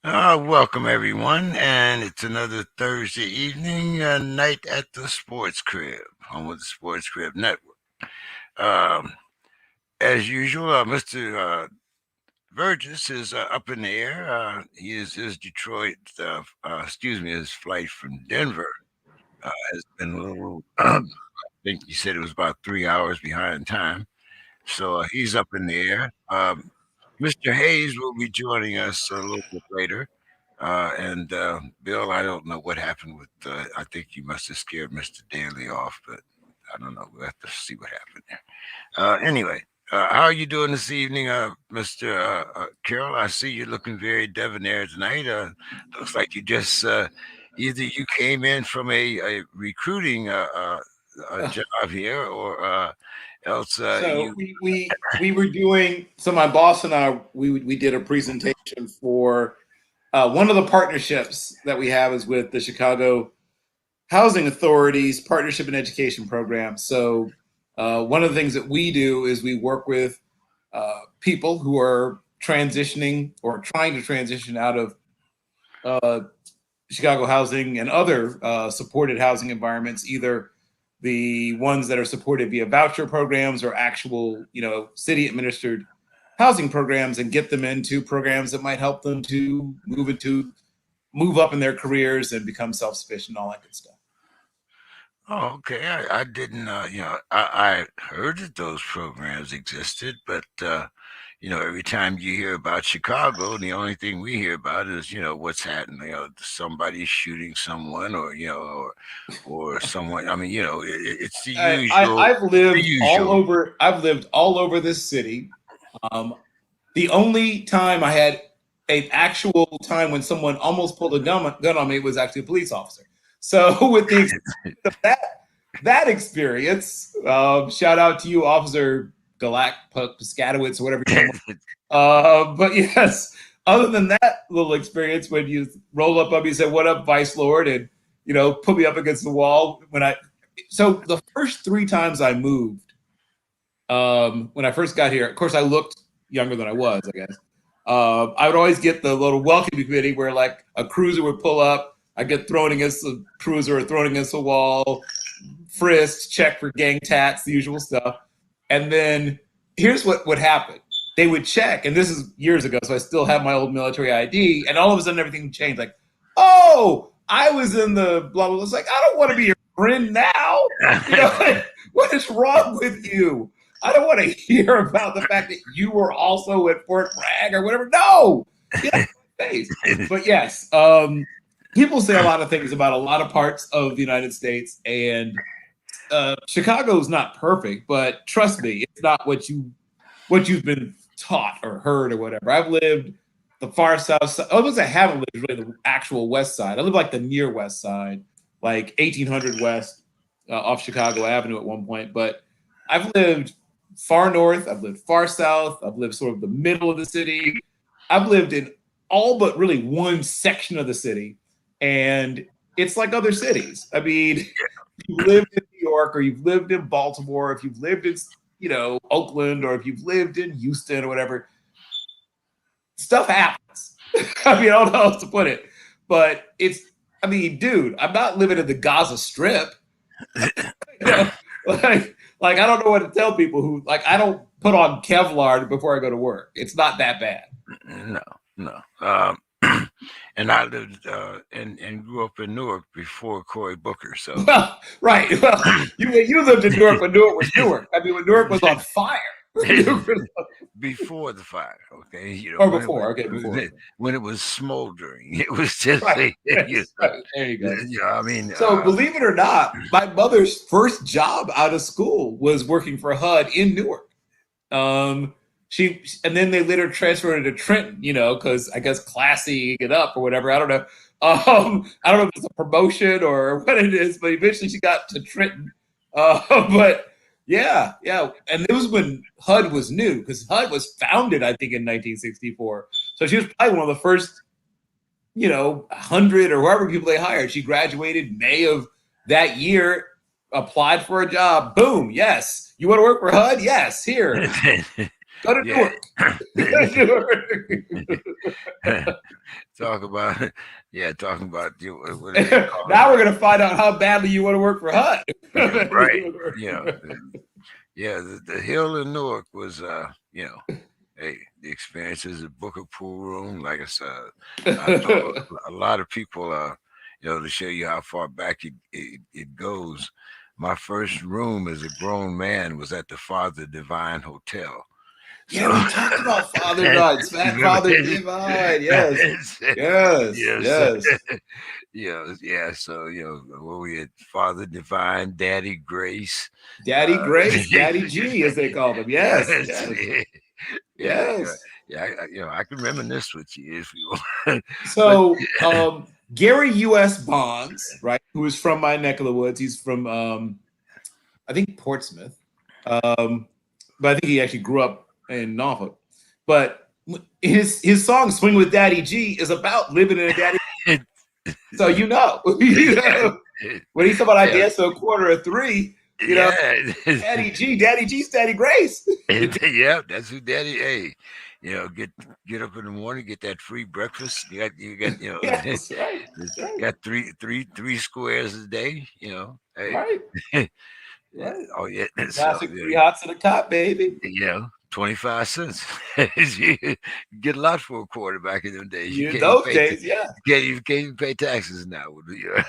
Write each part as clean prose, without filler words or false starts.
Welcome everyone, and it's another Thursday evening, night at the Sports Crib, home of the Sports Crib Network. Um, as usual, Mr. Burgess is up in the air. He is his Detroit, his flight from Denver has been a little. I think he said it was about 3 hours behind time, so he's up in the air. Mr. Hayes will be joining us a little bit later. And Bill, I don't know what happened with. I think you must have scared Mr. Daly off, but I don't know. We'll have to see what happened there. Anyway, how are you doing this evening, Mr. Carroll? I see you looking very debonair tonight. Looks like you just either you came in from a recruiting job here, or else So you. we were doing, so my boss and I we did a presentation for one of the partnerships that we have is with the Chicago Housing Authority's Partnership and Education Program. So one of the things that we do is we work with people who are transitioning or trying to transition out of uh, Chicago housing and other supported housing environments, either the ones that are supported via voucher programs or actual, city administered housing programs, and get them into programs that might help them to move up in their careers and become self-sufficient, all that good stuff. Oh, okay. I didn't, I heard that those programs existed, but, every time you hear about Chicago, the only thing we hear about is, what's happening, somebody shooting someone, or someone, I mean, it's the usual, I've it's the lived all usual. over. I've lived all over this city. Um, the only time I had an actual time when someone almost pulled a gun on me was actually a police officer. So, with the exception of that experience, shout out to you, Officer Galak Piscatowicz, or whatever your name was. But yes, other than that little experience, when you roll up on me and say, "What up, Vice Lord?" and put me up against the wall so the first three times I moved, when I first got here, of course I looked younger than I was, I guess. I would always get the little welcoming committee where like a cruiser would pull up, I get thrown against the cruiser or thrown against the wall, frisked, checked for gang tats, the usual stuff. And then here's what would happen. They would check, and this is years ago, so I still have my old military ID, and all of a sudden everything changed. Like, oh, I was in the blah blah blah. It's like, I don't want to be your friend now. Like, what is wrong with you? I don't want to hear about the fact that you were also at Fort Bragg or whatever. No, get out of my face. But yes, people say a lot of things about a lot of parts of the United States, and Chicago's not perfect, but trust me, it's not what you've been taught or heard or whatever. I've lived the far south side. I haven't lived really the actual west side. I live like the near west side, like 1800 West, off Chicago Avenue at one point. But I've lived far north. I've lived far south. I've lived sort of the middle of the city. I've lived in all but really one section of the city, and it's like other cities. I mean, if you've lived in New York or you've lived in Baltimore, if you've lived in Oakland, or if you've lived in Houston or whatever, stuff happens. I mean, I don't know how else to put it, but I mean, dude, I'm not living in the Gaza Strip. you know, like I don't know what to tell people who like I don't put on Kevlar before I go to work. It's not that bad. No, no. And I lived and grew up in Newark before Cory Booker, so. Well, right. Well, you lived in Newark when Newark was Newark. I mean, when Newark was on fire. Before the fire, okay, Or before. Okay, before. When it was smoldering, it was just right. Yes, right. There you go. I mean, So believe it or not, my mother's first job out of school was working for HUD in Newark. She and then they later transferred her to Trenton, because I guess classy it up or whatever. I don't know. I don't know if it's a promotion or what it is, but eventually she got to Trenton. But yeah, yeah, and it was when HUD was new, because HUD was founded, I think, in 1964. So she was probably one of the first, 100 or whoever people they hired. She graduated May of that year, applied for a job. Boom, yes. You want to work for HUD? Yes, here. Go to Yeah. Newark. Go to Newark. Talk about, yeah, talking about what do they call Now we're gonna find out how badly you want to work for HUD. it? Right. Yeah. Yeah. The hill in Newark was, hey, the experiences at Booker Pool Room. Like I said, I told a lot of people, to show you how far back it goes. My first room as a grown man was at the Father Divine Hotel. Yeah, So we talked about Father Divine, you Fat remember Father that? Divine. Yes, yes, Yes, yes. yeah. So what we had, Father Divine, Daddy Grace, Daddy Grace, Daddy G, as they call them. Yes, yes, yes, yeah, yes. I can reminisce with you if you want. But So Gary U.S. Bonds, right, who is from my neck of the woods. He's from I think Portsmouth, but I think he actually grew up in Norfolk. But his song "Swing with Daddy G" is about living in a daddy. So yeah, when he's talking about I yeah, dance to a quarter of three, yeah. Daddy G's Daddy Grace. Yeah, that's who Daddy. Hey, get up in the morning, get that free breakfast. You got Yes, right, right, got three squares a day. Hey, right, right. oh yeah. So Classic three hots in a top, baby. 25 cents. You get a lot for a quarter back in them days. You You can't even those pay. days, yeah. You can't even pay taxes now.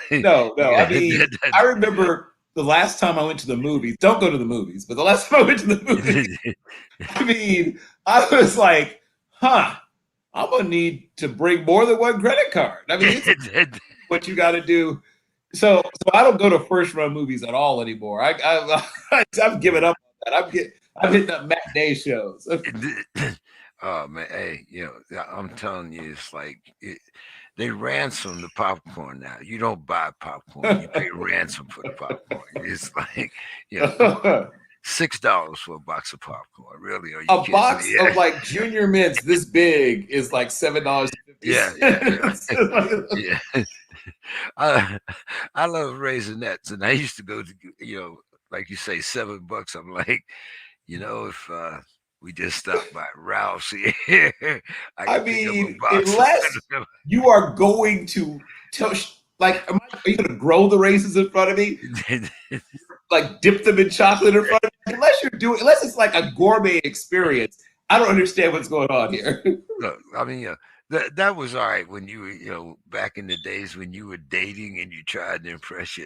No, no. I You mean, I remember the last time I went to the movies. Don't go to the movies, but the last time I went to the movies, I mean, I was like, huh, I'm gonna need to bring more than one credit card. I mean, it's what you got to do. So I don't go to first run movies at all anymore. I've given up on that. I'm hitting up matinee shows. Oh man, hey, I'm telling you, it's like they ransom the popcorn now. You don't buy popcorn; you pay ransom for the popcorn. It's like, come on, $6 for a box of popcorn. Really? Are you A kidding box me? of like Junior Mints this big is like Yeah, yeah, $7.50. yeah, yeah. I I love Raisinets, and I used to go to like you say, $7. I'm like, if we just stopped by Ralph's here, I I could pick up a mean, box of unless you are going to like, are you going to grow the raisins in front of me? Like dip them in chocolate in front of me? Unless it's like a gourmet experience, I don't understand what's going on here. Look, I mean, that was all right when you were, back in the days when you were dating and you tried to impress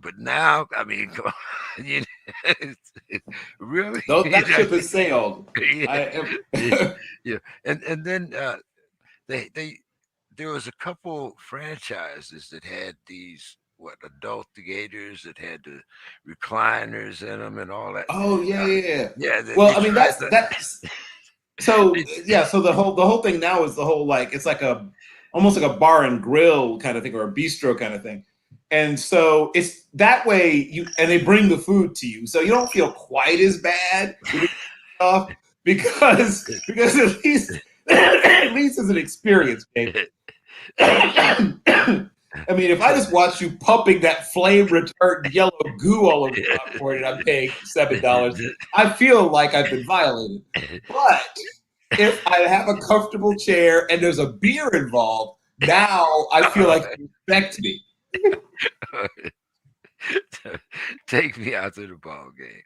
but now, I mean, come on, really, Though that ship has sailed. yeah, I am. yeah, yeah, and then they there was a couple franchises that had these adult theaters that had the recliners in them and all that. Oh yeah, Uh, yeah, yeah. yeah, they Well, I mean tried that's so they, yeah. So the whole thing now is the whole like it's like almost like a bar and grill kind of thing or a bistro kind of thing. And so it's that way they bring the food to you, so you don't feel quite as bad off because at least at least it's an experience, babe. I mean, if I just watch you pumping that flame retardant yellow goo all over the popcorn and I'm paying $7, I feel like I've been violated. But if I have a comfortable chair and there's a beer involved, now I feel like you respect me. Take me out to the ball game.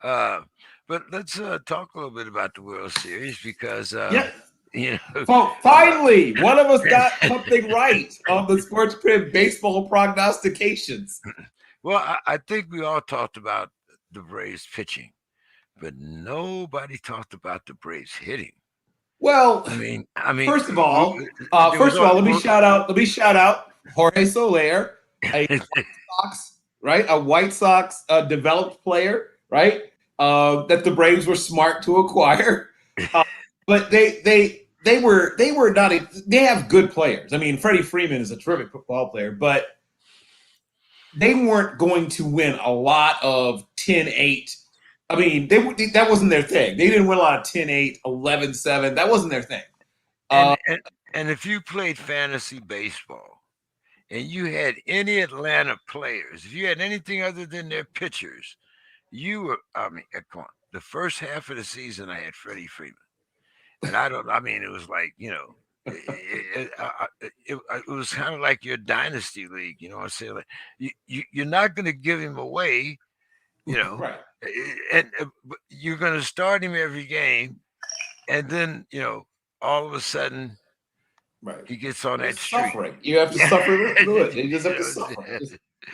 Uh, but let's talk a little bit about the World Series because Yeah. you know, Finally, one of us got something right on the Sports Crib baseball prognostications. well, I think we all talked about the Braves pitching, but nobody talked about the Braves hitting. Well, I mean, first of all, there was all. let me shout out. Let me shout out Jorge Soler, a Sox, right? A White Sox developed player, right? That the Braves were smart to acquire, but they were not. They have good players. I mean, Freddie Freeman is a terrific football player, but they weren't going to win a lot of 10-8. I mean, that wasn't their thing. They didn't win a lot of 10-8, 11-7. That wasn't their thing. and, and and if you played fantasy baseball and you had any Atlanta players, if you had anything other than their pitchers, you were. I mean, come on. the first half of the season I had Freddie Freeman, and I mean, it was like, it was kind of like your dynasty league. You know what I'm saying? Like, you're not going to give him away, you know, Right. and but you're going to start him every game, and then all of a sudden Right. he gets on that It's streak. suffering. You have to Yeah. suffer through it. You just have to suffer.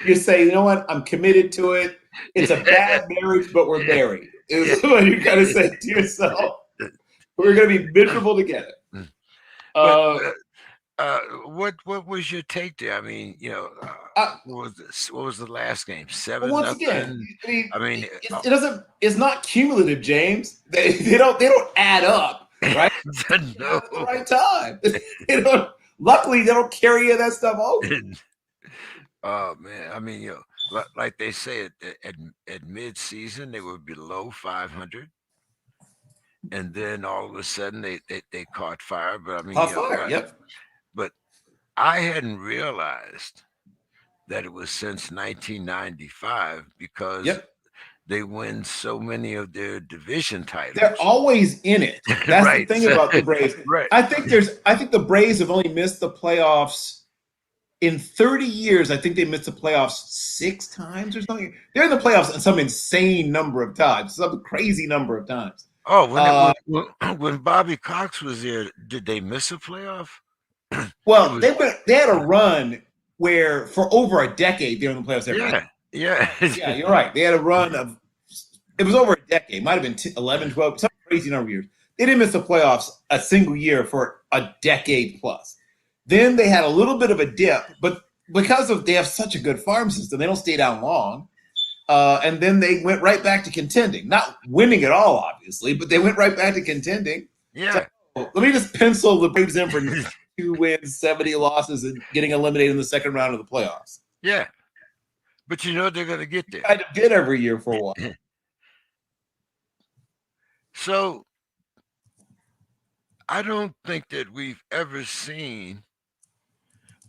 You say, you know what? I'm committed to it. It's a bad marriage, but we're married. Yeah. Is what you gotta say to yourself. We're gonna be miserable together. But what was your take there? I mean, what was the last game? But 7 once again, nothing. I mean, I mean, it doesn't. It's not cumulative, James. They don't add up, right? no. At the right time. They don't. Luckily, they don't carry that stuff over. Oh man, I mean, like they say at mid-season they were below 500, and then all of a sudden they caught fire. But I mean, Hot fire. Yep. but I hadn't realized that it was since 1995 because Yep. they win so many of their division titles. They're always in it. That's Right. the thing about the Braves. Right. I think the Braves have only missed the playoffs in 30 years. I think they missed the playoffs 6 times or something. They're in the playoffs some insane number of times, some crazy number of times. Oh, when Bobby Cox was there, did they miss a playoff? Well, they had a run where for over a decade they were in the playoffs every year. Yeah. Yeah, you're right. They had a run of, it was over a decade. Might have been 11, 12, some crazy number of years. They didn't miss the playoffs a single year for a decade plus. Then they had a little bit of a dip, but because they have such a good farm system, they don't stay down long. And then they went right back to contending. Not winning at all, obviously, but they went right back to contending. Yeah. So, let me just pencil the Braves in for 2 wins, 70 losses, and getting eliminated in the second round of the playoffs. Yeah. But they're going to get there. I did every year for a while. So I don't think that we've ever seen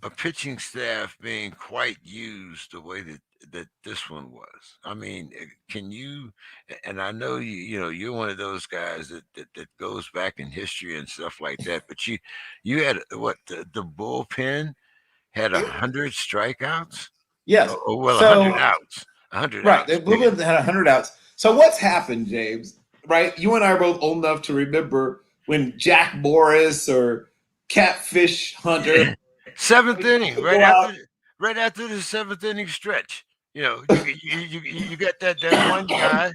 a pitching staff being quite used the way that this one was. I mean, can you? And I know you're one of those guys that goes back in history and stuff like that. But you had what the bullpen had 100 strikeouts. Yes. Oh, well, 100 outs. 100 right. outs. The bullpen had 100 outs. So what's happened, James? Right. You and I are both old enough to remember when Jack Morris or Catfish Hunter. 7th inning, right after the 7th inning stretch. You got that one guy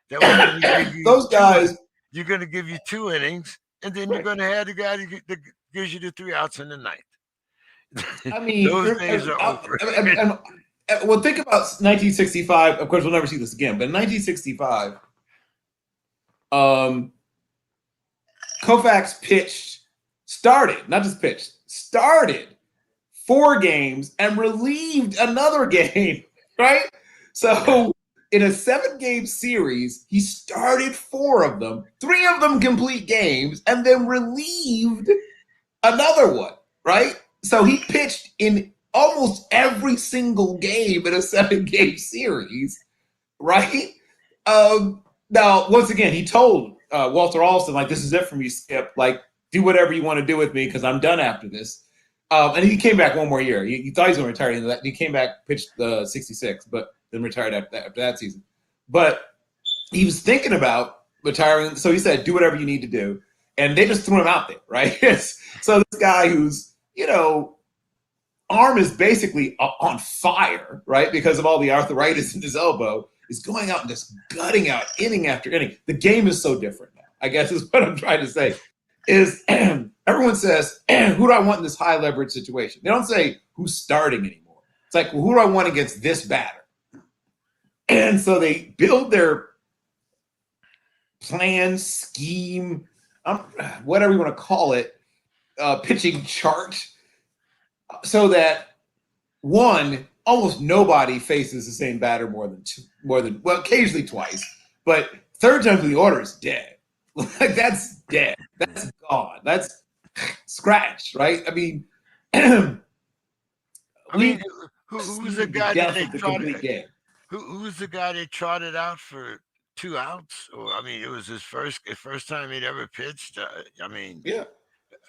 that was going to give you those guys. You're going to give you 2 innings, and then you're going to have the guy that gives you the 3 outs in the ninth. I mean, those days are over. Well, think about 1965. Of course, we'll never see this again. But in 1965, Koufax started 4 games and relieved another game, right? So in a 7-game series, he started 4 of them, 3 of them complete games, and then relieved another one, right? So he pitched in almost every single game in a 7-game series, right? Now, once again, he told Walter Alston, like, this is it for me, Skip. Like, do whatever you want to do with me because I'm done after this. And he came back one more year. He thought he was going to retire. He came back, pitched 66, but then retired after that season. But he was thinking about retiring. So he said, do whatever you need to do. And they just threw him out there, right? So this guy who's, arm is basically on fire, right? Because of all the arthritis in his elbow, is going out and just gutting out inning after inning. The game is so different now, I guess is what I'm trying to say. Is everyone says, who do I want in this high leverage situation? They don't say who's starting anymore. It's like, well, who do I want against this batter? And so they build their plan, scheme, whatever you want to call it, pitching chart, so that almost nobody faces the same batter more than occasionally twice, but third time through the order is dead. Like that's dead. That's gone. That's scratched, right? I mean, who's the guy that they trotted? Game. Who's the guy they trotted out for 2 outs, or I mean, it was his first time he'd ever pitched. I mean, Yeah.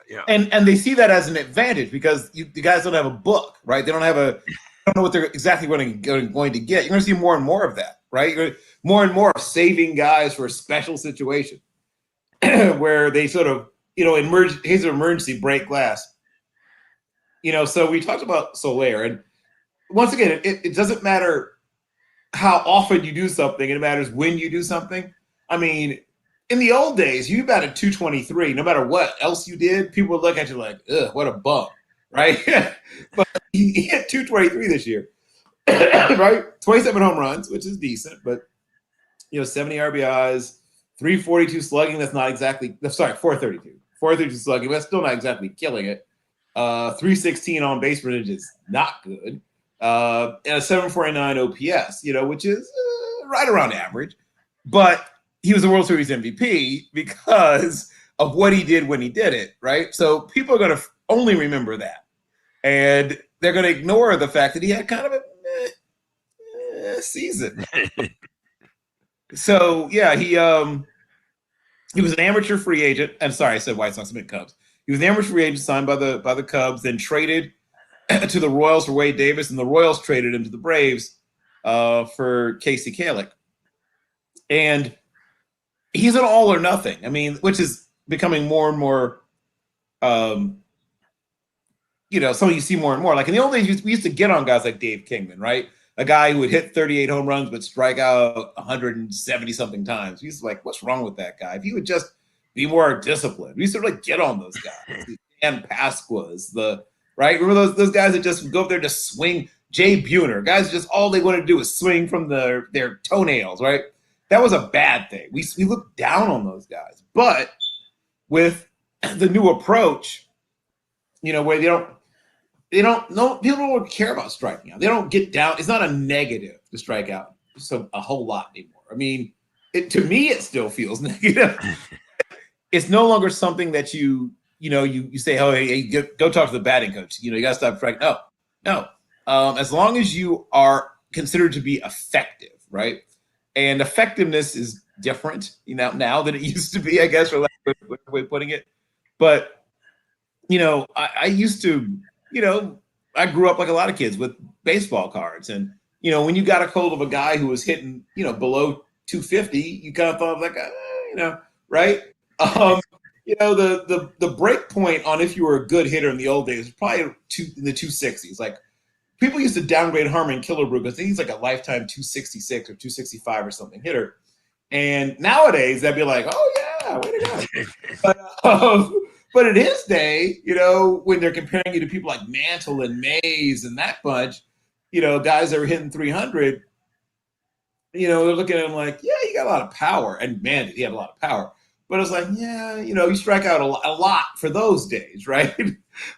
yeah, And they see that as an advantage because you guys don't have a book, right? They don't have a, don't know what they're exactly going to get. You're going to see more and more of that, right? More and more of saving guys for a special situation where they sort of, here's an emergency, break glass. So we talked about Soler, and once again, it doesn't matter how often you do something, it matters when you do something. I mean, in the old days, you batted 223, no matter what else you did, people would look at you like, ugh, what a bum, right? But he hit 223 this year, right? 27 home runs, which is decent, but 70 RBIs, 342 slugging. That's not exactly, sorry, 432. 432 slugging, but that's still not exactly killing it. 316 on base percentage is not good. And a 749 OPS, which is right around average. But he was a World Series MVP because of what he did when he did it, right? So people are going to only remember that. And they're going to ignore the fact that he had kind of a season. So, yeah, he was an amateur free agent. I'm sorry, I said White Sox, I meant Cubs. He was an amateur free agent signed by the Cubs, then traded to the Royals for Wade Davis, and the Royals traded him to the Braves for Casey Kallick. And he's an all or nothing. I mean, which is becoming more and more, something you see more and more. Like in the old days, we used to get on guys like Dave Kingman, right? A guy who would hit 38 home runs but strike out 170 something times. We used to like, what's wrong with that guy? If he would just be more disciplined, we used to like get on those guys. Dan Pasquas, right? Remember those guys that just go up there to swing? Jay Buhner, guys, just all they wanted to do was swing from their toenails, right? That was a bad thing. We looked down on those guys. But with the new approach, where people don't care about striking out. They don't get down. It's not a negative to strike out a whole lot anymore. I mean, to me, it still feels negative. It's no longer something that you say, oh, hey, go talk to the batting coach. You got to stop striking. No. As long as you are considered to be effective, right? And effectiveness is different, now than it used to be, I guess, for lack of a way of putting it. But, I used to, I grew up like a lot of kids with baseball cards. And, when you got a hold of a guy who was hitting, below 250, you kind of thought like, right? The break point on if you were a good hitter in the old days was probably in the 260s. Like people used to downgrade Harmon Killebrew because he's like a lifetime 266 or 265 or something hitter. And nowadays that'd be like, oh yeah, way to go. But in his day, when they're comparing you to people like Mantle and Mays and that bunch, guys that were hitting 300, they're looking at him like, yeah, you got a lot of power. And man, he had a lot of power. But it's like, yeah, you strike out a lot for those days, right?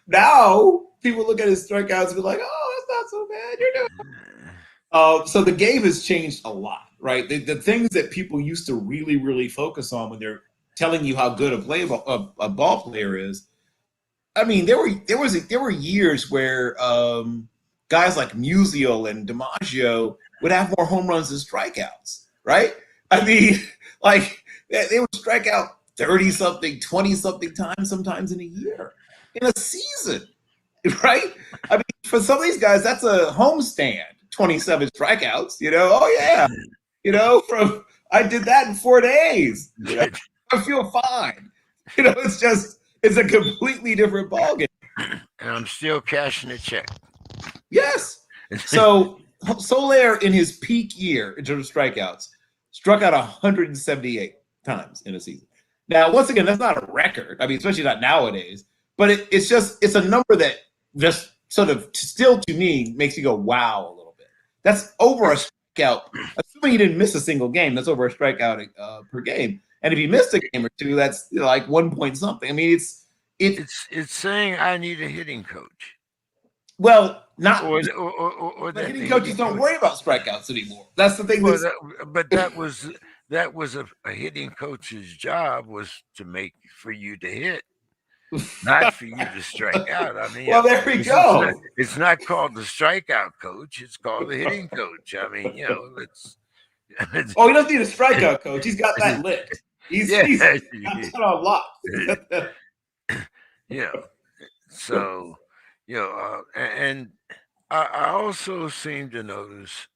Now people look at his strikeouts and be like, oh, that's not so bad. You're doing. So the game has changed a lot, right? The things that people used to really, really focus on when they're telling you how good a ball player is. I mean, there were years where guys like Musial and DiMaggio would have more home runs than strikeouts, right? I mean, like they would strike out 30-something, 20-something times sometimes in a year, in a season, right? I mean, for some of these guys, that's a homestand, 27 strikeouts, oh yeah, I did that in 4 days, I feel fine. It's a completely different ballgame. And I'm still cashing a check. Yes. So Soler in his peak year in terms of strikeouts struck out 178 times in a season. Now, once again, that's not a record. I mean, especially not nowadays. But it's a number that just sort of still to me makes you go, wow, a little bit. That's over a strikeout. Assuming you didn't miss a single game, that's over a strikeout per game. And if you missed a game or two, that's like 1 point something. I mean, it's saying I need a hitting coach. Well, not or but hitting coaches don't worry about strikeouts anymore. That's the thing. But that was a hitting coach's job was to make for you to hit, not for you to strike out. I mean, well, there we go. It's not called the strikeout coach. It's called the hitting coach. I mean, Oh, he doesn't need a strikeout coach. He's got that licked. Yeah, He's got that on lock. yeah. So, and I also seem to notice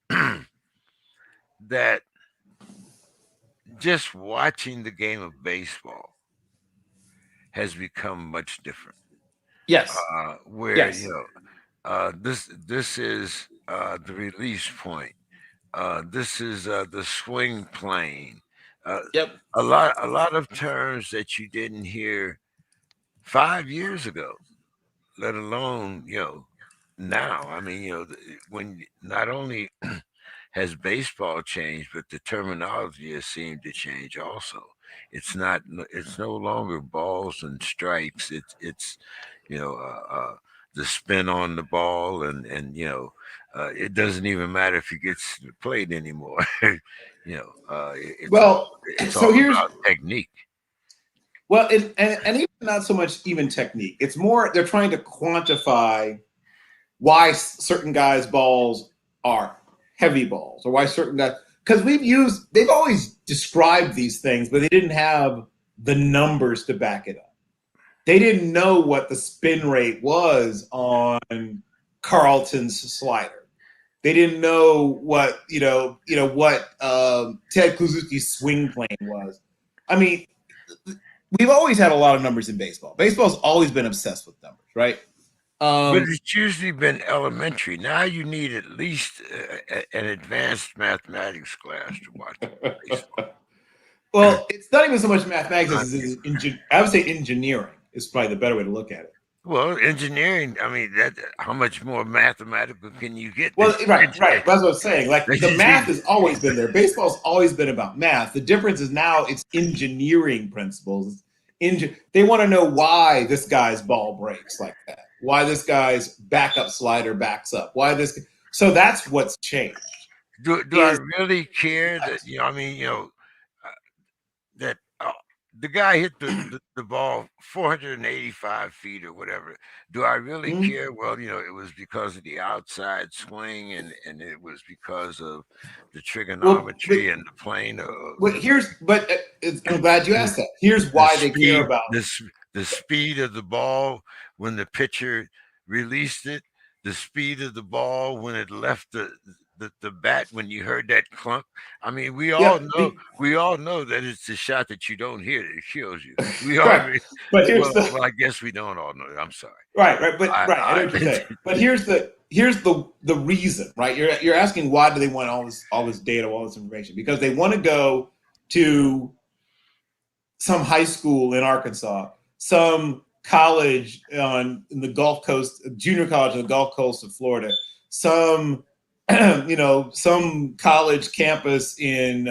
that just watching the game of baseball has become much different. Yes. Where Yes. this is the release point. This is the swing plane. Uh, Yep. a lot of terms that you didn't hear 5 years ago, let alone now. I mean, when not only has baseball changed, but the terminology has seemed to change also. It's no longer balls and strikes. It's you know the spin on the ball, and it doesn't even matter if he gets played anymore. It's all Well, it's so all here's about technique. well, and even not so much even technique. It's more they're trying to quantify why certain guys' balls are heavy balls or why certain guys because they've always described these things, but they didn't have the numbers to back it up. They didn't know what the spin rate was on Carlton's slider. They didn't know what what Ted Kluszewski's swing plane was. I mean, we've always had a lot of numbers in baseball. Baseball's always been obsessed with numbers, right? But it's usually been elementary. Now you need at least an advanced mathematics class to watch baseball. Well, it's not even so much mathematics I as mean, I would say engineering is probably the better way to look at it. well, engineering. I mean, that how much more mathematical can you get? Well, right. That's what I'm saying. Like the math has always been there. Baseball's always been about math. The difference is now it's engineering principles. They want to know why this guy's ball breaks like that. Why this guy's backup slider backs up. Why this? So that's what's changed. do I Is really care that I mean that the guy hit the ball 485 feet or whatever. Do I really mm, care? Well, it was because of the outside swing, and it was because of the well, trigonometry and the plane. I'm glad you asked that. Here's the why they care speed about. the speed of the ball when the pitcher released it, the speed of the ball when it left the bat when you heard that clunk. I mean, we all Yep. know we all know that it's the shot that you don't hear that kills you. We all Right. But here's well, the I guess we don't all know. I'm sorry. right. I know what you're saying. But here's the reason, right? You're asking why do they want all this data, all this information? Because they want to go to some high school in Arkansas, some college in the Gulf Coast, junior college on the Gulf Coast of Florida, some some college campus in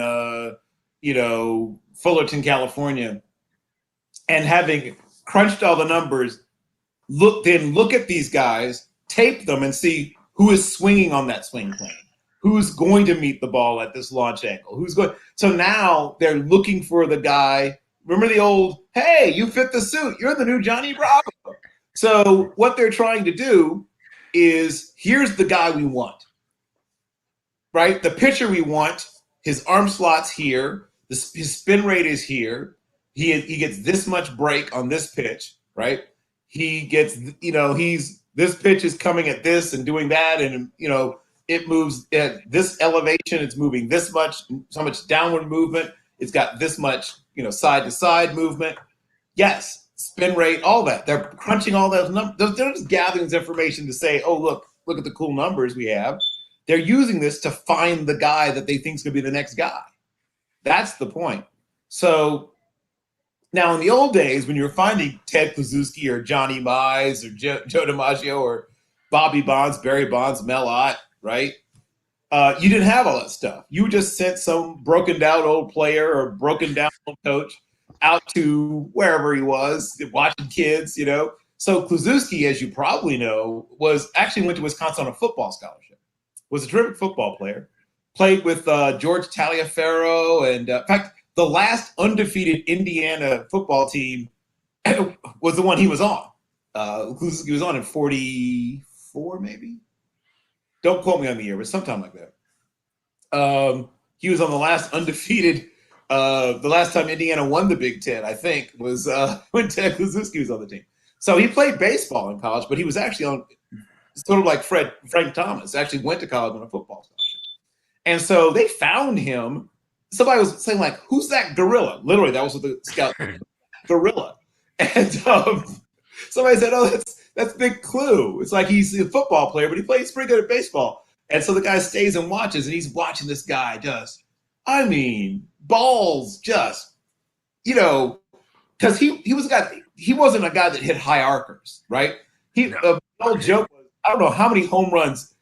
Fullerton, California, and having crunched all the numbers, look at these guys, tape them, and see who is swinging on that swing plane, who's going to meet the ball at this launch angle, who's going. So now they're looking for the guy. Remember the old, hey, you fit the suit, you're the new Johnny Bravo. So what they're trying to do is here's the guy we want, right? The pitcher we want, his arm slot's here, his spin rate is here. He gets this much break on this pitch, right? He gets, this pitch is coming at this and doing that, and it moves at this elevation. It's moving this much, so much downward movement. It's got this much, side to side movement. Yes, spin rate, all that. They're crunching all those numbers. They're just gathering this information to say, oh, look at the cool numbers we have. They're using this to find the guy that they think is going to be the next guy. That's the point. So now in the old days, when you were finding Ted Kluszewski or Johnny Mize or Joe DiMaggio or Bobby Bonds, Barry Bonds, Mel Ott, right? You didn't have all that stuff. You just sent some broken down old player or broken down old coach out to wherever he was, watching kids, So Kluszewski, as you probably know, went to Wisconsin on a football scholarship. Was a terrific football player. Played with George Taliaferro, and in fact, the last undefeated Indiana football team was the one he was on. Kluszewski was on in 44, maybe. Don't quote me on the year, but sometime like that. he was on the last undefeated. The last time Indiana won the Big Ten, I think, was when Ted Kluszewski was on the team. So he played baseball in college, but he was actually on sort of like Frank Thomas. Actually went to college on a football scholarship, and so they found him. Somebody was saying like, "Who's that gorilla?" Literally, that was what the scout gorilla, and somebody said, "Oh, that's Big Clue." It's like he's a football player, but he plays pretty good at baseball. And so the guy stays and watches, and he's watching this guy just, I mean, balls just, because he was a guy. He wasn't a guy that hit high arcers, right? The old joke was, I don't know how many home runs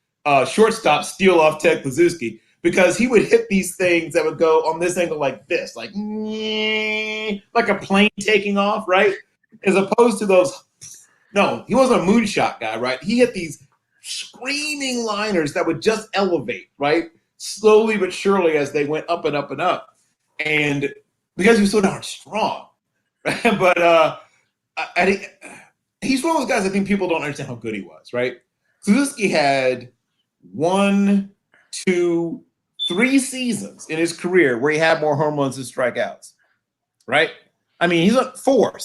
shortstop steal off Ted Kluszewski, because he would hit these things that would go on this angle like this, like a plane taking off, right? As opposed to those. No, he wasn't a moonshot guy, right? He hit these screaming liners that would just elevate, right? Slowly but surely as they went up and up and up. And because he was so darn strong, right? But he's one of those guys I think people don't understand how good he was, right? Kluszewski had 1, 2, 3 seasons in his career where he had more home runs than strikeouts, right? I mean, he's on 4.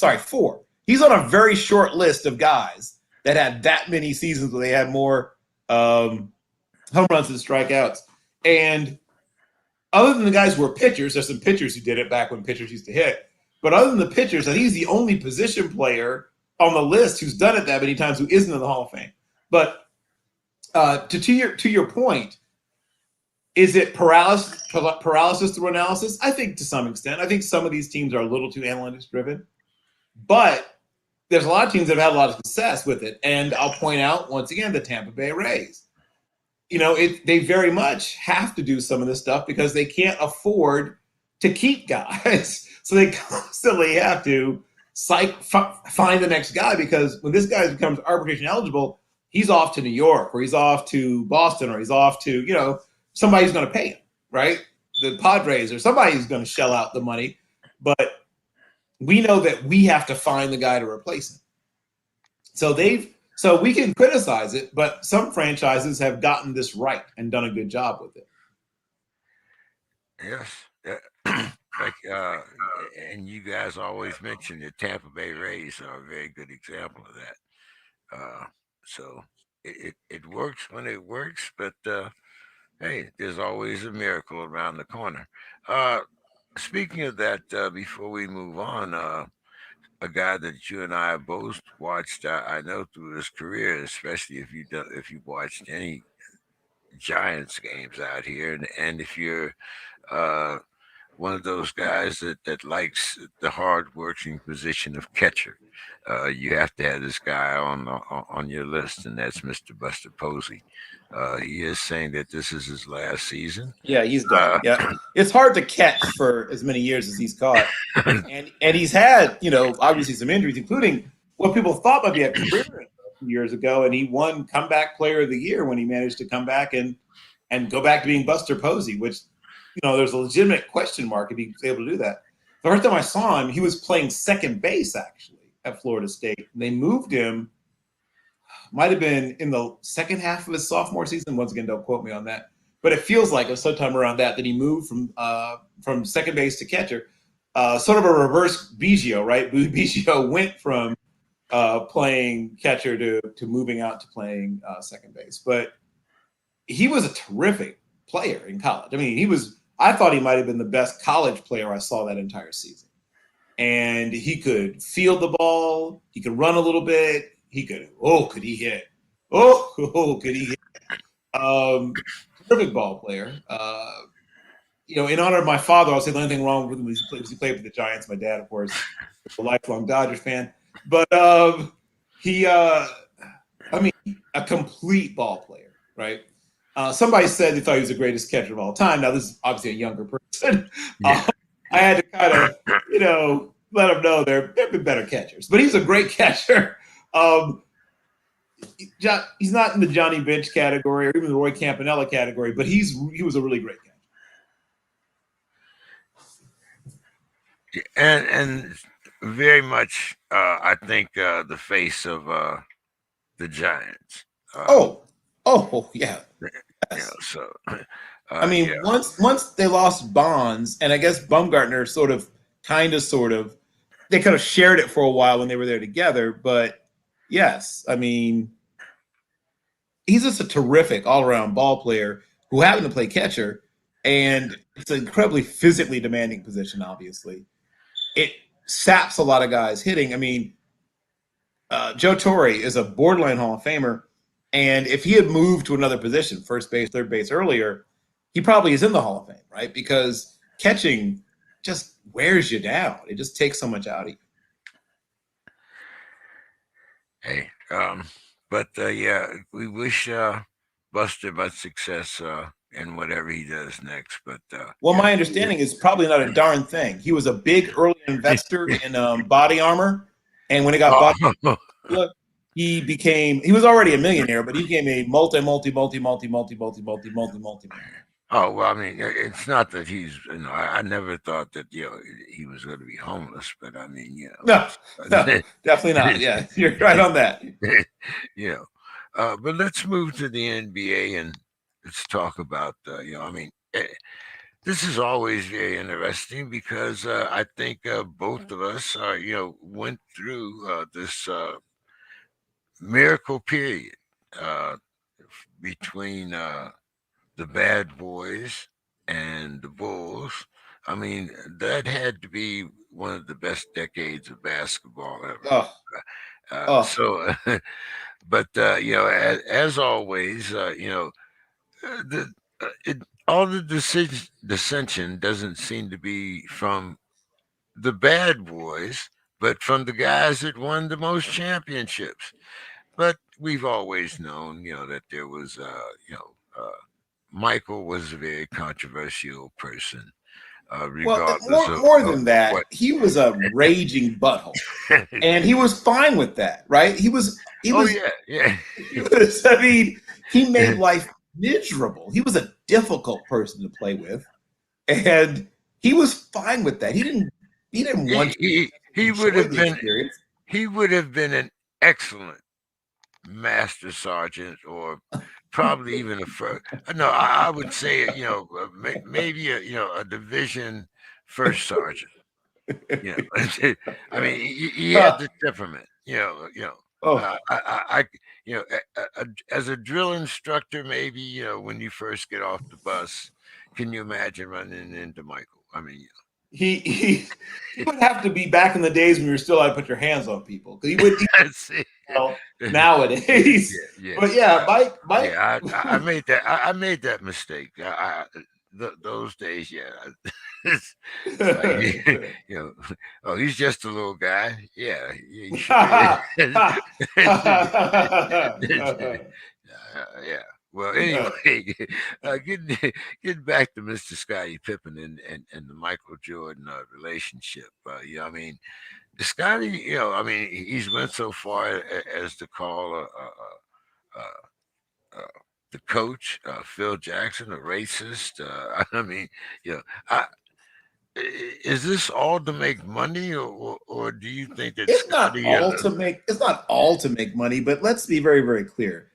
He's on a very short list of guys that had that many seasons where they had more home runs than strikeouts. And other than the guys who were pitchers, there's some pitchers who did it back when pitchers used to hit. But other than the pitchers, I think he's the only position player on the list who's done it that many times who isn't in the Hall of Fame. But to your point, is it paralysis through analysis? I think to some extent. I think some of these teams are a little too analytics driven. But there's a lot of teams that have had a lot of success with it. And I'll point out, once again, the Tampa Bay Rays. They very much have to do some of this stuff because they can't afford to keep guys. So they constantly have to find the next guy, because when this guy becomes arbitration eligible, he's off to New York, or he's off to Boston, or he's off to, somebody's going to pay him, right? The Padres or somebody's going to shell out the money. But we know that we have to find the guy to replace him. So we can criticize it, but some franchises have gotten this right and done a good job with it. Yes. And you guys always mention the Tampa Bay Rays are a very good example of that. So it works when it works, but hey, there's always a miracle around the corner. Speaking of that, before we move on, a guy that you and I both watched, I know through his career, especially if you've watched any Giants games out here, and if you're uh, one of those guys that likes the hard working position of catcher, you have to have this guy on your list, and that's Mr. Buster Posey. He is saying that this is his last season. Yeah, he's done. Yeah, it's hard to catch for as many years as he's caught, and he's had obviously some injuries, including what people thought might be a career a few years ago, and he won Comeback Player of the Year when he managed to come back and go back to being Buster Posey, which there's a legitimate question mark if he was able to do that. The first time I saw him, he was playing second base actually at Florida State. They moved him. Might have been in the second half of his sophomore season. Once again, don't quote me on that. But it feels like it was sometime around that he moved from second base to catcher. Sort of a reverse Biggio, right? Biggio went from playing catcher to moving out to playing second base. But he was a terrific player in college. I mean, I thought he might have been the best college player I saw that entire season. And he could field the ball. He could run a little bit. Could he hit? Could he hit? Terrific ball player. In honor of my father, I'll say the only thing wrong with him was he played for the Giants. My dad, of course, was a lifelong Dodgers fan. But a complete ball player, right? Somebody said they thought he was the greatest catcher of all time. Now, this is obviously a younger person. Yeah. I had to kind of, let him know there have been better catchers. But he's a great catcher. He's not in the Johnny Bench category or even the Roy Campanella category, but he was a really great catcher. And very much, I think, the face of the Giants. Yeah. So I mean, Yeah. once they lost Bonds, and I guess Bumgartner sort of, they could have shared it for a while when they were there together. But yes, I mean, he's just a terrific all around ball player who happened to play catcher, and it's an incredibly physically demanding position. Obviously, it saps a lot of guys hitting. I mean, Joe Torre is a borderline Hall of Famer, and if he had moved to another position, first base, third base earlier, he probably is in the Hall of Fame, right? Because catching just wears you down. It just takes so much out of you. Hey, but yeah, we wish Buster much success in whatever he does next. But Well, yeah, my understanding is probably not a darn thing. He was a big early investor in body armor, and when it got body, oh, he was already a millionaire, but he became a multi millionaire. oh well, I mean, it's not that he's. I never thought that he was going to be homeless, but I mean, No, no, definitely not. Yeah, you're right on that. you know. But let's move to the NBA and let's talk about. I mean, this is always very interesting because I think both of us, went through this miracle period uh, between the Bad Boys and the Bulls. I mean, that had to be one of the best decades of basketball ever. Oh, oh, So, but as always, the all the dissension doesn't seem to be from the Bad Boys, but from the guys that won the most championships. But we've always known, that there was, Michael was a very controversial person, well, regardless more of than that, what. he was a raging butthole, and he was fine with that, right? Oh yeah, yeah. He was. I mean, he made life miserable. He was a difficult person to play with, and he was fine with that. He didn't he, want to he would enjoy have the been experience. an excellent master sergeant, or probably even a first. No, I would say maybe a division first sergeant. I mean, he had the temperament. Oh, As a drill instructor, maybe when you first get off the bus, can you imagine running into Michael? I mean, he he he would have to be back in the days when you were still allowed to put your hands on people because he would see, well, yeah, nowadays. But yeah, Mike. yeah. I made that. I made that mistake. Those days, yeah. it's, it's like oh, he's just a little guy. Yeah, he sure is. Yeah. Well, anyway, getting back to Mr. Scottie Pippen and the Michael Jordan relationship. I mean, Scotty, I mean, he's went so far as to call uh, the coach, Phil Jackson, a racist. I mean, you know, I, is this all to make money, or do you think that Scotty? It's not all to make money, but let's be very, very clear.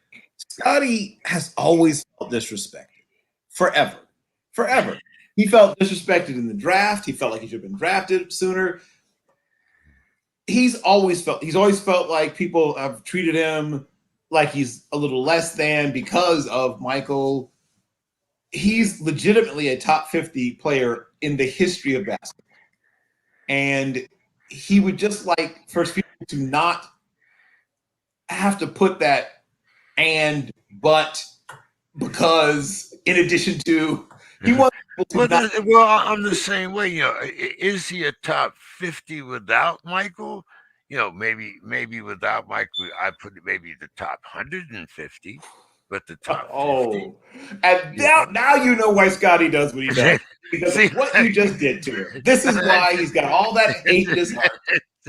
Scotty has always felt disrespected. Forever. Forever. He felt disrespected in the draft. He felt like he should have been drafted sooner. He's always felt like people have treated him like he's a little less than because of Michael. He's legitimately a top 50 player in the history of basketball. And he would just like for people to not have to put that and but because in addition to he wants people to not. Well, I'm the same way. Is he a top 50 without Michael? Maybe without Michael, I put it maybe the top 150, but the top 50. Oh, and now you know why Scotty does what he does because See, of what you just did to him. This is why he's got all that hate in his heart.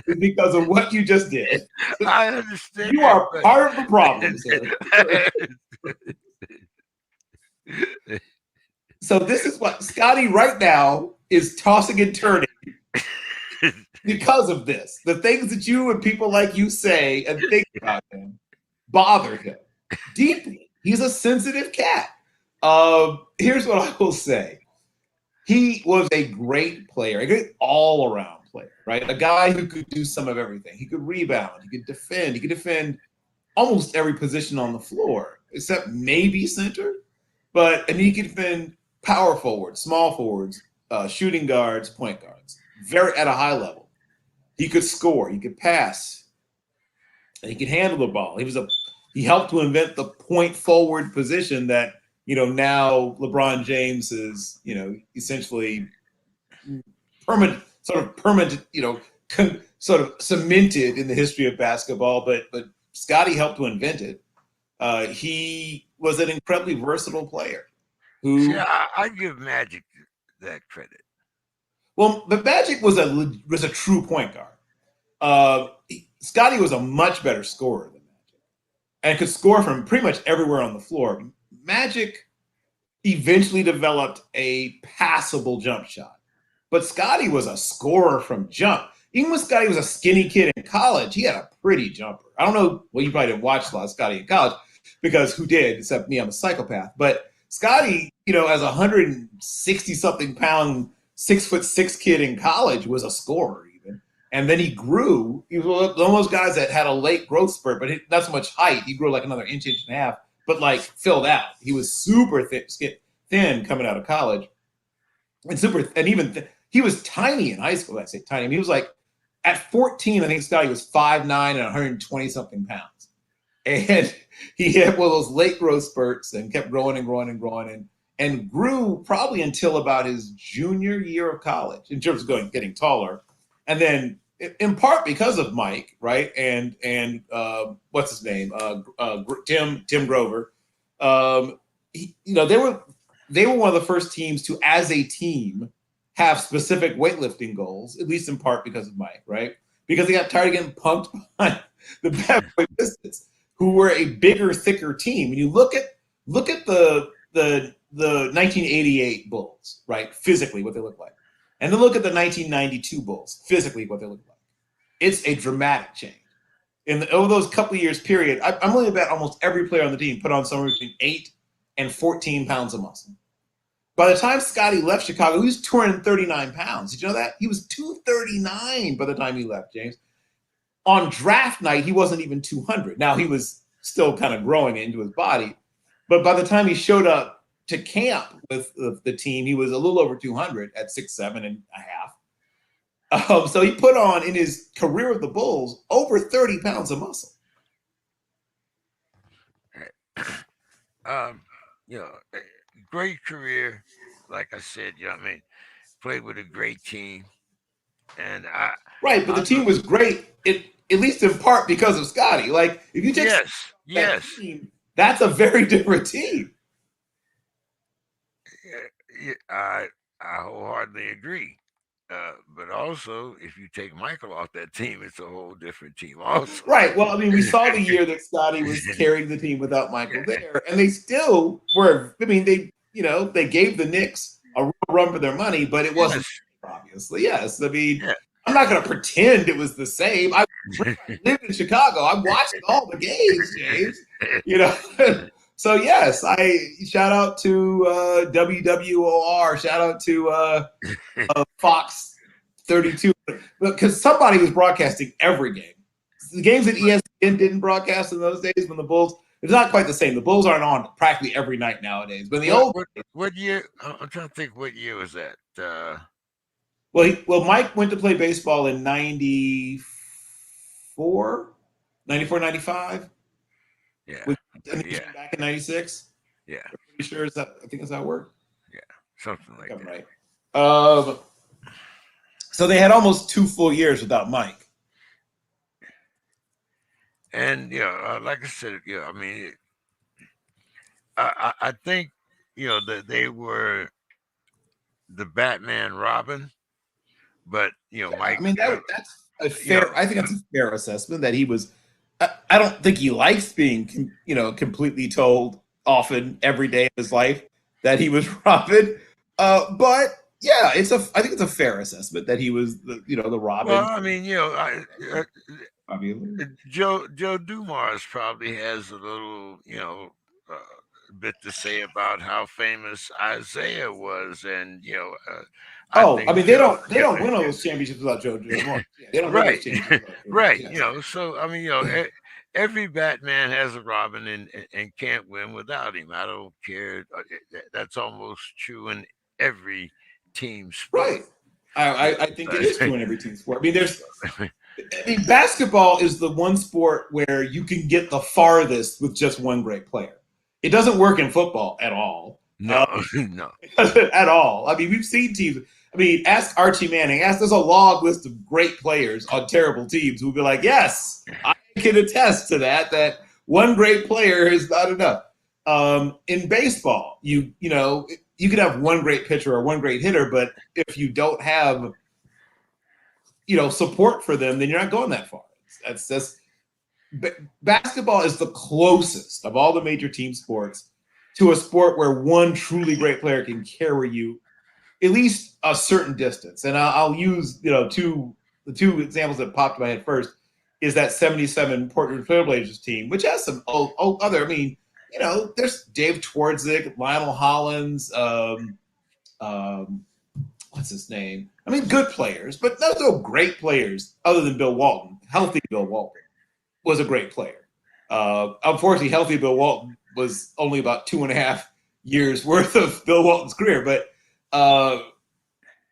Is because of what you just did. I understand. You are part of the problem, sir. So this is what Scotty right now is tossing and turning because of this. The things that you and people like you say and think about him bother him deeply. He's a sensitive cat. Here's what I will say. He was a great player, a great all-around player, right? A guy who could do some of everything. He could rebound, he could defend, almost every position on the floor, except maybe center. And he could defend power forwards, small forwards, shooting guards, point guards, very at a high level. He could score, he could pass, and he could handle the ball. He helped to invent the point forward position that now LeBron James is essentially permanent, sort of cemented in the history of basketball. But Scottie helped to invent it. He was an incredibly versatile player. See, I give Magic that credit. Well, but Magic was a true point guard. Scottie was a much better scorer than Magic, and could score from pretty much everywhere on the floor. Magic eventually developed a passable jump shot, but Scottie was a scorer from jump. Even when Scottie was a skinny kid in college, he had a pretty jumper. I don't know. Well, you probably didn't watch a lot of Scottie in college, because who did? Except me, I'm a psychopath. But Scottie, as a 160-something pound, 6'6" kid in college, was a scorer even. And then he grew. He was one of those guys that had a late growth spurt, but not so much height. He grew like another inch and a half, but like filled out. He was super thin coming out of college, he was tiny in high school. I say tiny. I mean, he was like at 14. I think Scottie was 5'9" and 120 something pounds, and he had one of those late growth spurts and kept growing and growing and growing and grew probably until about his junior year of college in terms of getting taller, and then in part because of Mike, right? And what's his name? Tim Grover. They were one of the first teams to, as a team, have specific weightlifting goals, at least in part because of Mike, right? Because they got tired of getting punked by the Bad Boy Pistons, who were a bigger, thicker team. When you look at the 1988 Bulls, right? Physically, what they look like, and then look at the 1992 Bulls, physically, what they look like. It's a dramatic change. Over those couple of years period, I'm willing to bet almost every player on the team put on somewhere between 8 and 14 pounds of muscle. By the time Scottie left Chicago, he was 239 pounds. Did you know that? He was 239 by the time he left, James. On draft night, he wasn't even 200. Now, he was still kind of growing into his body. But by the time he showed up to camp with the team, he was a little over 200 at 6'7" and a half. So he put on, in his career with the Bulls, over 30 pounds of muscle. Great career. Like I said, played with a great team. And but the team was great, at least in part because of Scottie. Like, if you take that team, that's a very different team. I wholeheartedly agree. But also, if you take Michael off that team, it's a whole different team also. Right. Well, I mean, we saw the year that Scottie was carrying the team without Michael there, and they still were. I mean, they gave the Knicks a real run for their money, but it wasn't, obviously. Yes. I mean, I'm not going to pretend it was the same. I lived in Chicago. I watched all the games, James. So yes, I shout out to WWOR. Shout out to Fox 32, because somebody was broadcasting every game. The games that ESPN didn't broadcast in those days, when the Bulls, it's not quite the same. The Bulls aren't on practically every night nowadays. But what year? I'm trying to think. What year was that? Well, Mike went to play baseball in 94, 95. Yeah. And he came back in 96. Yeah. I'm pretty sure I think that's how it worked. Yeah. Something like that. Right. So they had almost 2 full years without Mike. And like I said, I mean, I think that they were the Batman Robin, but Mike. I mean, that's a fair. I think that's a fair assessment that he was. I don't think he likes being, completely told often every day of his life that he was Robin. But yeah, I think it's a fair assessment that he was the Robin. Well, I mean, Joe Dumars probably has a little, bit to say about how famous Isaiah was, and I Oh, I think mean, they don't win all those championships without Joe Morris. Yeah, they don't win those right, championships without Joe Morris. right. Yeah. So I mean, every Batman has a Robin, and can't win without him. I don't care. That's almost true in every team sport. Right. I, You I I think it is know, true in every team sport. I mean, basketball is the one sport where you can get the farthest with just one great player. It doesn't work in football at all. no, no. At all. I mean, we've seen teams. I mean, ask Archie Manning. Ask there's a long list of great players on terrible teams who'll be like, yes, I can attest to that. That one great player is not enough. In baseball, you could have one great pitcher or one great hitter, but if you don't have support for them, then you're not going that far. That's basketball is the closest of all the major team sports to a sport where one truly great player can carry you at least a certain distance. And I'll use the two examples that popped in my head first is that 77 Portland Trailblazers team, which has some other. I mean, there's Dave Twardzik, Lionel Hollins, what's his name? I mean, good players, but no great players other than Bill Walton. Healthy Bill Walton was a great player. Unfortunately, healthy Bill Walton was only about 2.5 years worth of Bill Walton's career, but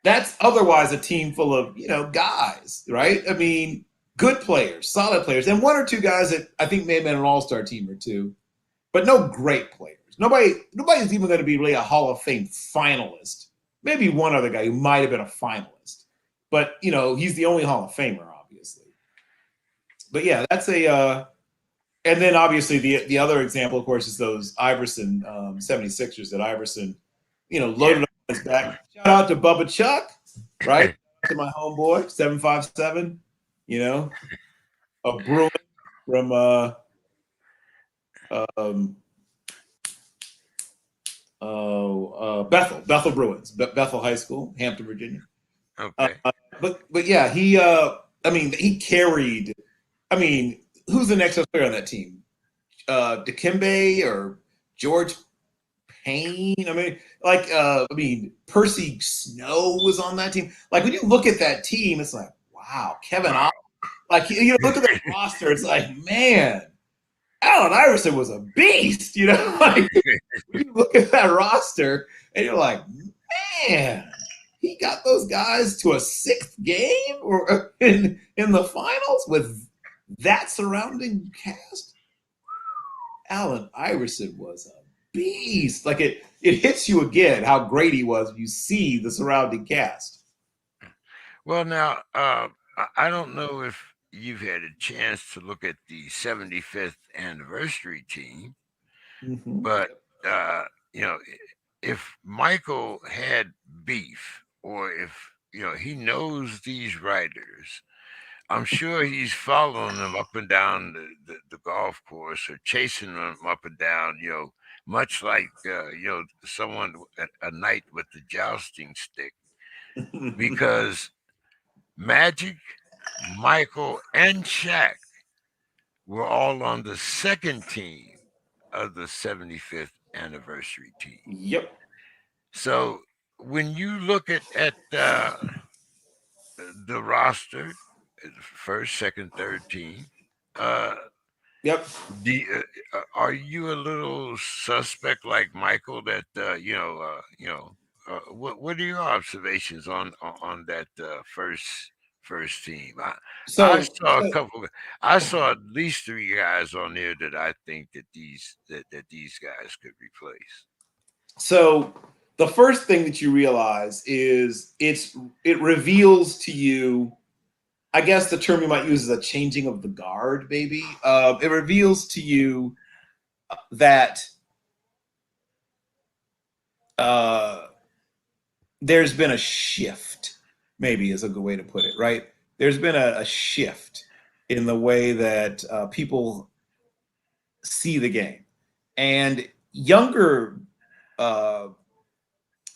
that's otherwise a team full of guys, right? I mean, good players, solid players, and one or two guys that I think may have been an all-star team or two, but no great players. Nobody's even going to be really a Hall of Fame finalist. Maybe one other guy who might have been a finalist, but he's the only Hall of Famer, obviously. But yeah, that's a. And then obviously the other example, of course, is those Iverson 76ers that Iverson, loaded up his back. Shout out to Bubba Chuck, right? To my homeboy 757. A Bruin from Bethel Bruins, Bethel High School, Hampton, Virginia. Okay. But yeah, he carried. I mean, who's the next player on that team? Dikembe or George Payne? I mean, Percy Snow was on that team. Like when you look at that team, it's like, wow, Kevin. Wow. Like look at the roster, it's like, man, Allen Iverson was a beast. Like when you look at that roster, and you're like, man, he got those guys to a sixth game or in the finals with that surrounding cast. Allen Iverson was a beast. Like it hits you again how great he was when you see the surrounding cast. Well, now I don't know if you've had a chance to look at the 75th anniversary team, Mm-hmm. but uh, you know, if Michael had beef, or if he knows these writers, I'm sure he's following them up and down the golf course, or chasing them up and down, much like someone a knight with the jousting stick, because Magic, Michael, and Shaq were all on the second team of the 75th anniversary team. Yep. So when you look at the roster, first, second, third team, uh, Yep. are you a little suspect like Michael that what are your observations on that first team? I So, saw a couple. I saw at least three guys on there that I think that these guys could replace. so the first thing that you realize is it reveals to you. I guess the term you might use is a changing of the guard, maybe. It reveals to you that uh, there's been a shift, maybe is a good way to put it, right? There's been a shift in the way that people see the game. And younger uh,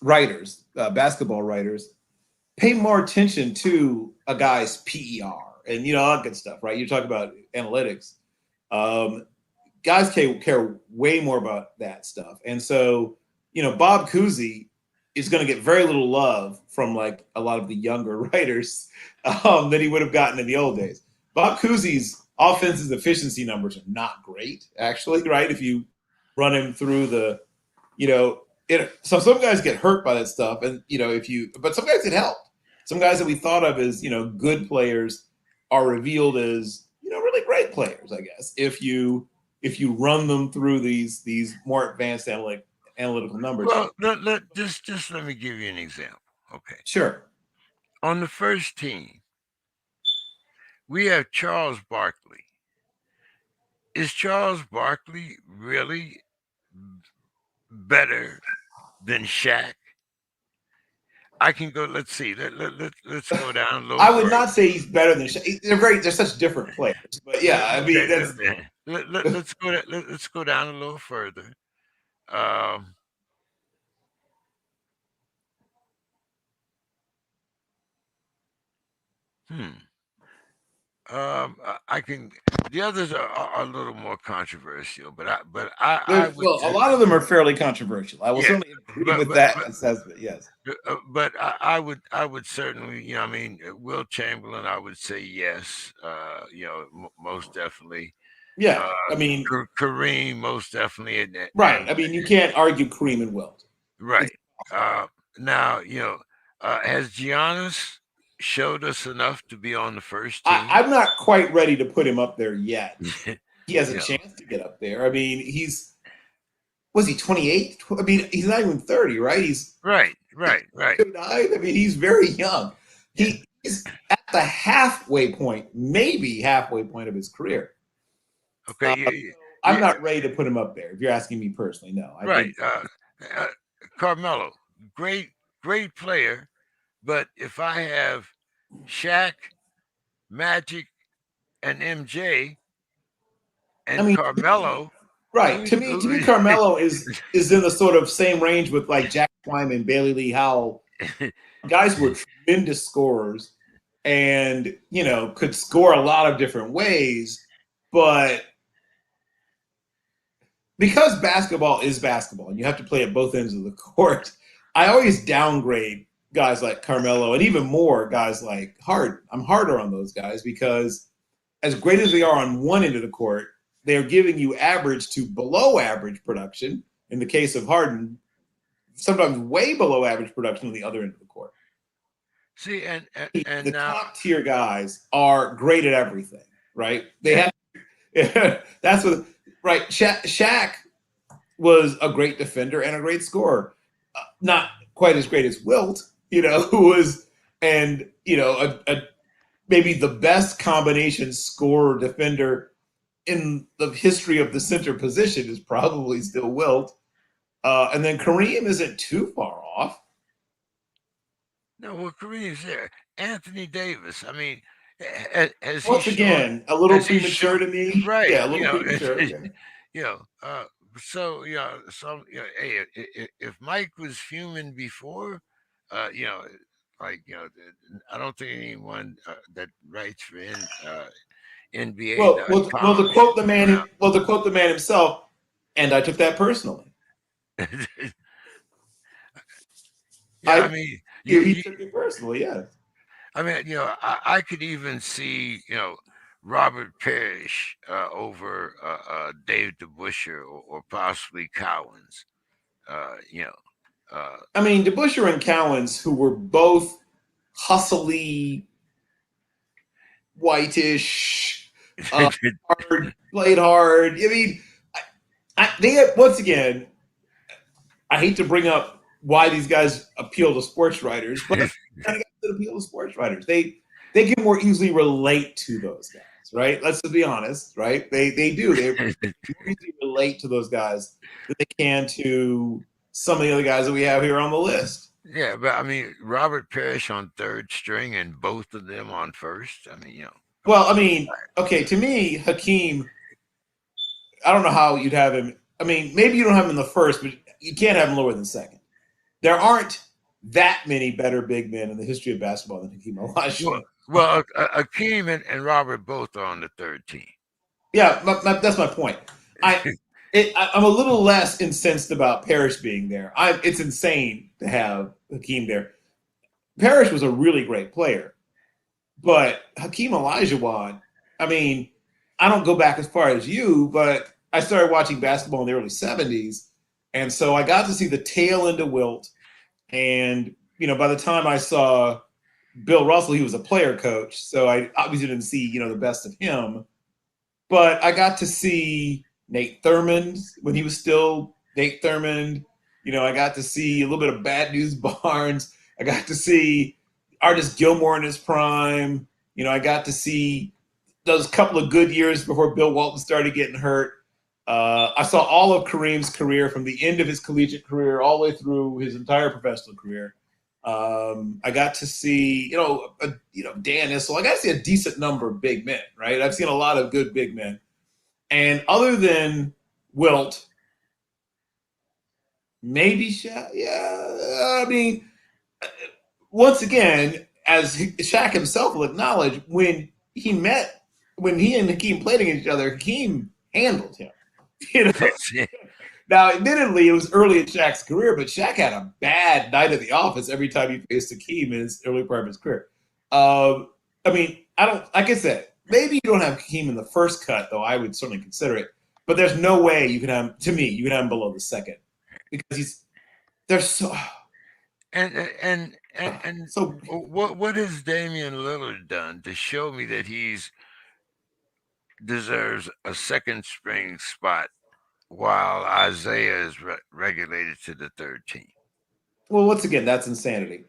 writers, basketball writers, pay more attention to a guy's PER and all that good stuff, right? You talk about analytics. Um, guys care way more about that stuff. And so, Bob Cousy is going to get very little love from like a lot of the younger writers than he would have gotten in the old days. Bob Cousy's offensive efficiency numbers are not great, actually, right? If you run him through the, so some guys get hurt by that stuff, and but some guys get helped. Some guys that we thought of as good players are revealed as really great players, I guess, if you run them through these more advanced analytical numbers. Well, just let me give you an example. Okay. Sure. On the first team, we have Charles Barkley. Is Charles Barkley really better than Shaq? I can go. Let's see. Let's go down a little. I would not say he's better than Shaq. They're such different players. But yeah, I mean, let's go. Let's go down a little further. I can. The others are a little more controversial, but I would. Well, a lot of them are fairly controversial. I will certainly agree with that assessment. Yes, but I would certainly, I mean, Will Chamberlain, I would say yes. Most definitely. Yeah, I mean, Kareem, most definitely. Right. I mean, you can't argue Kareem and Wilt. Right. Now, has Giannis showed us enough to be on the first team? I'm not quite ready to put him up there yet. He has a chance to get up there. I mean, was he 28? I mean, he's not even 30, right? He's right. I mean, he's very young. He's at the halfway point, maybe halfway point of his career. Okay. I'm not ready to put him up there. If you're asking me personally, no. Carmelo, great player. But if I have Shaq, Magic, and MJ, and Carmelo, right? To me, Carmelo is in the sort of same range with like Jack Twyman, Bailey Lee Howell, guys who were tremendous scorers, and could score a lot of different ways, but because basketball is basketball, and you have to play at both ends of the court, I always downgrade guys like Carmelo, and even more guys like Harden. I'm harder on those guys because as great as they are on one end of the court, they're giving you average to below average production. In the case of Harden, sometimes way below average production on the other end of the court. See, and the now, top tier guys are great at everything, right? They have that's what right. Shaq was a great defender and a great scorer, not quite as great as Wilt. Who was, and maybe the best combination scorer defender in the history of the center position is probably still Wilt. And then Kareem isn't too far off. No, well, Kareem's there. Anthony Davis. I mean, has once again a little premature to me, right? Yeah, a little premature. Hey, if Mike was human before, I don't think anyone that writes for NBA. Well, to quote the man, to quote the man himself, and I took that personally. I mean, he took it personally. Yeah. I mean, I could even see, Robert Parrish over Dave DeBusschere or possibly Cowens. I mean, DeBusschere and Cowens, who were both hustly, whitish, hard, played hard. I mean, they once again, I hate to bring up why these guys appeal to sports writers, but kind of appeal to sports writers. They can more easily relate to those guys, right? Let's just be honest, right? They do. They more easily relate to those guys than they can to some of the other guys that we have here on the list. Yeah, but I mean, Robert Parrish on third string and both of them on first. I mean, Well, I mean, okay, to me, Hakeem, I don't know how you'd have him. I mean, maybe you don't have him in the first, but you can't have him lower than second. There aren't that many better big men in the history of basketball than Hakeem Olajuwon. Well, Hakeem and Robert both are on the third team. Yeah, that's my point. I'm a little less incensed about Parrish being there. It's insane to have Hakeem there. Parrish was a really great player, but Hakeem Olajuwon, I mean, I don't go back as far as you, but I started watching basketball in the early 70s. And so I got to see the tail end of Wilt. And, by the time I saw Bill Russell, he was a player coach. So I obviously didn't see, the best of him. But I got to see Nate Thurmond when he was still Nate Thurmond. I got to see a little bit of Bad News Barnes. I got to see Artis Gilmore in his prime. I got to see those couple of good years before Bill Walton started getting hurt. I saw all of Kareem's career from the end of his collegiate career all the way through his entire professional career. I got to see, Dan Issel. I got to see a decent number of big men, right? I've seen a lot of good big men. And other than Wilt, maybe Shaq. Yeah, I mean, once again, as Shaq himself will acknowledge, when he and Hakeem played against each other, Hakeem handled him. Now, admittedly, it was early in Shaq's career, but Shaq had a bad night at the office every time he faced Hakeem in his early part of his career. I mean, I don't, like I said, maybe you don't have Hakeem in the first cut, though I would certainly consider it. But there's no way you can have, to me, you can have him below the second because they're so. And So what has Damian Lillard done to show me that he's deserves a second string spot while Isaiah is regulated to the third team? well, once again, that's insanity.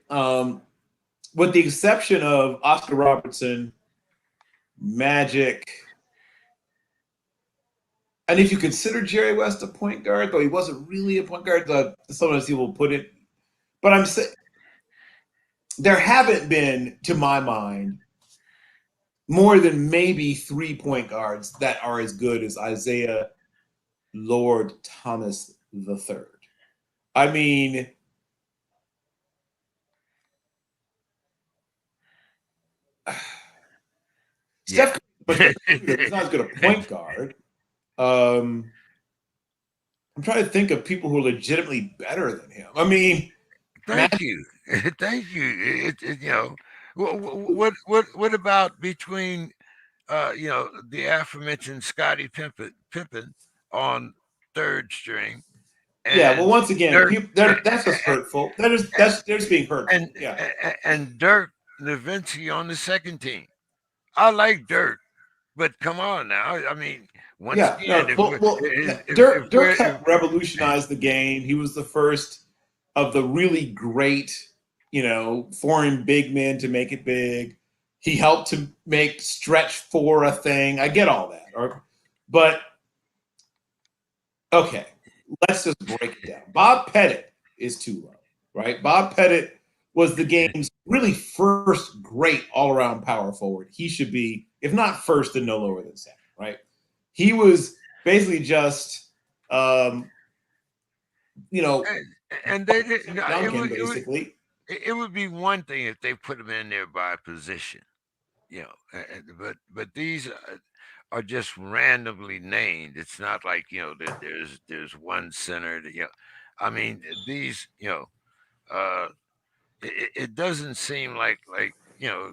With the exception of Oscar Robertson, Magic, and if you consider Jerry West a point guard, though he wasn't really a point guard, sometimes people put it. But I'm saying there haven't been, to my mind, more than maybe 3 point guards that are as good as Isaiah Lord Thomas III. I mean, Steph Curry is not as good a point guard. I'm trying to think of people who are legitimately better than him. I mean, thank you, thank you. What about between the aforementioned Scottie Pippen on third string yeah. Well, and once again, Dirk that's just hurtful. They're just being hurtful. and Yeah. and Dirk Nowitzki on the second team. I like Dirk, but come on now. I mean, once Yeah, again, no. Well, Dirk helped revolutionize the game. He was the first of the really great, foreign big men to make it big. He helped to make stretch four a thing. I get all that, but okay, let's just break it down. Bob Pettit is too low, right? Bob Pettit was the game's really first great all-around power forward. He should be, if not first, then no lower than second, right? He was basically just, and they didn't. Duncan, basically. It would be one thing if they put him in there by position, but these are just randomly named. It's not like that there's one center. I mean these. It doesn't seem like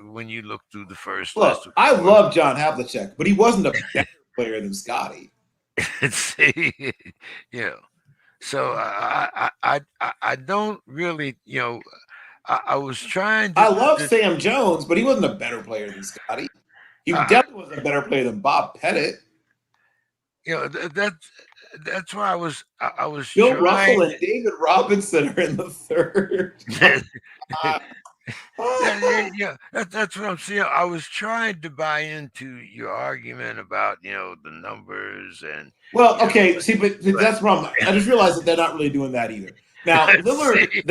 when you look through the first list Look, of I four. love John Havlicek, but he wasn't a better player than Scotty. See, So I don't really I was trying I to, love Sam Jones, but he wasn't a better player than Scotty. He definitely wasn't a better player than Bob Pettit. That's why I was Bill Russell trying. and David Robinson are in the third. That's what I'm saying. I was trying to buy into your argument about the numbers and Well, okay, see, but that's wrong. I just realized that they're not really doing that either. Now, Lillard,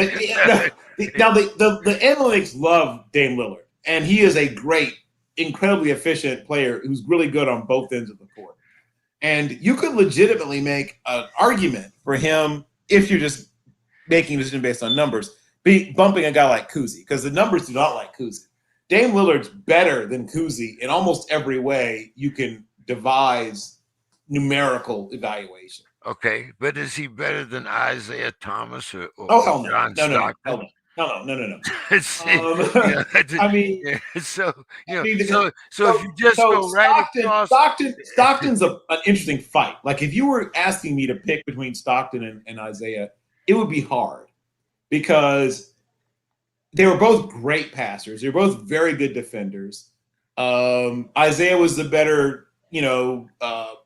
now the analytics love Dame Lillard, and he is a great, incredibly efficient player who's really good on both ends of the court. And you could legitimately make an argument for him if you're just making a decision based on numbers, bumping a guy like Kuzi, because the numbers do not like Kuzi. Dame Lillard's better than Kuzi in almost every way you can devise numerical evaluation. Okay, but is he better than Isaiah Thomas or, or, Oh or hell no, John no, no, no, hell Stockton? no, no, no, no, no. See, you know, I mean, yeah, so I mean, so if you just so go right across, Stockton's an interesting fight. Like if you were asking me to pick between Stockton and Isaiah, it would be hard because they were both great passers. They were both very good defenders. Isaiah was the better, in but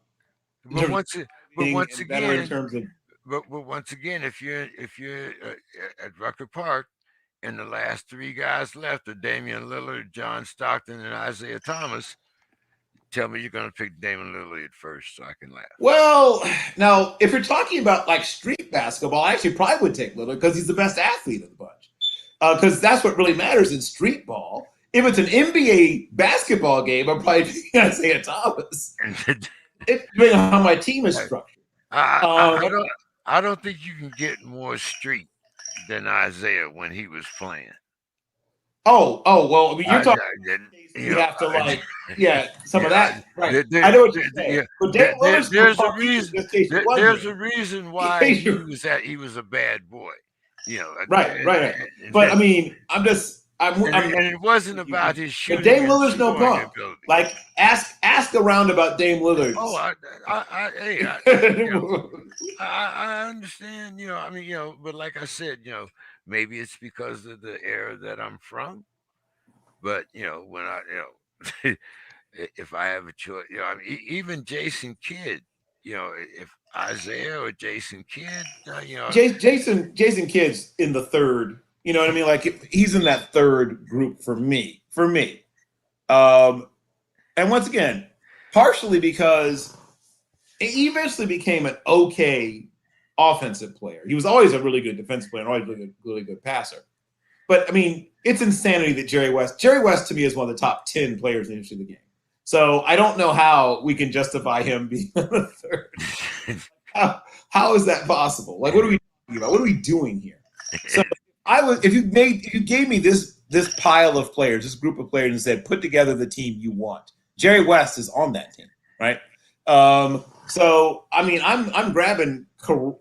terms of once and better in again, terms of. but once again, if you're at Rucker Park, and the last three guys left are Damian Lillard, John Stockton, and Isaiah Thomas, tell me you're going to pick Damian Lillard first, so I can laugh. Well, now if you're talking about like street basketball, I actually probably would take Lillard because he's the best athlete of the bunch. Because that's what really matters in street ball. If it's an NBA basketball game, I'm probably picking Isaiah Thomas. It depending on how my team is structured. I don't think you can get more street than Isaiah when he was playing. Oh, well, I mean, you're talking. You have to some of that, right? I know what you're saying. But there's a reason. There's a reason why he was a bad boy. Right. But I mean, and it wasn't about his shooting. But Dame Lillard's no punk. Like, ask around about Dame Lillard. Oh, I understand. But like I said, maybe it's because of the era that I'm from. But when if I have a choice, even Jason Kidd, if Isaiah or Jason Kidd, Jason Kidd's in the third. You know what I mean? Like he's in that third group for me. And once again, partially because he eventually became an okay offensive player. He was always a really good defensive player and always really good passer. But I mean, it's insanity that Jerry West to me is one of the top 10 players in the history of the game. So I don't know how we can justify him being on the third. How is that possible? Like, what are we talking about? What are we doing here? So if you gave me this pile of players, this group of players, and said put together the team you want, Jerry West is on that team, right? So I mean, I'm grabbing Wilt.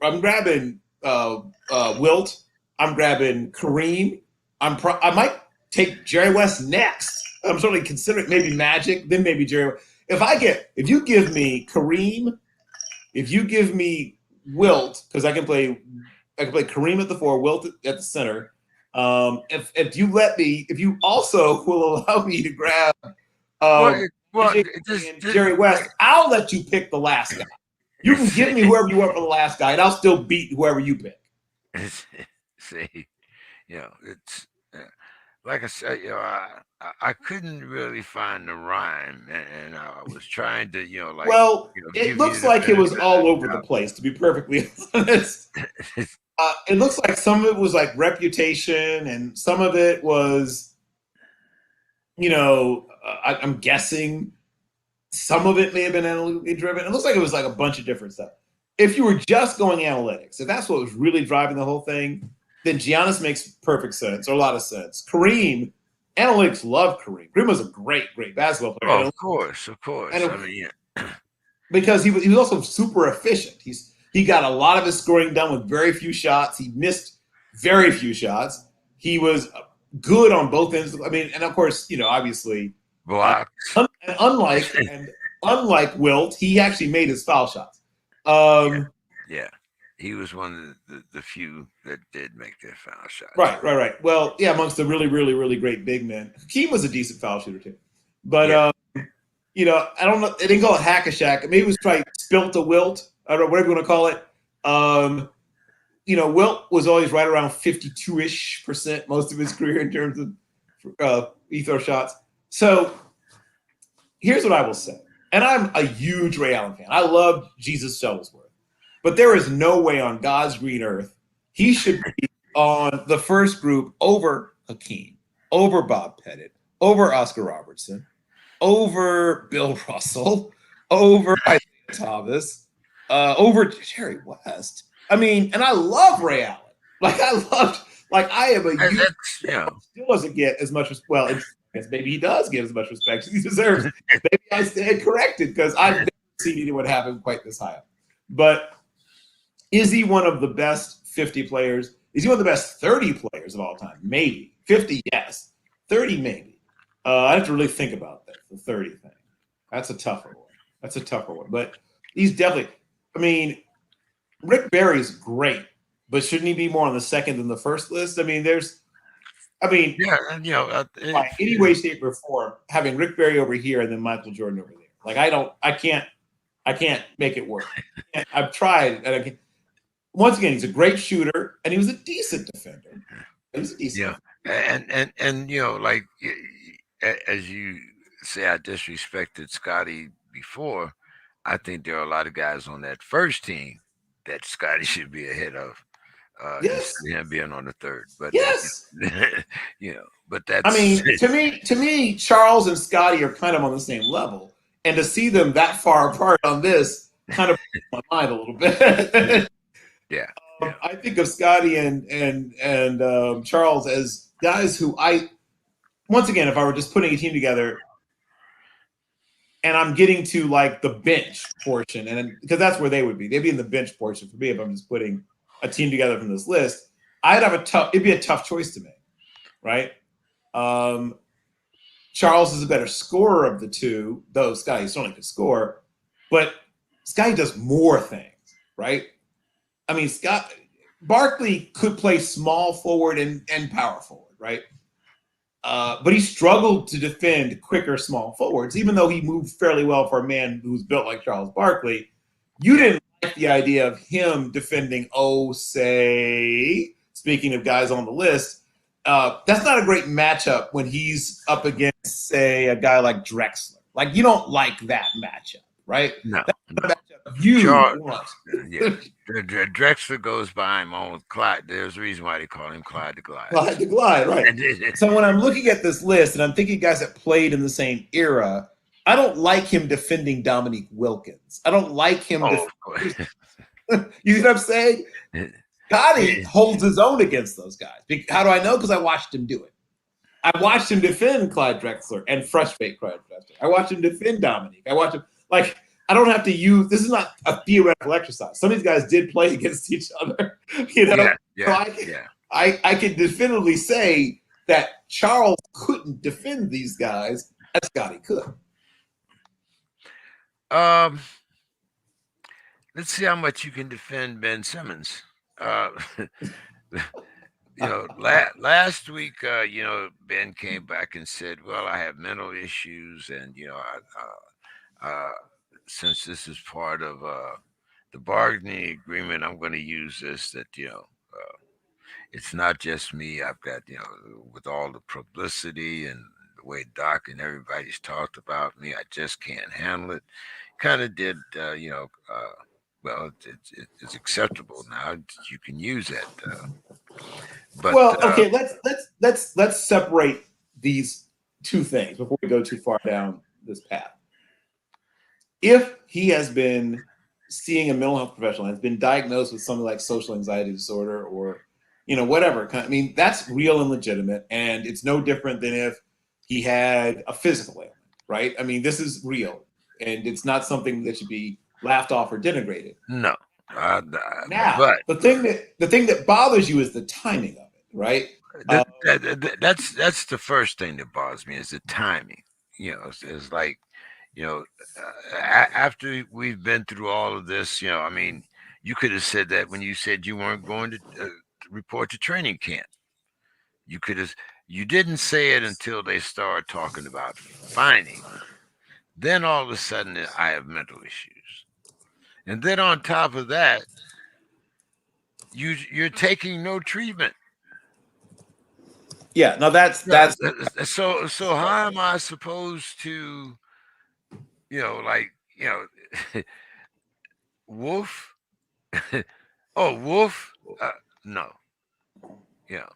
I'm grabbing Kareem. I might take Jerry West next. I'm certainly considering maybe Magic, then maybe Jerry. If you give me Kareem, if you give me Wilt, because I can play Kareem at the 4, Wilt at the center. If you also will allow me to grab Jerry West, I'll let you pick the last guy. You can give me whoever you want for the last guy, and I'll still beat whoever you pick. See, it's like I said, I couldn't really find the rhyme, and I was trying to, it looks like it was all over the place, to be perfectly honest. It looks like some of it was like reputation, and some of it was, I'm guessing some of it may have been analytically driven. It looks like it was like a bunch of different stuff. If you were just going analytics, if that's what was really driving the whole thing, then Giannis makes perfect sense, or a lot of sense. Kareem, analytics love Kareem. Kareem was a great basketball player. Oh, of course. Because he was also super efficient. He got a lot of his scoring done with very few shots. He missed very few shots. He was good on both ends. I mean, and of course, obviously, unlike Wilt, he actually made his foul shots. Yeah. He was one of the few that did make their foul shots. Right. Well, yeah, amongst the really, really, really great big men. Hakeem was a decent foul shooter too. But, I don't know. They didn't call it hack-a-shack. Maybe it was spilt to Wilt. I don't know, whatever you want to call it. Wilt was always right around 52-ish% most of his career in terms of free throw shots. So here's what I will say. And I'm a huge Ray Allen fan. I love Jesus Shuttlesworth. But there is no way on God's green earth he should be on the first group over Hakeem, over Bob Pettit, over Oscar Robertson, over Bill Russell, over Isaiah Thomas, over Jerry West. I mean, and I love Ray Allen. I am a huge still doesn't get as much maybe he does get as much respect as he deserves. Maybe I stand corrected because I've never seen anyone have him quite this high up. But is he one of the best 50 players? Is he one of the best 30 players of all time? Maybe. 50, yes. 30, maybe. I have to really think about that, the 30 thing. That's a tougher one. But he's definitely, I mean, Rick Barry's great, but shouldn't he be more on the second than the first list? I mean, Yeah, and by any way, shape, or form, having Rick Barry over here and then Michael Jordan over there. Like I can't make it work. I've tried, and I can't. Once again, he's a great shooter, and he was a decent defender. And like as you say, I disrespected Scotty before. I think there are a lot of guys on that first team that Scotty should be ahead of. Yes. Him being on the third, but yes, but that's. I mean, to me, Charles and Scotty are kind of on the same level, and to see them that far apart on this kind of my mind a little bit. Yeah. I think of Scotty and Charles as guys who once again, if I were just putting a team together, and I'm getting to like the bench portion, and because that's where they would be, they'd be in the bench portion for me if I'm just putting a team together from this list. It'd be a tough choice to make, right? Charles is a better scorer of the two, though Scotty certainly could score, but Scotty does more things, right? I mean, Barkley could play small forward and power forward, right? But he struggled to defend quicker small forwards, even though he moved fairly well for a man who's built like Charles Barkley. You didn't like the idea of him defending, speaking of guys on the list, that's not a great matchup when he's up against, say, a guy like Drexler. Like, you don't like that matchup, right? No. That's not a matchup you want. Yeah. Drexler goes by him on with Clyde. There's a reason why they call him Clyde the Glide. Clyde the Glide, right. So when I'm looking at this list and I'm thinking guys that played in the same era, I don't like him defending Dominique Wilkins. I don't like him. You see what I'm saying? Scotty holds his own against those guys. How do I know? Because I watched him do it. I watched him defend Clyde Drexler and frustrate Clyde Drexler. I watched him defend Dominique. I watched him, like, I don't have to use, this is not a theoretical exercise. Some of these guys did play against each other, I can definitively say that Charles couldn't defend these guys as Scotty could. Let's see how much you can defend Ben Simmons. Last week, Ben came back and said, "Well, I have mental issues, and since this is part of the bargaining agreement, I'm going to use this. That it's not just me. I've got with all the publicity and the way Doc and everybody's talked about me, I just can't handle it." Kind of did, well, it's acceptable now. You can use that. Okay, let's separate these two things before we go too far down this path. If he has been seeing a mental health professional, has been diagnosed with something like social anxiety disorder or whatever, I mean, that's real and legitimate, and it's no different than if he had a physical ailment, right? I mean, this is real, and it's not something that should be laughed off or denigrated. No. Now, the thing that bothers you is the timing of it, right? That's the first thing that bothers me is the timing. It's like, after we've been through all of this, I mean, you could have said that when you said you weren't going to report to training camp. You didn't say it until they started talking about fining. Then all of a sudden, I have mental issues. And then on top of that, you're taking no treatment. Yeah, no, that's so how am I supposed to, Wolf? Wolf? No. Yeah.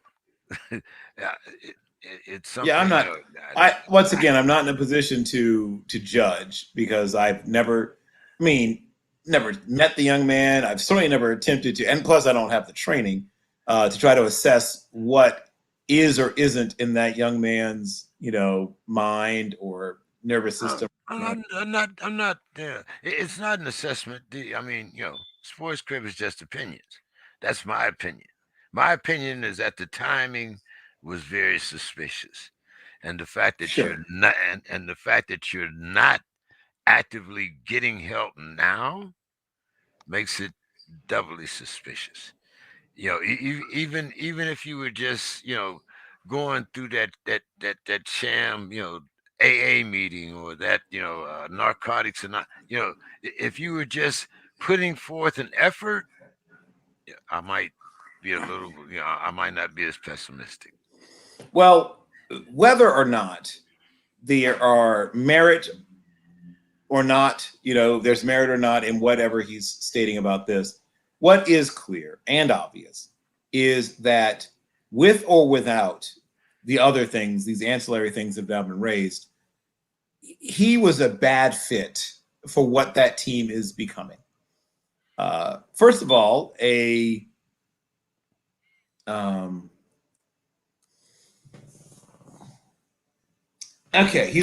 It's something. Yeah, I'm not. Once again, I'm not in a position to judge because I've never met the young man. I've certainly never attempted to, and plus I don't have the training to try to assess what is or isn't in that young man's, mind or nervous system. I'm not. I'm not. It's not an assessment. I mean, sports crib is just opinions. That's my opinion. My opinion is that the timing was very suspicious, and the fact that Sure. and the fact that you're not actively getting help now makes it doubly suspicious. Even if you were just going through that sham AA meeting, or that narcotics, and not if you were just putting forth an effort, I might be a little, I might not be as pessimistic. Well, whether or not there are merit or not, there's merit or not in whatever he's stating about this, what is clear and obvious is that with or without the other things, these ancillary things that have been raised, he was a bad fit for what that team is becoming. First of all, he's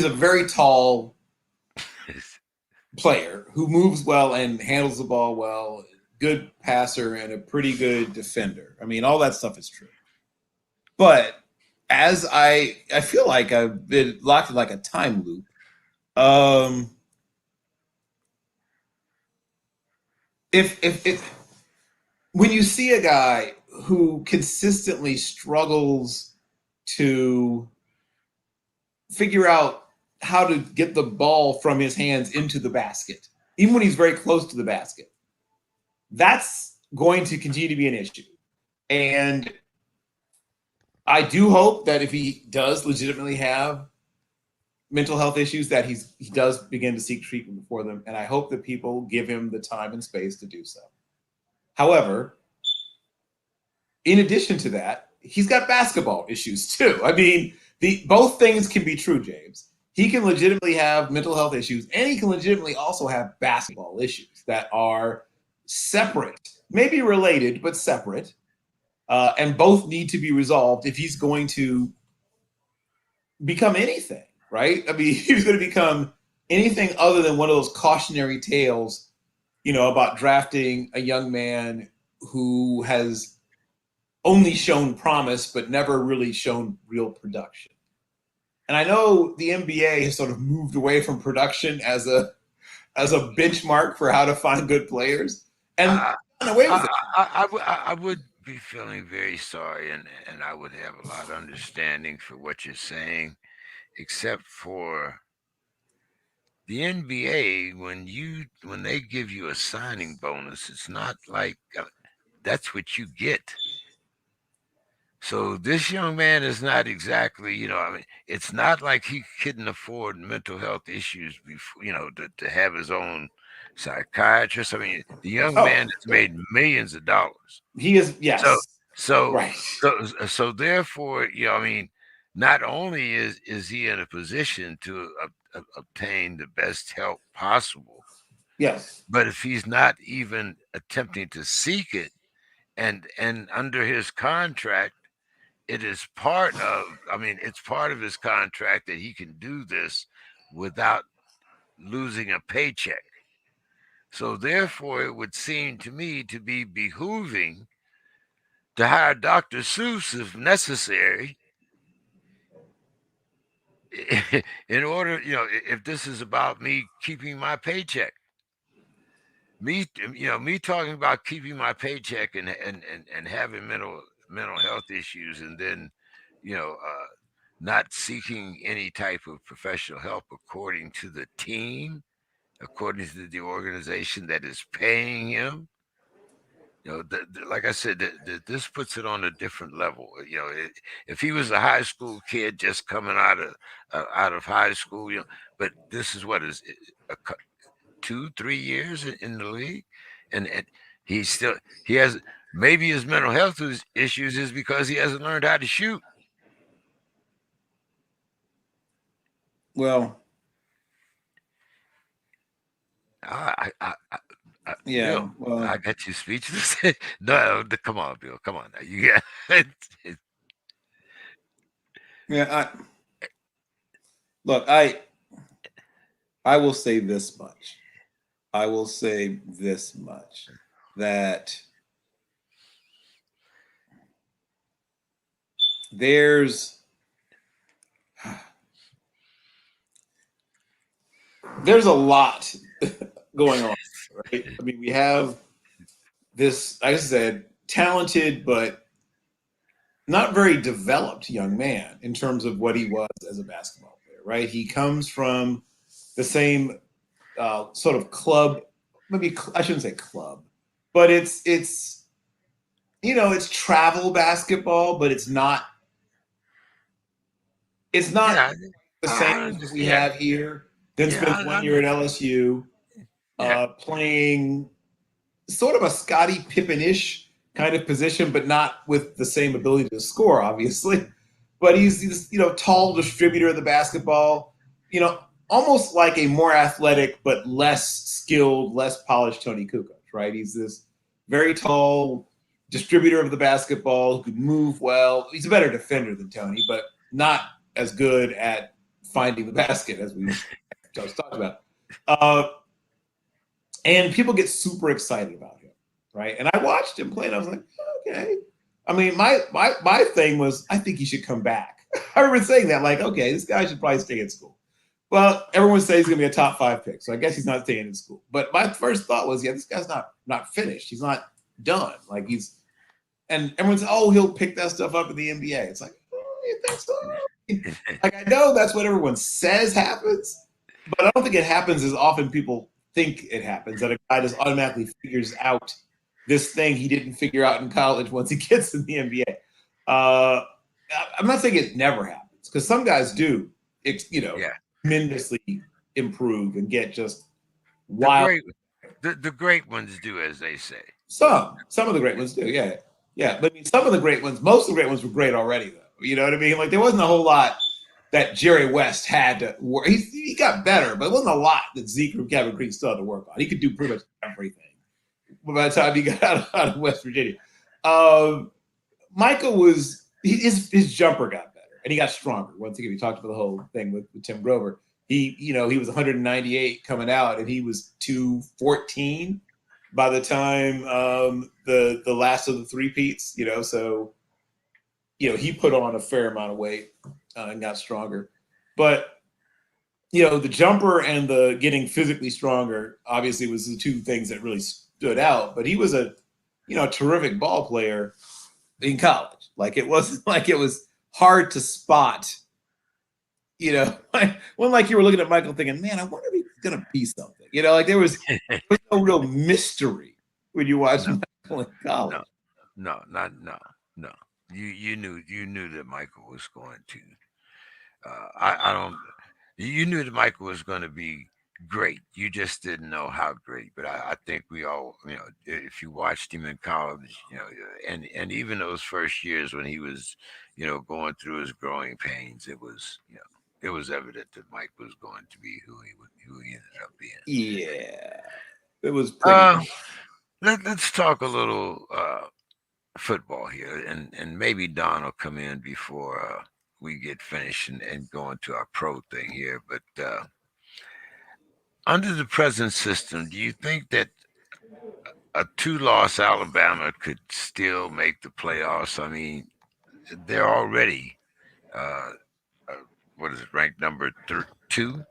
a very tall player who moves well and handles the ball well, good passer and a pretty good defender. I mean, all that stuff is true. But as I feel like I've been locked in like a time loop. If when you see a guy who consistently struggles to figure out how to get the ball from his hands into the basket, even when he's very close to the basket, that's going to continue to be an issue. And I do hope that if he does legitimately have mental health issues, that he does begin to seek treatment for them. And I hope that people give him the time and space to do so. However, in addition to that, he's got basketball issues too. I mean, both things can be true, James. He can legitimately have mental health issues, and he can legitimately also have basketball issues that are separate, maybe related, but separate. And both need to be resolved if he's going to become anything, right? I mean, he's going to become anything other than one of those cautionary tales, about drafting a young man who has only shown promise but never really shown real production. And I know the NBA has sort of moved away from production as a benchmark for how to find good players, and gone away with it. I would be feeling very sorry, and I would have a lot of understanding for what you're saying, except for the NBA. When they give you a signing bonus, it's not like that's what you get. So this young man is not exactly, I mean, it's not like he couldn't afford mental health issues before, to have his own psychiatrist. I mean, the young Oh, man has made millions of dollars. he is, So, yes, so, right, so therefore, I mean, not only is he in a position to obtain the best help possible, yes, but if he's not even attempting to seek it, and under his contract, it is part of, I mean, it's part of his contract that he can do this without losing a paycheck. So therefore, it would seem to me to be behooving to hire Dr. Seuss if necessary, in order, if this is about me keeping my paycheck. Me talking about keeping my paycheck, and having mental health issues, and then, not seeking any type of professional help according to the team, according to the organization that is paying him. Like I said, this puts it on a different level. If he was a high school kid just coming out of high school, but this is what is a 2 3 years in the league, and he has, maybe his mental health issues is because he hasn't learned how to shoot. well, Bill, yeah, I well, got you speechless. No, come on, Bill. Come on now. You got it. yeah. Look, I will say this much. I will say this much, that there's a lot going on, right? I mean, we have this, like I said, talented but not very developed young man in terms of what he was as a basketball player, right? He comes from the same sort of club, maybe I shouldn't say club, but it's it's travel basketball, but it's not Yeah, the same I as what we understand. have here. Then Yeah, spends I 1 year at understand. LSU, Yeah, playing sort of a Scottie Pippen-ish kind of position, but not with the same ability to score, obviously. But he's tall distributor of the basketball, you know, almost like a more athletic but less skilled, less polished Tony Kukoc, right? He's this very tall distributor of the basketball who could move well. He's a better defender than Tony, but not as good at finding the basket as we just talked about. Uh, and people get super excited about him, right? And I watched him play, and I was like, okay. I mean, my thing was, I think he should come back. I remember saying that, like, okay, this guy should probably stay in school. Well, everyone says he's going to be a top 5 pick, so I guess he's not staying in school. But my first thought was, yeah, this guy's not finished. He's not done. Like and everyone says, oh, he'll pick that stuff up in the NBA. It's like, oh, you think so? Like, I know that's what everyone says happens, but I don't think it happens as often people think it happens, that a guy just automatically figures out this thing he didn't figure out in college once he gets in the NBA. I'm not saying it never happens, because some guys do, yeah. tremendously improve and get just The wild. great, the great ones do, as they say. Some of the great ones do, yeah, yeah. But I mean, some of the great ones, most of the great ones were great already, though. You know what I mean? Like, there wasn't a whole lot that Jerry West had to work. He got better, but it wasn't a lot that Zeke or Kevin Green still had to work on. He could do pretty much everything by the time he got out of West Virginia. Michael was his jumper got better and he got stronger. Once again, we talked about the whole thing with Tim Grover. He was 198 coming out, and he was 214 by the time the last of the three peats. So he put on a fair amount of weight and got stronger. But the jumper and the getting physically stronger obviously was the two things that really stood out. But he was a terrific ball player in college. Like, it wasn't like it was hard to spot. When like you were looking at Michael thinking, man, I wonder if he's gonna be something. Like there was no real mystery when you watch No, Michael in college. no, no. You knew that Michael was going to. I don't. You knew that Michael was going to be great. You just didn't know how great. But I think we all, if you watched him in college, and even those first years when he was, going through his growing pains, it was evident that Mike was going to be who he ended up being. Yeah, it was pretty. Uh, let's talk a little football here, and maybe Don will come in before we get finished and go into our pro thing here. But under the present system, do you think that a two-loss Alabama could still make the playoffs? I mean, they're already uh, uh, what is it, ranked number 2,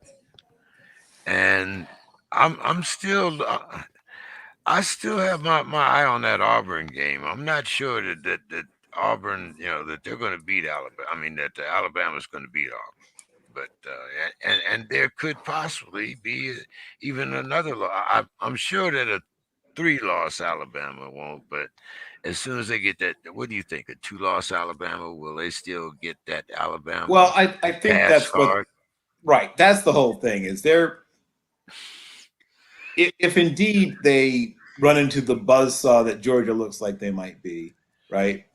and I'm still. I still have my eye on that Auburn game. I'm not sure that Auburn, that they're going to beat Alabama. I mean, that Alabama's going to beat Auburn. But and there could possibly be even another. I'm sure that a 3-loss Alabama won't. But as soon as they get that, what do you think? A 2-loss Alabama, will they still get that Well, Alabama I think pass that's what card? right. That's the whole thing. Is there if indeed they run into the buzzsaw that Georgia looks like they might be, right?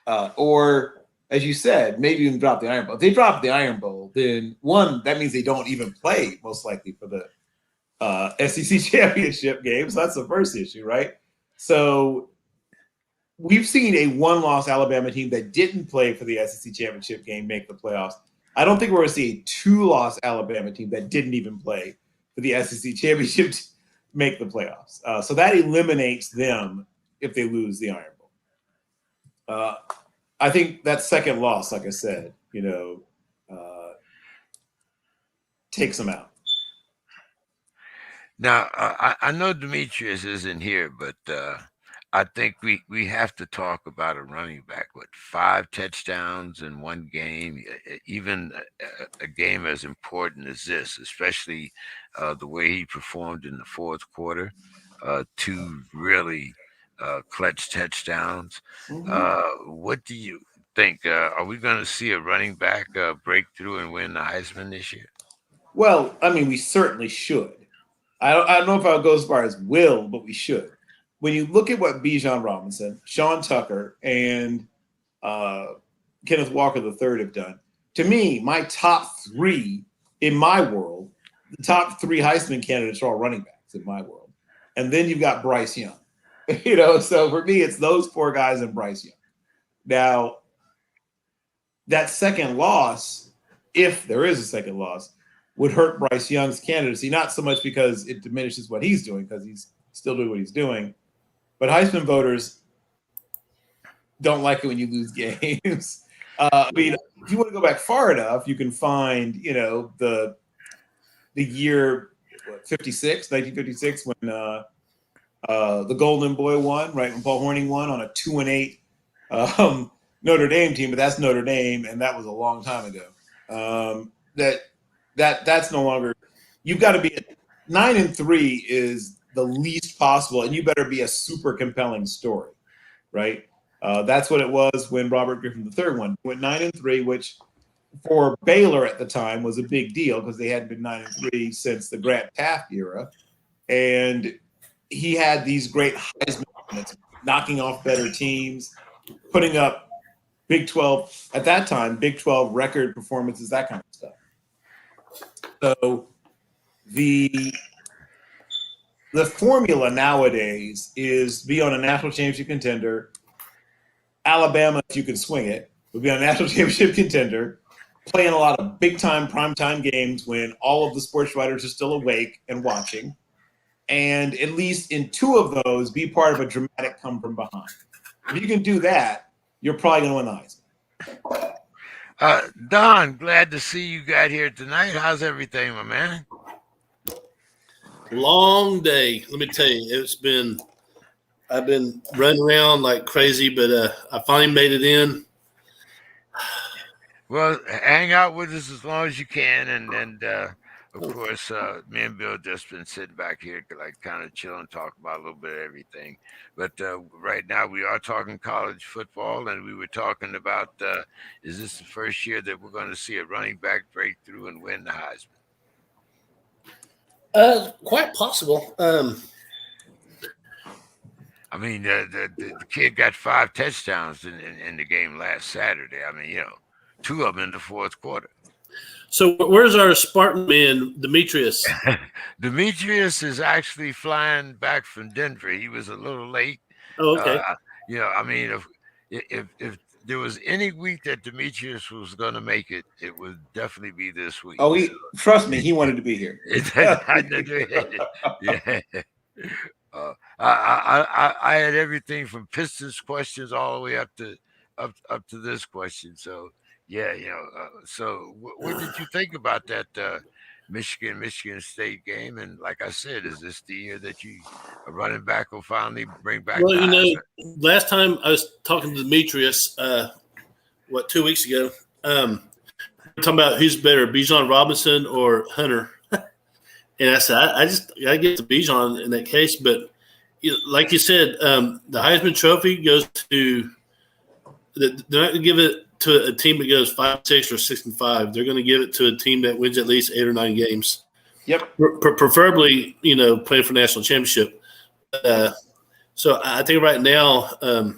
Or as you said, maybe even drop the Iron Bowl. If they drop the Iron Bowl, then one, that means they don't even play most likely for the SEC championship game. So that's the first issue, right? So we've seen a one-loss Alabama team that didn't play for the SEC championship game make the playoffs. I don't think we're going to see a two-loss Alabama team that didn't even play for the SEC championship to make the playoffs. So that eliminates them if they lose the Iron Bowl. I think that second loss, like I said, takes them out. Now, I know Demetrius isn't here, but I think we have to talk about a running back with 5 touchdowns in one game, even a game as important as this, especially the way he performed in the fourth quarter. 2 really clutch touchdowns. What do you think? Are we going to see a running back break through and win the Heisman this year? Well, I mean, we certainly should. I don't know if I'll go as far as will, but we should. When you look at what Bijan Robinson, Sean Tucker, and Kenneth Walker III have done, to me, my top 3 in my world, the top 3 Heisman candidates are all running backs in my world. And then you've got Bryce Young. So for me, it's those 4 guys and Bryce Young. Now, that second loss, if there is a second loss, would hurt Bryce Young's candidacy, not so much because it diminishes what he's doing, because he's still doing what he's doing, but Heisman voters don't like it when you lose games. I mean, if you want to go back far enough, you can find, the year 1956, when the Golden Boy won, right, when Paul Hornung won on a 2-8 Notre Dame team, but that's Notre Dame, and that was a long time ago. That's no longer. You've got to be 9-3 is the least possible, and you better be a super compelling story, right? That's what it was when Robert Griffin III won. He went 9-3, which for Baylor at the time was a big deal because they hadn't been 9-3 since the Grant Taft era, and he had these great Heisman moments, knocking off better teams, putting up Big 12 at that time, Big 12 record performances, that kind of stuff. So the formula nowadays is be on a national championship contender. Alabama, if you can swing it, would be on a national championship contender, playing a lot of big-time, prime-time games when all of the sports writers are still awake and watching, and at least in 2 of those, be part of a dramatic come from behind. If you can do that, you're probably going to win the Heisman. Don, glad to see you got here tonight. How's everything, my man? Long day. Let me tell you, I've been running around like crazy, but I finally made it in. Well, hang out with us as long as you can, and of course, me and Bill just been sitting back here, like kind of chilling, talk about a little bit of everything. But right now, we are talking college football, and we were talking about is this the first year that we're going to see a running back break through and win the Heisman? Quite possible. I mean, the kid got 5 touchdowns in the game last Saturday. I mean, 2 of them in the fourth quarter. So where's our Spartan man, Demetrius? Demetrius is actually flying back from Denver. He was a little late. Oh, okay. I mean, if there was any week that Demetrius was going to make it, it would definitely be this week. Oh, trust me, he wanted to be here. Yeah. I had everything from Pistons questions all the way up to this question. So. Yeah, so what did you think about that Michigan State game? And like I said, is this the year that a running back will finally bring back? Well, last time I was talking to Demetrius, 2 weeks ago, talking about who's better, Bijan Robinson or Hunter. And I said, I get to Bijan in that case. But like you said, the Heisman Trophy goes to – they're not going to give it to a team that goes 5-6 or 6-5. They're going to give it to a team that wins at least 8 or 9 games. Yep. Preferably, playing for national championship. So I think right now, I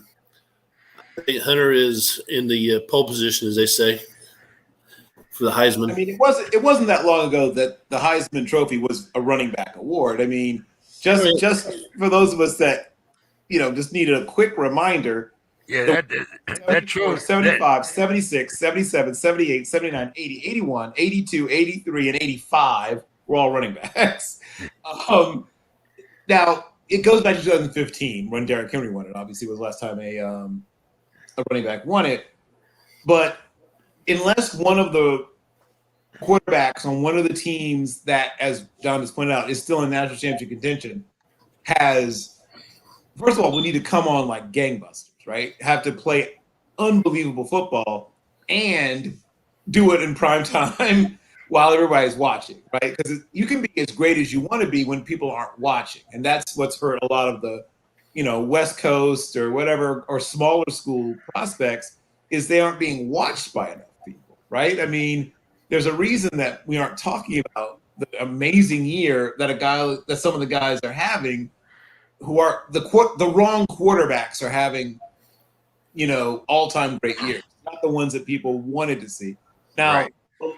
think Hunter is in the pole position, as they say, for the Heisman. I mean, it wasn't that long ago that the Heisman Trophy was a running back award. I mean, just for those of us that just needed a quick reminder. Yeah, that true. 75, 76, 77, 78, 79, 80, 81, 82, 83, and 85 were all running backs. Now, it goes back to 2015 when Derrick Henry won it. Obviously, it was the last time a running back won it. But unless one of the quarterbacks on one of the teams that, as John just pointed out, is still in national championship contention, has, first of all, we need to come on like gangbusters, right? Have to play unbelievable football and do it in prime time while everybody's watching, right? Because you can be as great as you want to be when people aren't watching. And that's what's hurt a lot of the, West Coast or whatever, or smaller school prospects, is they aren't being watched by enough people, right? I mean, there's a reason that we aren't talking about the amazing year that some of the guys are having, who are the wrong quarterbacks are having, all-time great years, not the ones that people wanted to see. Now, Right.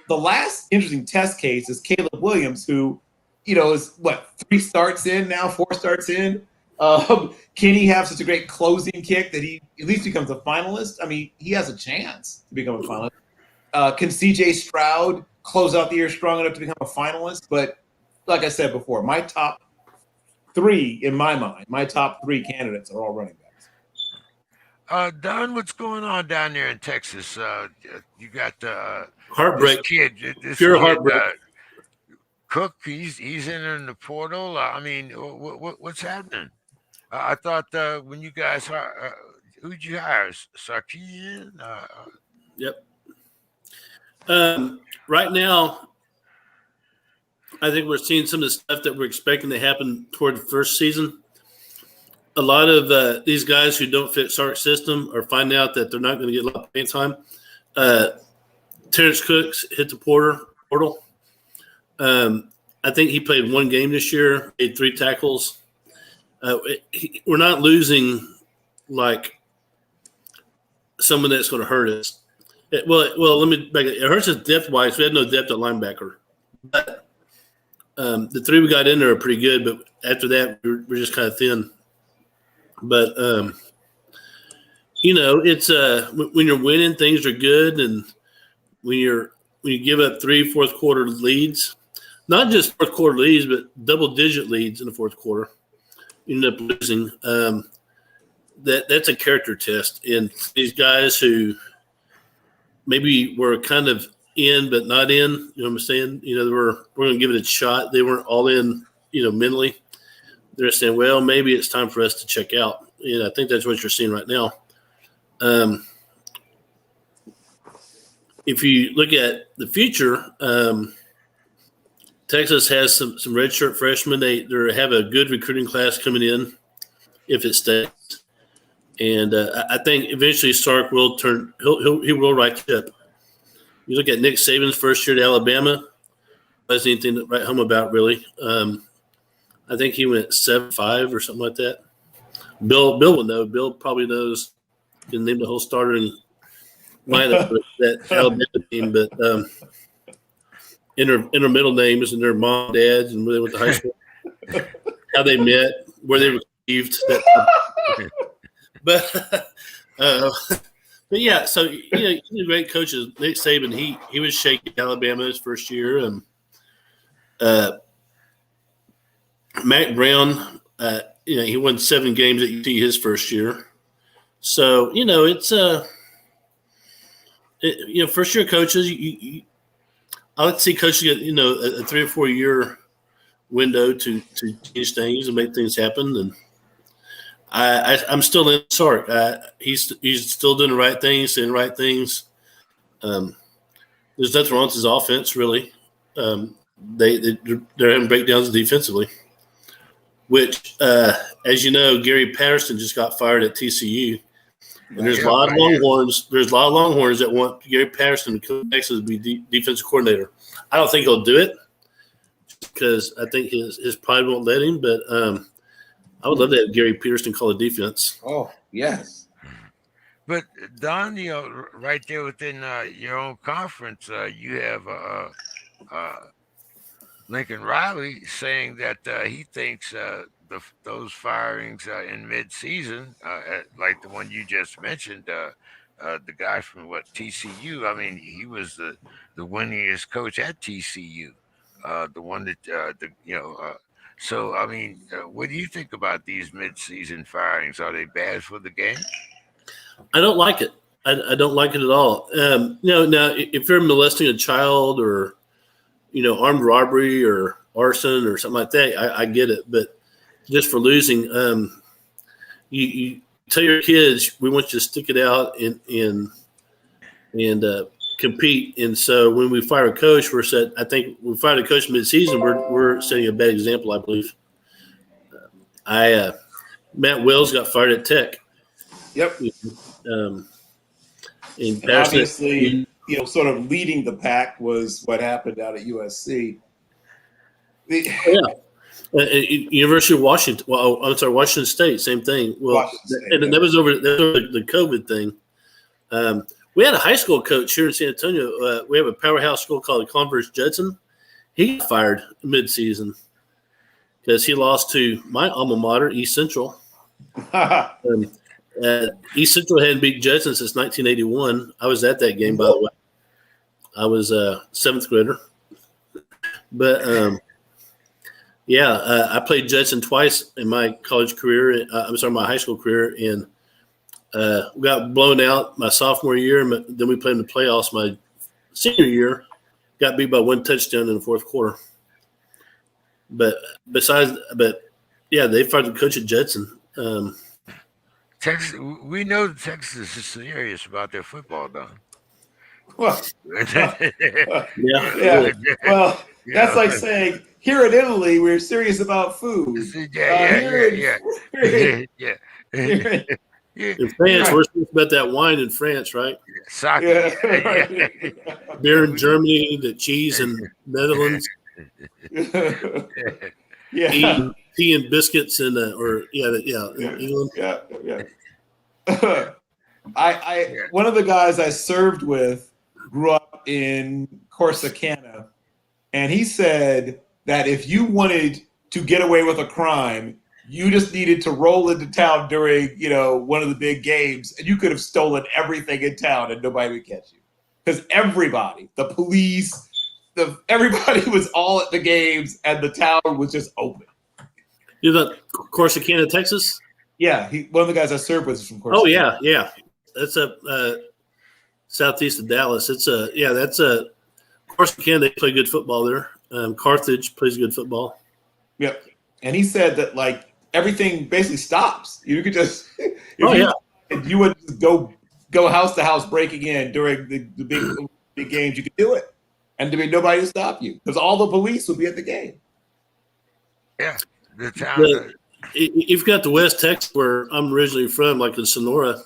the last interesting test case is Caleb Williams, who, is 4 starts in? Can he have such a great closing kick that he at least becomes a finalist? I mean, he has a chance to become a finalist. Can C.J. Stroud close out the year strong enough to become a finalist? But like I said before, my top three candidates are all running backs. Don, what's going on down there in Texas? You got Heartbreak. This Pure kid, heartbreak. Cook. He's entering the portal. I mean, what's happening? I thought when you guys who'd you hire? Sarkisian? Yep. Right now, I think we're seeing some of the stuff that we're expecting to happen toward the first season. A lot of these guys who don't fit Sark's system are finding out that they're not going to get a lot of playing time. Terrence Cooks hit the portal. I think he played one game this year, made 3 tackles. We're not losing like someone that's going to hurt us. Well, let me back it. It hurts us depth-wise. We had no depth at linebacker. But the 3 we got in there are pretty good, but after that, we're just kind of thin. But, it's when you're winning, things are good. And when you give up 3 fourth quarter leads, not just fourth quarter leads, but double-digit leads in the fourth quarter, you end up losing. That's a character test. And these guys who maybe were kind of in but not in, you know what I'm saying? We're going to give it a shot. They weren't all in, mentally. They're saying, well, maybe it's time for us to check out. And I think that's what you're seeing right now. If you look at the future, Texas has some redshirt freshmen. They have a good recruiting class coming in if it stays. And I think eventually Sark will turn – he will right tip. You look at Nick Saban's first year at Alabama, wasn't anything to write home about really. I think he went 7-5 or something like that. Bill will know. Bill probably knows. He can name the whole starter and lineup of that Alabama team. But in her middle names and their mom, dads, and where they went to high school, how they met, where they received. But yeah, so he's a great coach. Nick Saban, he was shaking Alabama his first year, and Matt Brown, he won 7 games at UT his first year. So it's first year coaches. I like to see coaches get a 3 or 4 year window to change things and make things happen. And I'm still in Sark. He's still doing the right things, saying the right things. There's nothing wrong with his offense, really. They're having breakdowns defensively, which, as you know, Gary Patterson just got fired at TCU. And there's a lot of Longhorns. There's a lot of Longhorns that want Gary Patterson to come next to be defensive coordinator. I don't think he'll do it because I think his pride won't let him. But I would love to have Gary Peterson call the defense. Oh, yes. But Don, right there within your own conference, you have Lincoln Riley saying that he thinks those firings in mid-season, like the one you just mentioned, the guy from TCU. I mean, he was the winningest coach at TCU. the one that So I mean, what do you think about these mid-season firings? Are they bad for the game? I don't like it. I don't like it at all. Now if you're molesting a child or armed robbery or arson or something like that, I get it. But just for losing, you tell your kids we want you to stick it out and compete. And so when we fire a coach, I think when we fired a coach mid-season, we're setting a bad example, I believe. Matt Wells got fired at Tech. Yep. Um, and obviously, sort of leading the pack was what happened out at USC. University of Washington. Well, I'm sorry, Washington State. Same thing. Well, that was over the COVID thing. We had a high school coach here in San Antonio. We have a powerhouse school called Converse Judson. He got fired mid-season because he lost to my alma mater, East Central. East Central hadn't beat Judson since 1981. I was at that game, by the way. I was a seventh grader. But, I played Judson twice in my college career. My high school career. And we got blown out my sophomore year. And then we played in the playoffs my senior year. Got beat by one touchdown in the fourth quarter. But they fired the coach at Judson. Texas, we know Texas is serious about their football, though. Well, that's like saying here in Italy we're serious about food. Yeah. In France, we're serious about that wine in France, right? Soccer. Beer in Germany, the cheese in Netherlands. Tea and biscuits in England. One of the guys I served with grew up in Corsicana, and he said that if you wanted to get away with a crime, you just needed to roll into town during one of the big games, and you could have stolen everything in town and nobody would catch you, because everybody, the police, everybody was all at the games, and the town was just open. You're the Corsicana, Texas? Yeah, one of the guys I served with is from Corsicana. Oh yeah. That's southeast of Dallas. That's Corsicana. They play good football there. Carthage plays good football. Yep. And he said that everything basically stops. You could just if you would just go house to house breaking in during the big games, you could do it, and there'd be nobody to stop you because all the police would be at the game. Yeah, the town. You've got the West Texas, where I'm originally from, like in Sonora.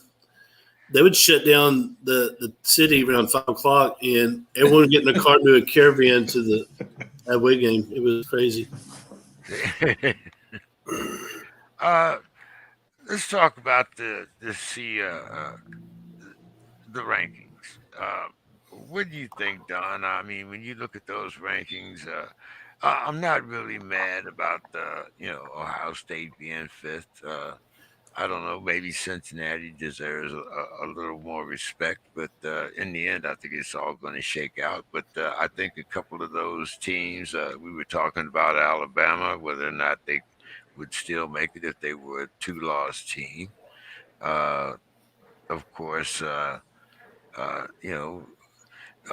They would shut down the city around 5 o'clock, and everyone would get in a car and do a caravan to the away game. It was crazy. Let's talk about the rankings. What do you think, Don? I mean, when you look at those rankings, I'm not really mad about Ohio State being fifth. I don't know. Maybe Cincinnati deserves a little more respect, but in the end, I think it's all going to shake out. But I think a couple of those teams, we were talking about Alabama, whether or not they would still make it if they were a 2-loss team. Of course,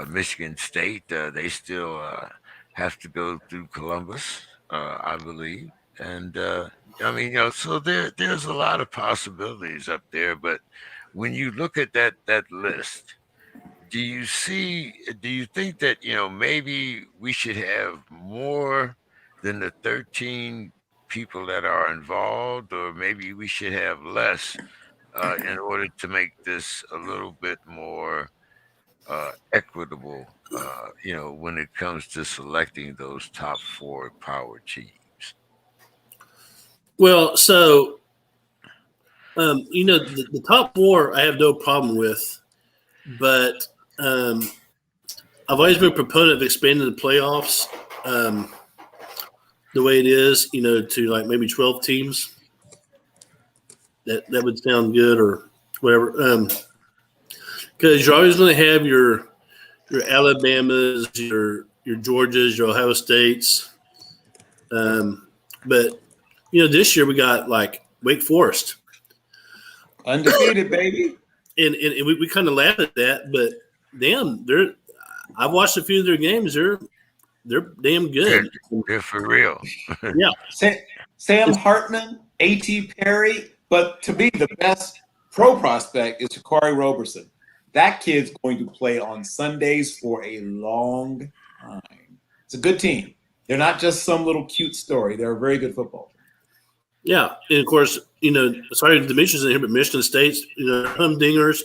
Michigan State, they still have to go through Columbus, I believe, and. So there's a lot of possibilities up there, but when you look at that list, do you think that, maybe we should have more than the 13 people that are involved, or maybe we should have less in order to make this a little bit more equitable, when it comes to selecting those top 4 power teams? Well, so, the top 4 I have no problem with, but I've always been a proponent of expanding the playoffs the way it is, to maybe 12 teams. That would sound good or whatever. Because you're always going to have your Alabamas, your your Georgias, your Ohio States. But this year we got like Wake Forest, undefeated, baby. and we kind of laugh at that, but damn, I've watched a few of their games. They're damn good. They're for real. Yeah. Sam Hartman, A.T. Perry, but to me, the best pro prospect is Shakari Roberson. That kid's going to play on Sundays for a long time. It's a good team. They're not just some little cute story. They're a very good football team. Yeah, and of course, sorry, Demetrius in here, but Michigan State's, humdingers.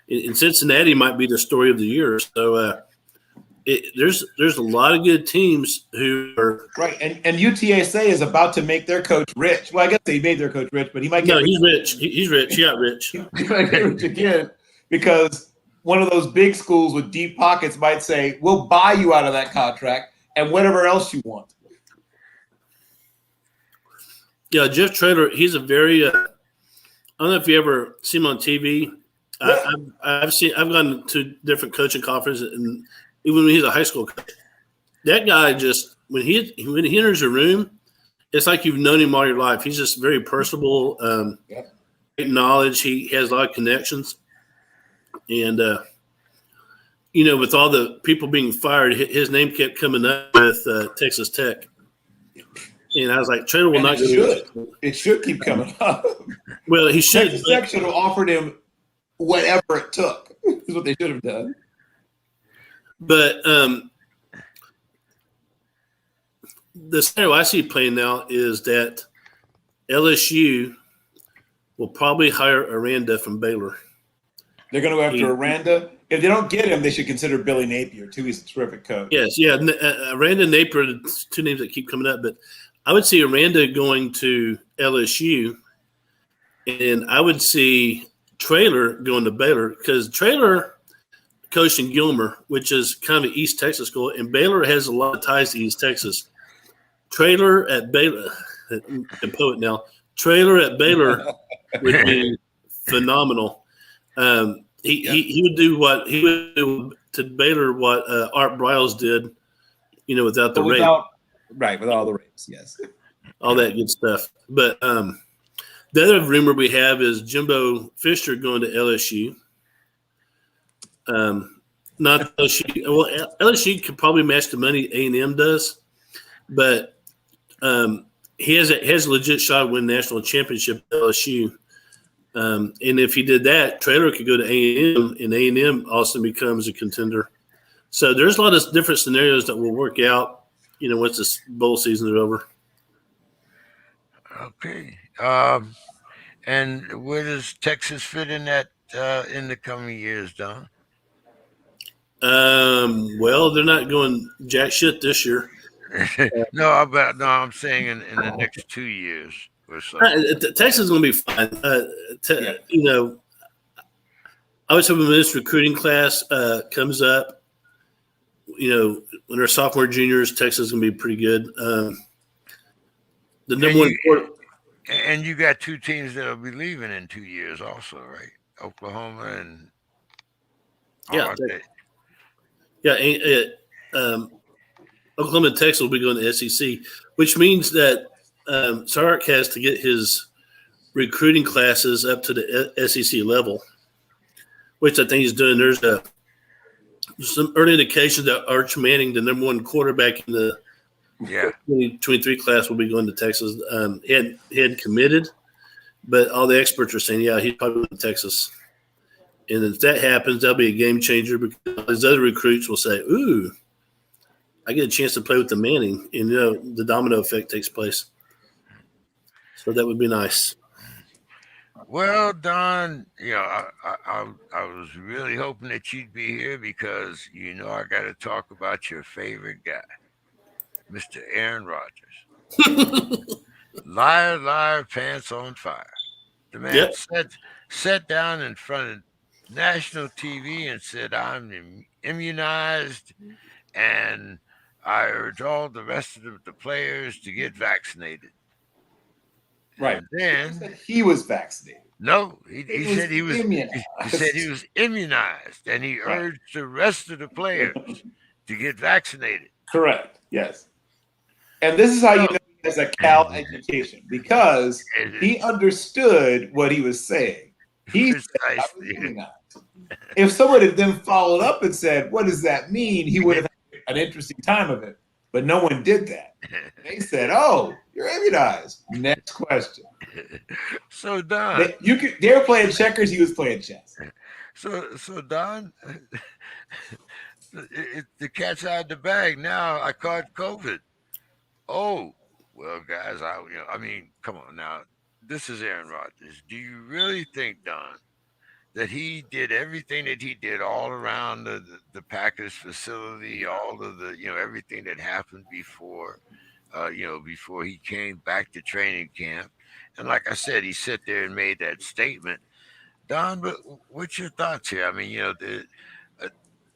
In Cincinnati might be the story of the year. So there's a lot of good teams who are right. And UTSA is about to make their coach rich. Well, I guess they made their coach rich, but he might get no, he's rich. He's rich. He got rich. He might get rich again because one of those big schools with deep pockets might say, "We'll buy you out of that contract and whatever else you want." Yeah, Jeff Traylor, he's a very I don't know if you ever see him on TV. Yeah. I've gone to different coaching conferences, and even when he's a high school coach, that guy just when he enters a room, it's like you've known him all your life. He's just very personable, great knowledge. He has a lot of connections, and with all the people being fired, his name kept coming up with Texas Tech. And I was like, Traylor will not go. It should keep coming up. Well, he should. Texas Tech should have offered him whatever it took. Is what they should have done. But the scenario I see playing now is that LSU will probably hire Aranda from Baylor. They're going to go after Aranda. If they don't get him, they should consider Billy Napier too. He's a terrific coach. Yes, yeah. Aranda and Napier are the two names that keep coming up. But I would see Aranda going to LSU, and I would see Traylor going to Baylor because Traylor coached in Gilmer, which is kind of an East Texas school, and Baylor has a lot of ties to East Texas. Traylor at Baylor, I'm a poet now. Traylor at Baylor would be phenomenal. He would do to Baylor what Art Briles did, without the rape. Right, with all the rapes, yes. All that good stuff. But the other rumor we have is Jimbo Fisher going to LSU. Not LSU. Well, LSU could probably match the money A&M does, but he has a legit shot to win national championship at LSU. And if he did that, Traylor could go to A&M, and A&M also becomes a contender. So there's a lot of different scenarios that will work out, once this bowl season is over. Okay. And where does Texas fit in that in the coming years, Don? Well, they're not going jack shit this year. No, I'm saying in the next 2 years or so. Texas is going to be fine. I was hoping when this recruiting class comes up, when they're sophomore, juniors, Texas is going to be pretty good. The number one and you got two teams that will be leaving in 2 years also, right? Oklahoma and Oklahoma and Texas will be going to SEC, which means that Sark has to get his recruiting classes up to the SEC level, which I think he's doing. There's some early indications that Arch Manning, the number one quarterback in the 2023 class, will be going to Texas. He hadn't committed, but all the experts are saying, he's probably going to Texas. And if that happens, that'll be a game changer because his other recruits will say, ooh, I get a chance to play with the Manning. And, the domino effect takes place. So that would be nice. Well, Don, I was really hoping that you'd be here because, I got to talk about your favorite guy, Mr. Aaron Rodgers. Liar, liar, pants on fire. The man sat down in front of national TV and said, I'm immunized, and I urge all the rest of the players to get vaccinated. Right. And then he was vaccinated. No, he said he was immunized. He said he was immunized, and he urged the rest of the players to get vaccinated. Correct. Yes. And this is how you know he has a Cal education, because he understood what he was saying. He said, I was Precisely. immunized. If someone had then followed up and said, what does that mean? He would have had an interesting time of it. But no one did that. They said, oh, you're immunized. Next question. So Don, They were playing checkers. He was playing chess. so Don, the cat's out of the bag now. I caught COVID. Oh, well, guys, I mean, come on now. This is Aaron Rodgers. Do you really think, Don, that he did everything that he did all around the Packers facility, all of the, everything that happened before, before he came back to training camp? And like I said, he sat there and made that statement. Don, but what's your thoughts here? I mean, uh,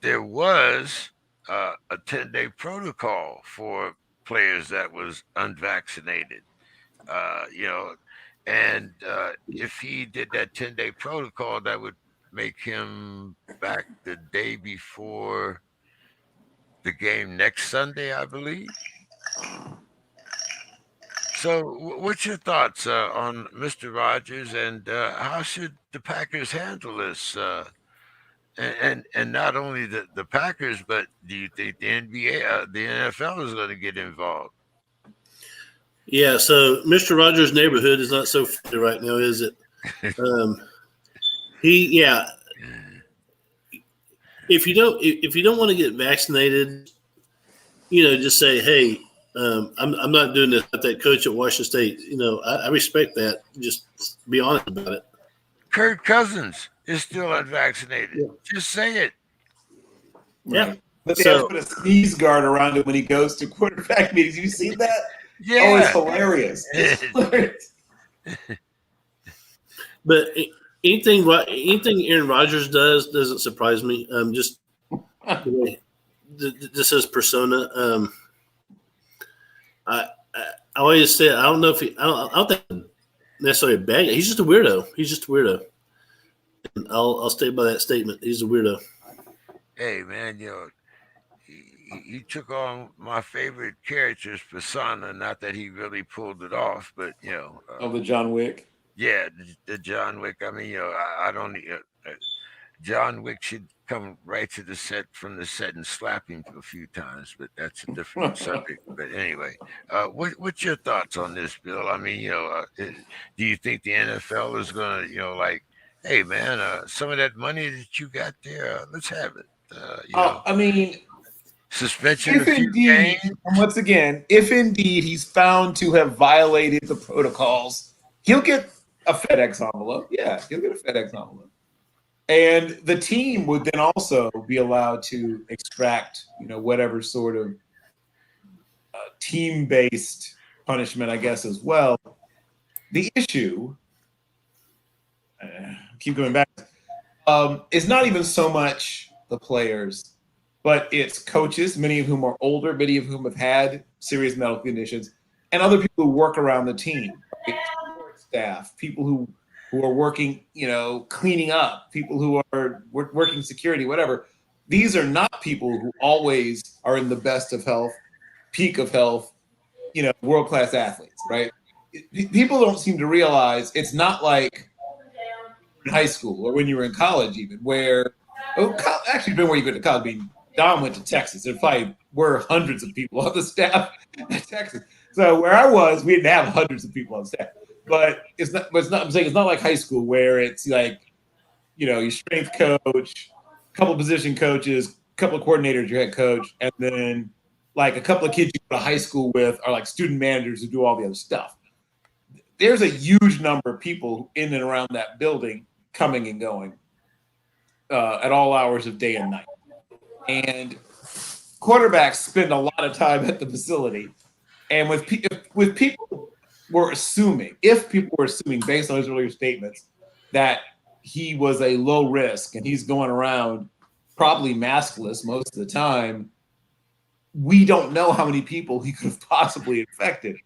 there was a 10-day protocol for players that was unvaccinated, uh, you know, and if he did that 10-day protocol, that would make him back the day before the game next Sunday, I believe. So, what's your thoughts on Mr. Rogers, and how should the Packers handle this? And not only the Packers, but do you think the NBA, the NFL is going to get involved? Yeah, so Mr. Rogers' neighborhood is not so friendly right now, is it? Yeah. If you don't want to get vaccinated, just say, hey, I'm not doing this. But that coach at Washington State, I respect that. Just be honest about it. Kirk Cousins is still unvaccinated. Yeah. Just say it. Yeah. But they have to put a sneeze guard around him when he goes to quarterback meetings. You see that? Yeah. Oh, it's hilarious. It's hilarious. But anything Aaron Rodgers does doesn't surprise me. Just the way this is persona. I always say I don't know if I don't think necessarily a bad guy. He's just a weirdo. And I'll stay by that statement. He's a weirdo. Hey man, he took on my favorite character's persona. Not that he really pulled it off, but the John Wick. Yeah, the John Wick. I mean, I don't. John Wick should come right to the set from the set and slap him a few times, but that's a different subject. But anyway, what's your thoughts on this, Bill? I mean, do you think the NFL is going to, like, hey man, some of that money that you got there, let's have it. I mean, suspension if of a few indeed, games. once again, if indeed he's found to have violated the protocols, he'll get a FedEx envelope. Yeah, he'll get a FedEx envelope. And the team would then also be allowed to extract, whatever sort of team-based punishment, I guess, as well. The issue, keep going back, is not even so much the players, but it's coaches, many of whom are older, many of whom have had serious medical conditions, and other people who work around the team, right? Support staff, people who are working, cleaning up, people who are working security, whatever. These are not people who always are in the best of health, peak of health, world-class athletes, right? People don't seem to realize it's not like in high school or when you were in college even, where, actually, been where you go to college. I mean, Don went to Texas. There probably were hundreds of people on the staff at Texas. So where I was, we didn't have hundreds of people on staff. But it's not. I'm saying it's not like high school where it's like, your strength coach, a couple of position coaches, a couple of coordinators, your head coach, and then like a couple of kids you go to high school with are like student managers who do all the other stuff. There's a huge number of people in and around that building coming and going at all hours of day and night, and quarterbacks spend a lot of time at the facility, and with people. If people were assuming based on his earlier statements that he was a low risk and he's going around probably maskless most of the time, we don't know how many people he could have possibly infected.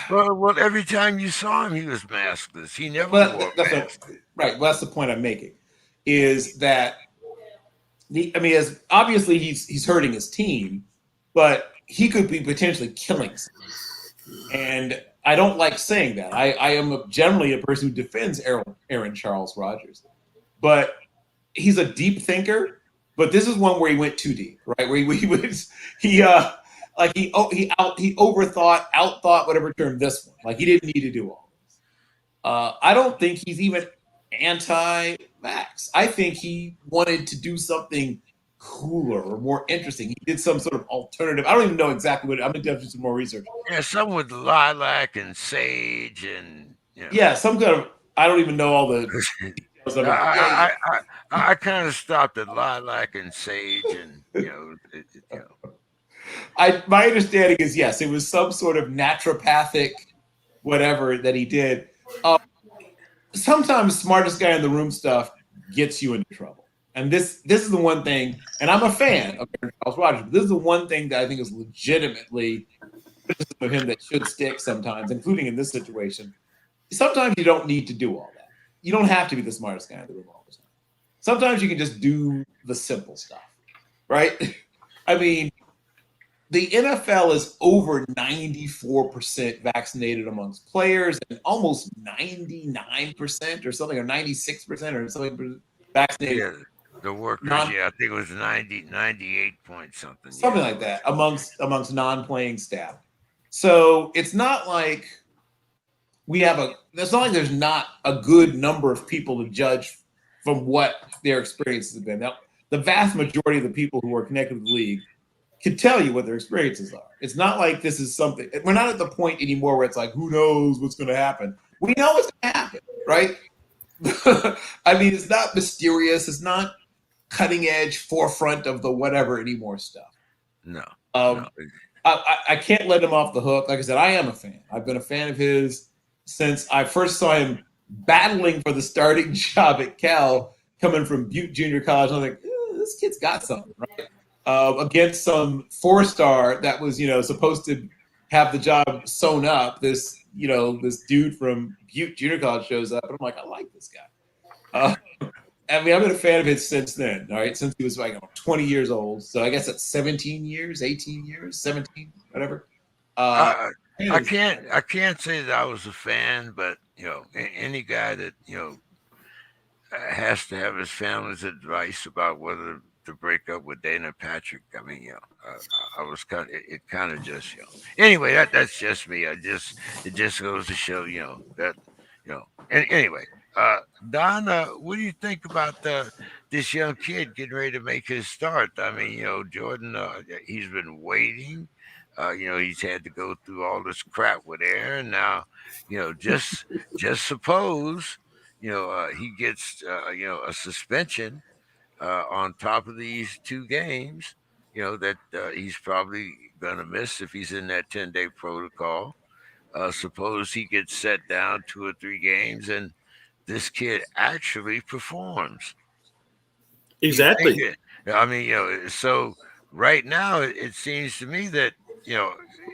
Well, every time you saw him, he was maskless. He never wore a mask. Right. Well, that's the point I'm making, is that as obviously he's hurting his team, but he could be potentially killing someone. And I don't like saying that. I am generally a person who defends Aaron Charles Rodgers, but he's a deep thinker. But this is one where he went too deep, right? Where he was he like he overthought, outthought, whatever term this one. Like he didn't need to do all this. I don't think he's even anti-vax. I think he wanted to do something cooler or more interesting. He did some sort of alternative. I don't even know exactly what. I'm gonna do some more research. Yeah, some with lilac and sage and Yeah, some kind of. I don't even know all the details of it. Yeah, I kind of stopped at lilac and sage, and my understanding is yes, it was some sort of naturopathic whatever that he did. Sometimes smartest guy in the room stuff gets you into trouble. And this is the one thing, and I'm a fan of Aaron Charles Rodgers, but this is the one thing that I think is legitimately criticism of him that should stick sometimes, including in this situation. Sometimes you don't need to do all that. You don't have to be the smartest guy in the room all the time. Sometimes you can just do the simple stuff, right? I mean, the NFL is over 94% vaccinated amongst players and almost 99% or something, or 96% or something vaccinated. Yeah, the workers, I think it was 98 point something. Something like that amongst non-playing staff. So it's not like it's not like there's not a good number of people to judge from what their experiences have been. Now, the vast majority of the people who are connected with the league can tell you what their experiences are. It's not like this is something. We're not at the point anymore where it's like, who knows what's going to happen? We know what's going to happen, right? I mean, it's not mysterious. It's not cutting edge, forefront of the whatever anymore stuff. No. I can't let him off the hook. Like I said, I am a fan. I've been a fan of his since I first saw him battling for the starting job at Cal, coming from Butte Junior College. I was like, this kid's got something, right? Against some 4-star that was, supposed to have the job sewn up. This dude from Butte Junior College shows up, and I'm like, I like this guy. I mean, I've been a fan of his since then, all right? Since he was like 20 years old. So I guess that's 17 years, 18 years, 17, whatever. I can't say that I was a fan, but any guy that has to have his family's advice about whether to break up with Dana Patrick. I mean, I was it kind of just Anyway, that's just me. It just goes to show that anyway. Don, what do you think about this young kid getting ready to make his start? I mean, Jordan, he's been waiting. He's had to go through all this crap with Aaron. Now, just suppose, he gets, a suspension on top of these 2 games, that he's probably going to miss if he's in that 10-day protocol. Suppose he gets set down 2 or 3 games and this kid actually performs. Exactly. I mean, so right now it seems to me that,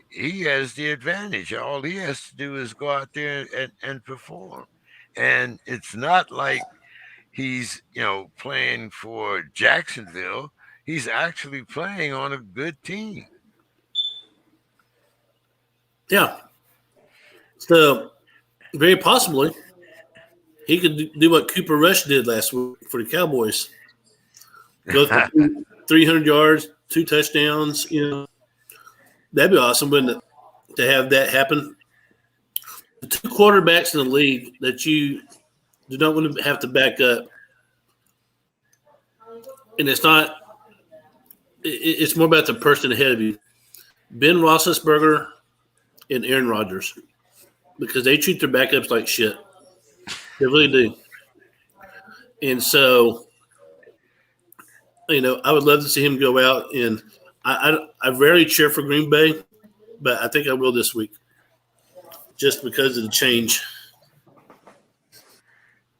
he has the advantage. All he has to do is go out there and perform. And it's not like he's, playing for Jacksonville. He's actually playing on a good team. Yeah. So very possibly he could do what Cooper Rush did last week for the Cowboys. Go for 300 yards, 2 touchdowns. That'd be awesome, wouldn't it, to have that happen? The 2 quarterbacks in the league that you do not want to have to back up, and it's not. It's more about the person ahead of you, Ben Roethlisberger and Aaron Rodgers, because they treat their backups like shit. They really do. And so, I would love to see him go out, and I rarely cheer for Green Bay, but I think I will this week, just because of the change.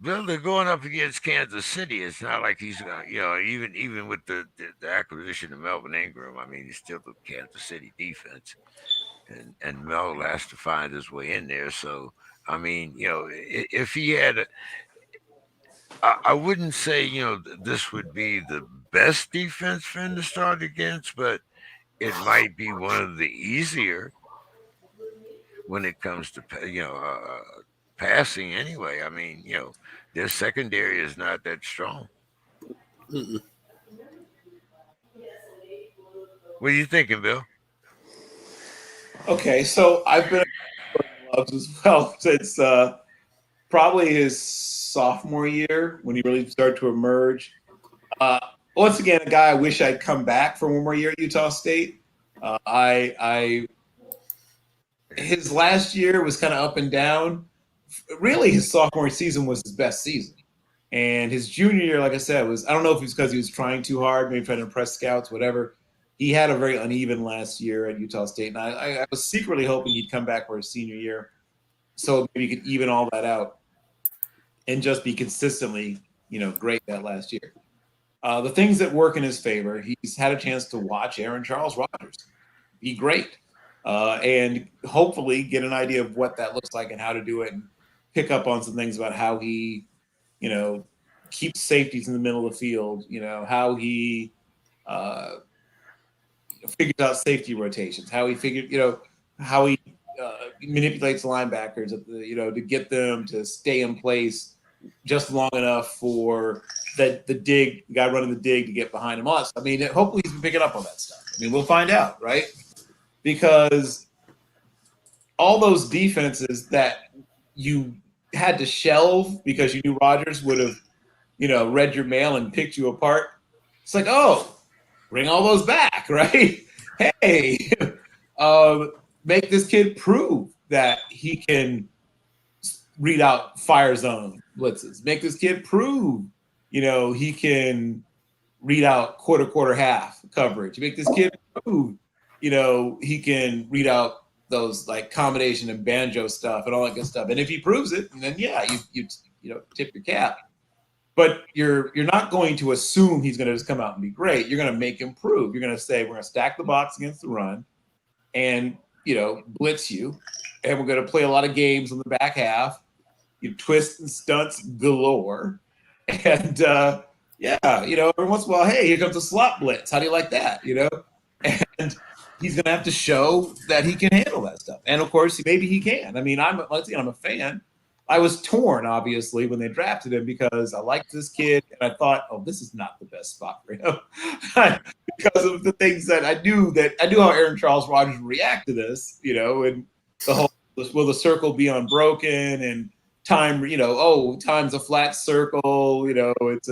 Well, they're going up against Kansas City. It's not like he's going to, even with the acquisition of Melvin Ingram, I mean, he's still the Kansas City defense. And Mel has to find his way in there. So, I mean, if he had, I wouldn't say, this would be the best defense for him to start against, but it might be one of the easier when it comes to passing. Anyway, I mean, their secondary is not that strong. Mm-mm. What are you thinking, Bill? Okay, so I've been gloves as well since probably his sophomore year when he really started to emerge. Uh, Once again, a guy I wish I'd come back for one more year at Utah State. I his last year was kind of up and down. Really, his sophomore season was his best season, and his junior year, like I said, was I don't know if it was because he was trying too hard, maybe trying to impress scouts, whatever. He had a very uneven last year at Utah State, and I was secretly hoping he'd come back for his senior year, so maybe he could even all that out and just be consistently, great that last year. The things that work in his favor, he's had a chance to watch Aaron Charles Rodgers be great, and hopefully get an idea of what that looks like and how to do it, and pick up on some things about how he, keeps safeties in the middle of the field. How he figures out safety rotations, how he how he manipulates linebackers, to get them to stay in place just long enough for the guy running the dig to get behind him. I mean, hopefully he's been picking up on that stuff. I mean, we'll find out, right? Because all those defenses that you had to shelve because you knew Rodgers would have, read your mail and picked you apart. It's like, oh, bring all those back, right? Hey, make this kid prove that he can read out fire zone blitzes. Make this kid prove, he can read out quarter, half coverage. Make this kid prove, he can read out those like combination and banjo stuff and all that good stuff. And if he proves it, then yeah, you tip your cap. But you're not going to assume he's going to just come out and be great. You're going to make him prove. You're going to say we're going to stack the box against the run, and blitz you, and we're going to play a lot of games on the back half. You twist and stunts galore, and every once in a while, hey, here comes a slot blitz. How do you like that? And he's going to have to show that he can handle that stuff. And of course, maybe he can. I mean, I'm a fan. I was torn, obviously, when they drafted him because I liked this kid and I thought, oh, this is not the best spot for him because of the things that I knew how Aaron Charles Rodgers would react to this, and the whole will the circle be unbroken and time, time's a flat circle, it's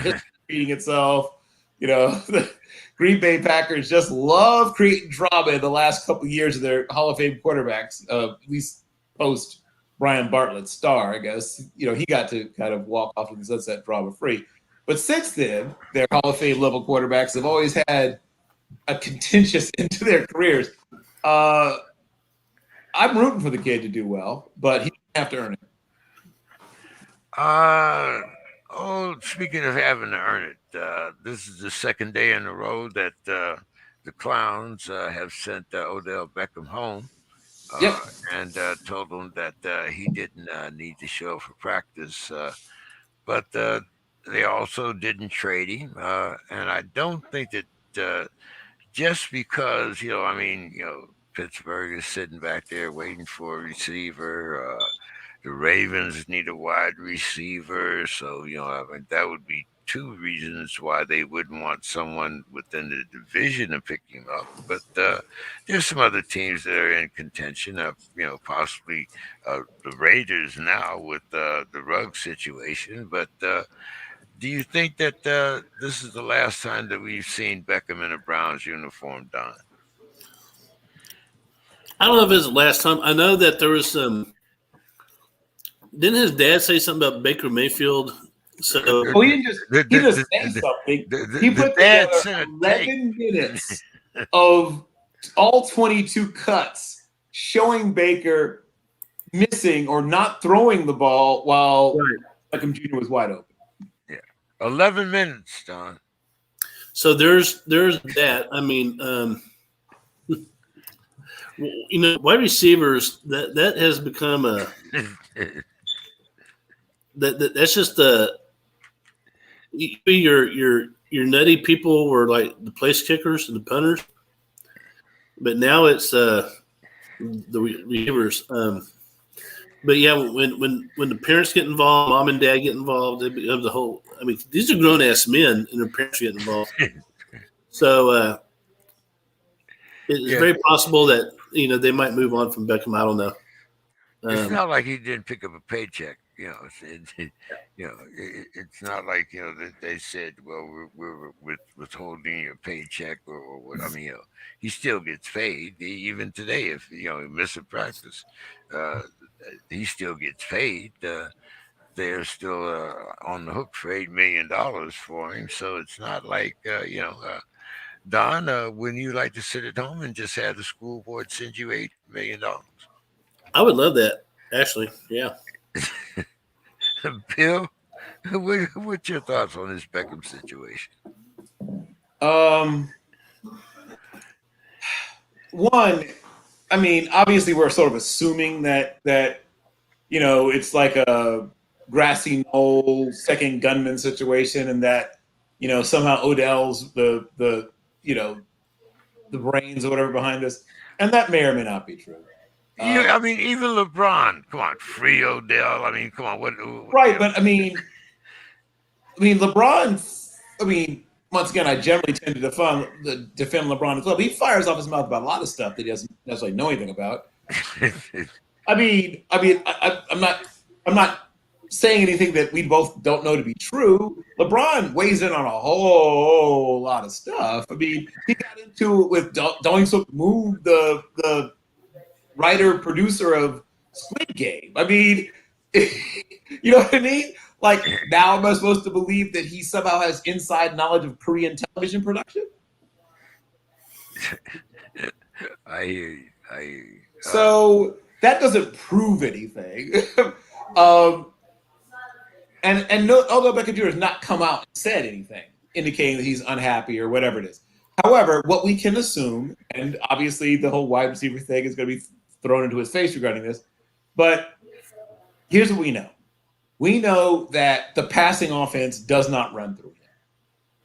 history repeating itself, the Green Bay Packers just love creating drama in the last couple of years of their Hall of Fame quarterbacks, at least post Brian Bartlett's star, I guess. He got to kind of walk off in the sunset drama free. But since then, their Hall of Fame level quarterbacks have always had a contentious end to their careers. I'm rooting for the kid to do well, but he doesn't have to earn it. Speaking of having to earn it, this is the second day in a row that the Clowns have sent Odell Beckham home. Yep. And told him that he didn't need to show for practice. But they also didn't trade him. And I don't think that just because, Pittsburgh is sitting back there waiting for a receiver. The Ravens need a wide receiver. So, that would be two reasons why they wouldn't want someone within the division to pick him up. But there's some other teams that are in contention of, possibly the Raiders now with the Ruggs situation. But do you think that this is the last time that we've seen Beckham in a Browns uniform, Don? I don't know if it's the last time. I know that there was some. Didn't his dad say something about Baker Mayfield? So he just say something. He put together 11 minutes of all 22 cuts showing Baker missing or not throwing the ball while Beckham Jr. was wide open. Yeah, 11 minutes, Don. So there's that. I mean, wide receivers that has become a that's just a. Your nutty people were like the place kickers and the punters, but now it's the relievers. But yeah, when the parents get involved, mom and dad get involved, it becomes the whole. I mean, these are grown ass men, and their parents get involved. So it's very possible that they might move on from Beckham. I don't know. It's not like he didn't pick up a paycheck. It's not like that they said, "Well, we're withholding your paycheck," or what. I mean, he still gets paid even today. If he misses practice, uh, he still gets paid. They're still on the hook for $8 million for him. So it's not like Don. Wouldn't you like to sit at home and just have the school board send you $8 million? I would love that. Actually, yeah. Bill, what's your thoughts on this Beckham situation? One, I mean, obviously we're sort of assuming that it's like a grassy knoll second gunman situation, and that somehow Odell's the the brains or whatever behind this, and that may or may not be true. I mean, even LeBron. Come on, free Odell. I mean, come on. What right, but I mean, LeBron. I mean, once again, I generally tend to defend LeBron as well. He fires off his mouth about a lot of stuff that he doesn't necessarily know anything about. I'm not saying anything that we both don't know to be true. LeBron weighs in on a whole lot of stuff. I mean, he got into it with Doing So Move, the writer producer of Squid Game. I mean, you know what I mean? Like, now am I supposed to believe that he somehow has inside knowledge of Korean television production? I hear you. So that doesn't prove anything. And no, although Beckham Jr. has not come out and said anything indicating that he's unhappy or whatever it is. However, what we can assume, and obviously the whole wide receiver thing is going to be thrown into his face regarding this, but here's what we know. We know that the passing offense does not run through him.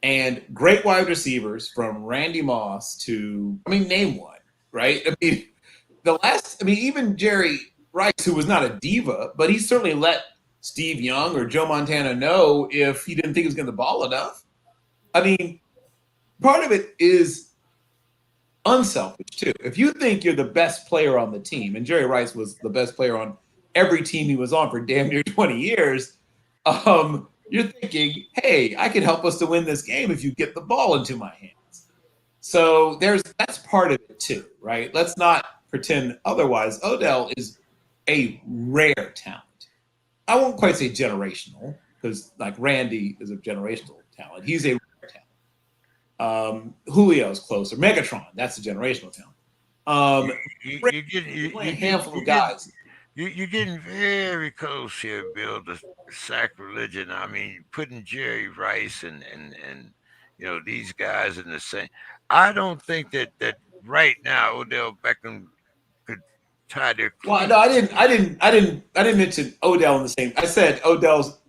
And great wide receivers from Randy Moss to, name one, right? Even Jerry Rice, who was not a diva, but he certainly let Steve Young or Joe Montana know if he didn't think he was getting the ball enough. I mean, part of it is unselfish, too. If you think you're the best player on the team, and Jerry Rice was the best player on every team he was on for damn near 20 years, you're thinking, hey, I can help us to win this game if you get the ball into my hands. So that's part of it, too, right? Let's not pretend otherwise. Odell is a rare talent. I won't quite say generational, because like Randy is a generational talent. He's a rare talent. Julio's closer. Megatron, that's a generational talent. You're a handful of guys. You're getting very close here, Bill, to sacrilegion. I mean, putting Jerry Rice and these guys in the same. I don't think that right now Odell Beckham could tie their cleats. Well, no, I didn't mention Odell in the same. I said Odell's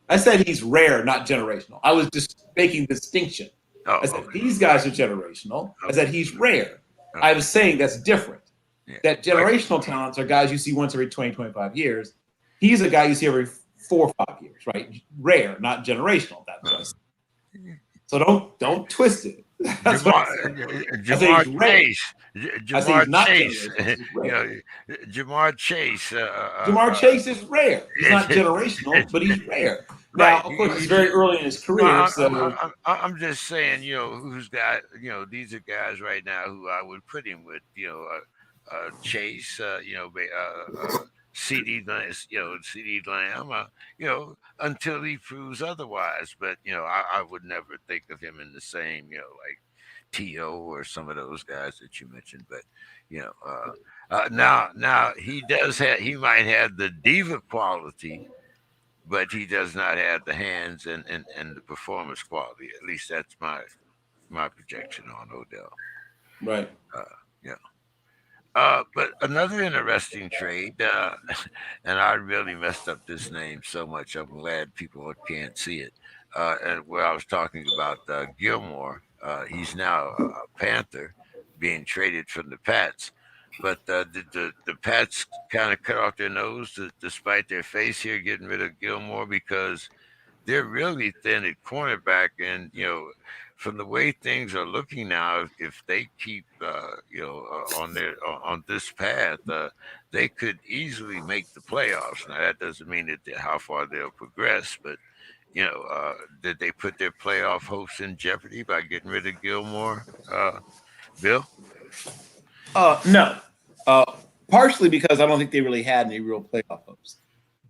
I said he's rare, not generational. I was just making distinction. Oh, I said okay. these guys are generational. I said he's rare. Okay. I was saying that's different. Yeah. That generational talents are guys you see once every 20, 25 years. He's a guy you see every 4 or 5 years, right? Rare, not generational. That's what I said. So don't twist it. That's Jamar Chase. Jamar Chase. Jamar Chase. Jamar Chase is rare. He's not generational, but he's rare. Now, of course, he's very early in his career. I'm just saying, who's got, these are guys right now who I would put him with, Chase, CD Lamb, until he proves otherwise. But I would never think of him in the same, like T.O. or some of those guys that you mentioned. But now he might have the diva quality, but he does not have the hands and the performance quality. At least that's my projection on Odell. Right. Yeah. But another interesting trade, and I really messed up this name so much. I'm glad people can't see it. And where I was talking about Gilmore, he's now a Panther being traded from the Pats. But did the Pats kind of cut off their nose despite their face here getting rid of Gilmore because they're really thin at cornerback, and from the way things are looking now, if they keep on this path, they could easily make the playoffs. Now that doesn't mean that how far they'll progress, but did they put their playoff hopes in jeopardy by getting rid of Gilmore, Bill? No. Partially because I don't think they really had any real playoff hopes.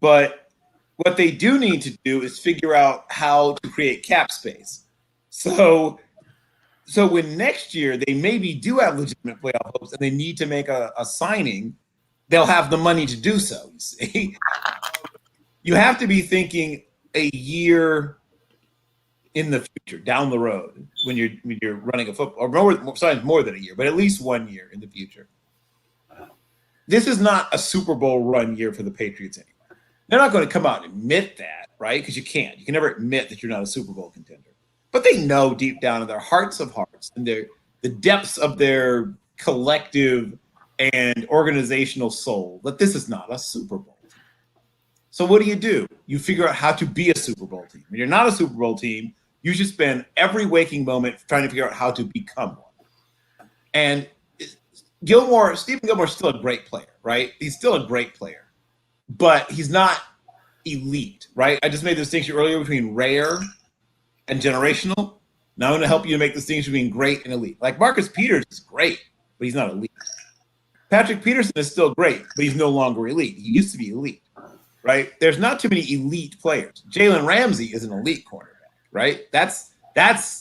But what they do need to do is figure out how to create cap space. So when next year they maybe do have legitimate playoff hopes and they need to make a signing, they'll have the money to do so. You see, you have to be thinking a year in the future, down the road, when you're running a football, or more than a year, but at least 1 year in the future. This is not a Super Bowl run year for the Patriots anymore. They're not going to come out and admit that, right? Because you can't. You can never admit that you're not a Super Bowl contender. But they know deep down in their hearts of hearts and the depths of their collective and organizational soul that this is not a Super Bowl team. So what do? You figure out how to be a Super Bowl team. When you're not a Super Bowl team, you should spend every waking moment trying to figure out how to become one. And Stephen Gilmore is still a great player, right? He's still a great player, but he's not elite, right? I just made the distinction earlier between rare and generational. Now I'm going to help you make the distinction between great and elite. Like Marcus Peters is great, but he's not elite. Patrick Peterson is still great, but he's no longer elite. He used to be elite, right? There's not too many elite players. Jalen Ramsey is an elite cornerback, right? That's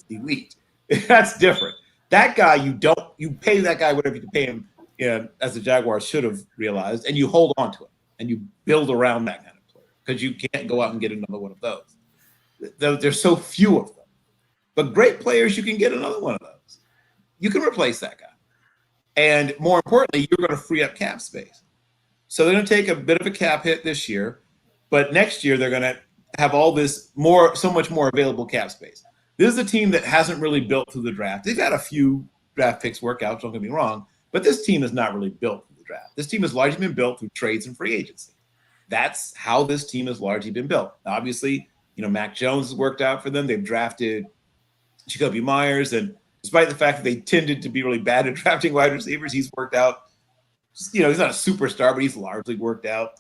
elite. That's different. That guy, you pay that guy whatever you pay him, as the Jaguars should have realized, and you hold on to him and you build around that kind of player because you can't go out and get another one of those. There's so few of them. But great players, you can get another one of those. You can replace that guy. And more importantly, you're going to free up cap space. So they're going to take a bit of a cap hit this year, but next year they're going to have so much more available cap space. This is a team that hasn't really built through the draft. They've had a few draft picks work out, don't get me wrong, but this team is not really built through the draft. This team has largely been built through trades and free agency. That's how this team has largely been built. Now, obviously, Mac Jones has worked out for them. They've drafted Jacoby Myers, and despite the fact that they tended to be really bad at drafting wide receivers, he's worked out. He's not a superstar, but he's largely worked out.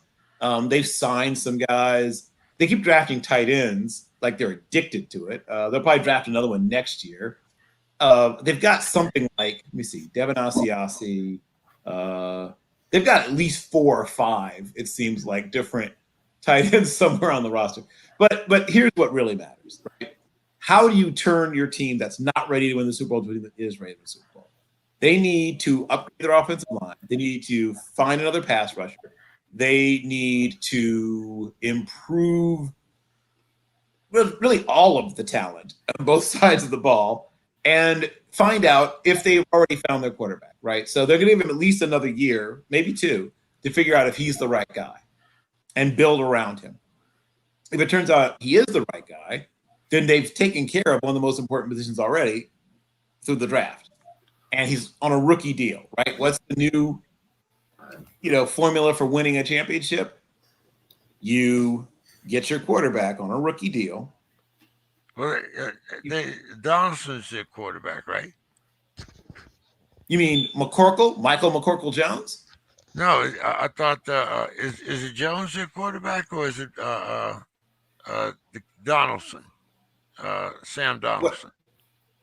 They've signed some guys. They keep drafting tight ends like they're addicted to it. They'll probably draft another one next year. They've got something like, let me see, Devin Asiasi. They've got at least 4 or 5, it seems like, different tight ends somewhere on the roster. But here's what really matters, right? How do you turn your team that's not ready to win the Super Bowl to a team that is ready to win the Super Bowl? They need to upgrade their offensive line. They need to find another pass rusher. They need to improve really all of the talent on both sides of the ball and find out if they've already found their quarterback, right? So they're going to give him at least another year, maybe 2, to figure out if he's the right guy and build around him. If it turns out he is the right guy, then they've taken care of one of the most important positions already through the draft. And he's on a rookie deal, right? What's the new, formula for winning a championship? You get your quarterback on a rookie deal. Well, Donaldson's their quarterback, right? You mean Michael McCorkle-Jones? No, I thought is it Jones their quarterback or is it Donaldson, Sam Donaldson?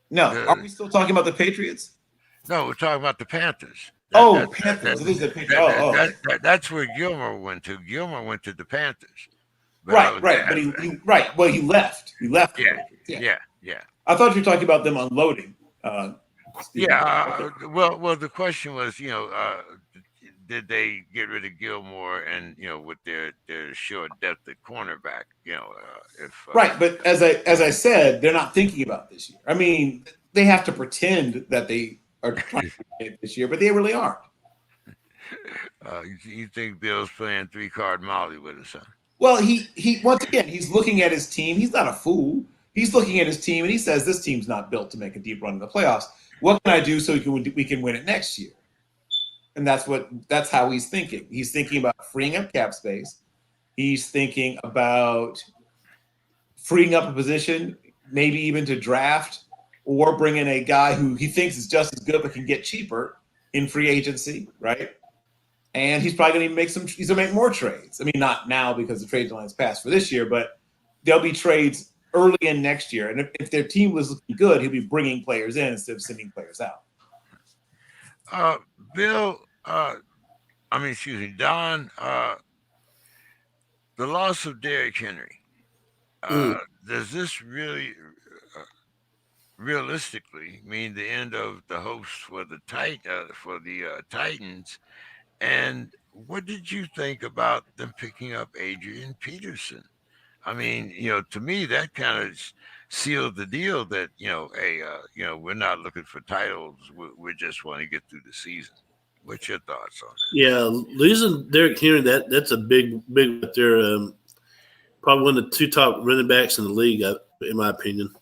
No, are we still talking about the Patriots? No, we're talking about the Panthers. Panthers. It is the Patriots. That's where Gilmore went to. Gilmore went to the Panthers. Right. But he left. He left. Yeah. I thought you were talking about them unloading. Well, the question was, did they get rid of Gilmore and with their short depth at cornerback, right. But as I said, they're not thinking about this year. I mean, they have to pretend that they are trying to get this year, but they really aren't. You think Bill's playing 3-card Molly with us, huh? Well, he once again, he's looking at his team. He's not a fool. He's looking at his team and he says, "This team's not built to make a deep run in the playoffs. What can I do so we can win it next year?" And that's how he's thinking. He's thinking about freeing up cap space. He's thinking about freeing up a position, maybe even to draft or bring in a guy who he thinks is just as good but can get cheaper in free agency, right? And he's probably going to he's going to make more trades. I mean, not now because the trade deadline's passed for this year, but there'll be trades early in next year. And if their team was looking good, he'll be bringing players in instead of sending players out. Bill, excuse me, Don, the loss of Derrick Henry, does this really realistically mean the end of the hopes for the Titans? And what did you think about them picking up Adrian Peterson? I mean, to me, that kind of sealed the deal that, hey, we're not looking for titles. We just want to get through the season. What's your thoughts on that? Yeah, losing Derrick Henry, that's a big right there. Probably one of the 2 top running backs in the league, in my opinion.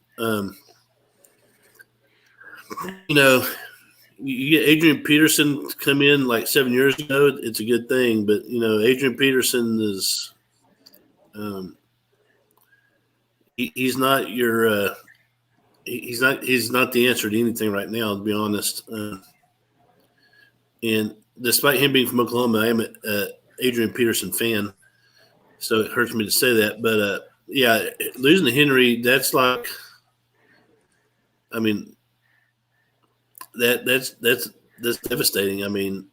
You get Adrian Peterson to come in like 7 years ago, it's a good thing. But Adrian Peterson is, he's not your, he's not the answer to anything right now, to be honest. And despite him being from Oklahoma, I am an Adrian Peterson fan, so it hurts me to say that. But yeah, losing to Henry, that's like, I mean, that's devastating. I mean,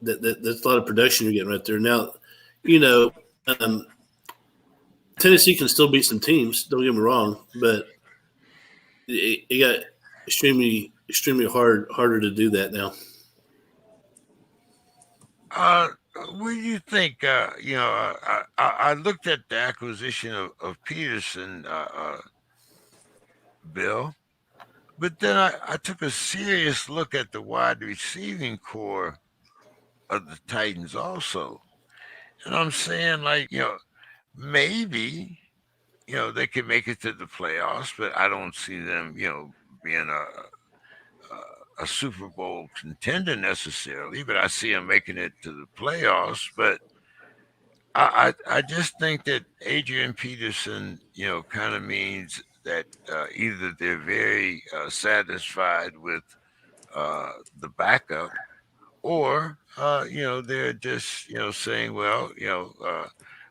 that's a lot of production you're getting right there. Now, Tennessee can still beat some teams. Don't get me wrong, but it got extremely harder to do that now. What do you think? I looked at the acquisition of Peterson, Bill, but then I took a serious look at the wide receiving core of the Titans also. And I'm saying, like, maybe, they can make it to the playoffs, but I don't see them, being a Super Bowl contender necessarily, but I see them making it to the playoffs. But I just think that Adrian Peterson, kind of means that either they're very satisfied with the backup, or they're just saying, well,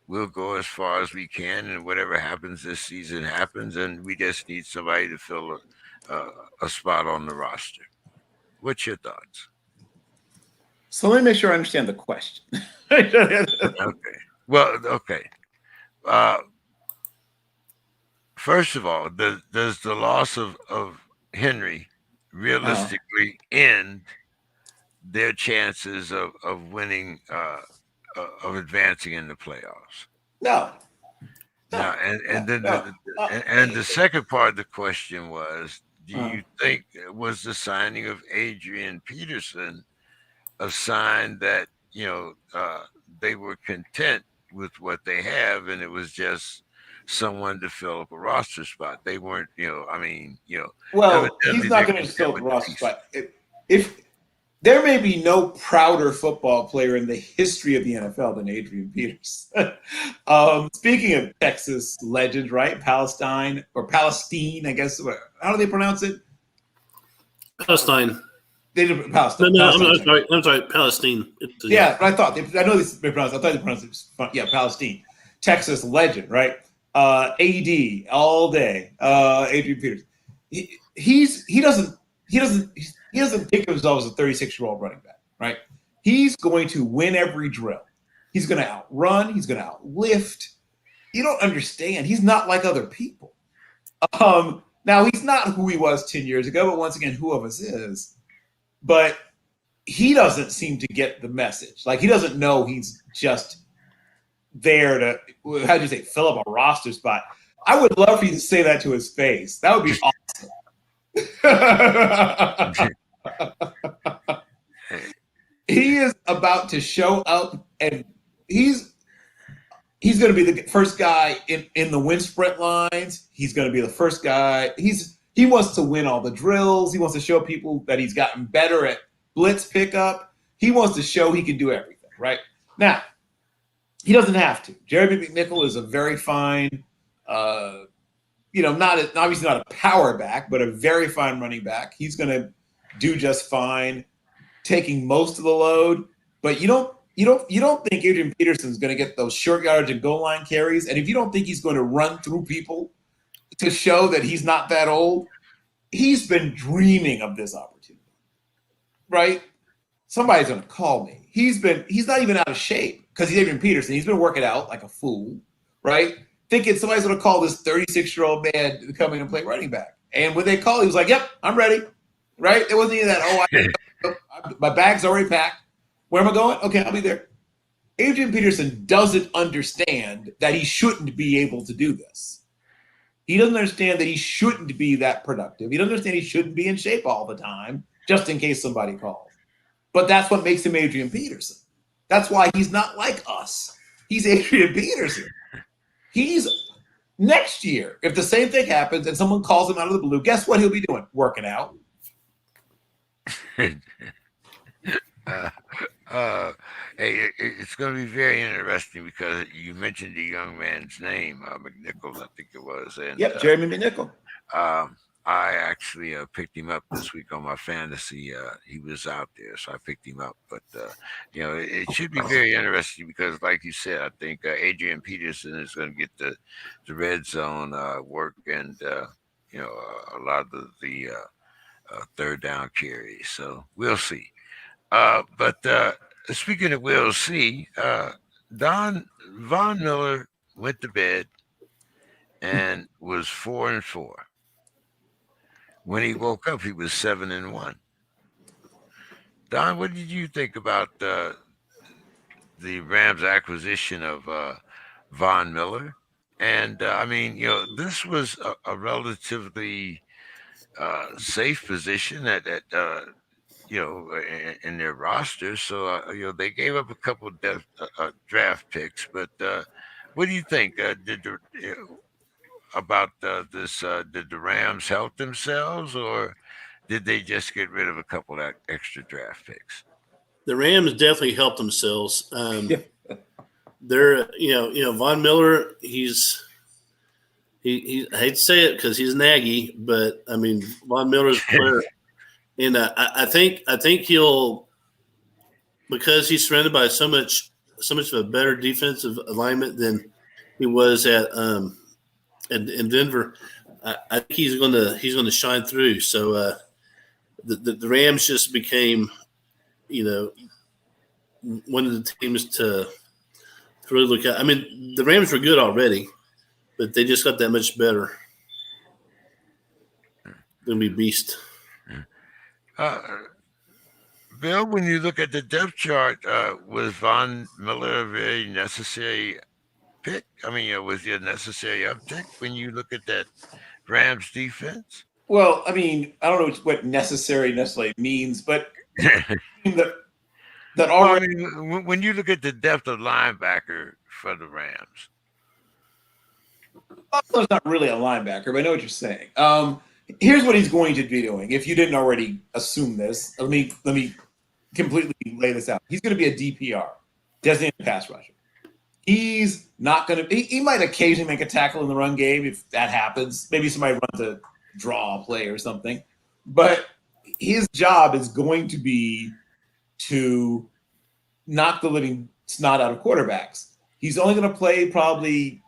we'll go as far as we can, and whatever happens this season happens, and we just need somebody to fill a spot on the roster. What's your thoughts? So let me make sure I understand the question. Okay. Well, okay. First of all, does the loss of Henry realistically end their chances of winning, of advancing in the playoffs? No. Now, and then the second part of the question was, do you think was the signing of Adrian Peterson a sign that they were content with what they have, and it was just someone to fill up a roster spot? They weren't, Well, he's not going to fill up a roster spot. If there may be no prouder football player in the history of the NFL than Adrian Peterson. Speaking of Texas legend, right? Palestine, I guess. How do they pronounce it? Palestine. They did Palestine. No, I'm sorry, Palestine. Yeah, but I thought I know they pronounced. I thought they pronounced it. Yeah, Palestine, Texas legend, right? AD all day. Adrian Peterson. He doesn't think of himself as a 36-year-old running back, right? He's going to win every drill. He's going to outrun. He's going to outlift. You don't understand. He's not like other people. Now, he's not who he was 10 years ago, but once again, who of us is? But he doesn't seem to get the message. Like, he doesn't know he's just there to, how do you say, fill up a roster spot. I would love for you to say that to his face. That would be awesome. he is about to show up, and he's going to be the first guy in the wind sprint lines. He's going to be the first guy. He wants to win all the drills. He wants to show people that he's gotten better at blitz pickup. He wants to show he can do everything, right? Now, he doesn't have to. Jeremy McNichol is a very fine, obviously not a power back, but a very fine running back. He's going to do just fine, taking most of the load. But you don't think Adrian Peterson's going to get those short yardage and goal line carries, and if you don't think he's going to run through people to show that he's not that old, he's been dreaming of this opportunity, right? Somebody's going to call me. He's not even out of shape because he's Adrian Peterson. He's been working out like a fool, right? Thinking somebody's going to call this 36-year-old man to come in and play running back. And when they call, he was like, "Yep, I'm ready," right? It wasn't even that, my bag's already packed. Where am I going? Okay, I'll be there. Adrian Peterson doesn't understand that he shouldn't be able to do this. He doesn't understand that he shouldn't be that productive. He doesn't understand he shouldn't be in shape all the time, just in case somebody calls. But that's what makes him Adrian Peterson. That's why he's not like us. He's Adrian Peterson. He's next year, if the same thing happens and someone calls him out of the blue, guess what he'll be doing? Working out. It's going to be very interesting because you mentioned the young man's name, McNichol, I think it was. And, yep, Jeremy McNichol. I actually picked him up this week on my fantasy. He was out there, so I picked him up. But, it should be very interesting because, like you said, I think Adrian Peterson is going to get the red zone work and, a lot of the third down carries. So we'll see. But speaking of we'll see, Von Miller went to bed and was 4-4. When he woke up, he was 7-1. Don, what did you think about the Rams' acquisition of Von Miller? And this was a relatively safe position at in their roster. So, they gave up a couple of draft picks. But what do you think? About this? Did the Rams help themselves, or did they just get rid of a couple of extra draft picks? The Rams definitely helped themselves. They're, Von Miller, he I hate to say it because he's Nagy, but I mean, Von Miller's a player. And I think he'll, because he's surrounded by so much of a better defensive alignment than he was in Denver. I think he's going to shine through. So the Rams just became, one of the teams to really look at. I mean, the Rams were good already, but they just got that much better. They're going to be beast. Bill, when you look at the depth chart, was Von Miller a very necessary pick? I mean, was he a necessary uptick when you look at that Rams defense? Well, I mean, I don't know what necessarily means, but that already. When you look at the depth of linebacker for the Rams, Butler's not really a linebacker, but I know what you're saying. Here's what he's going to be doing. If you didn't already assume this, let me completely lay this out. He's going to be a DPR, designated pass rusher. He's not going to. He might occasionally make a tackle in the run game if that happens. Maybe somebody runs a draw play or something. But his job is going to be to knock the living snot out of quarterbacks. He's only going to play probably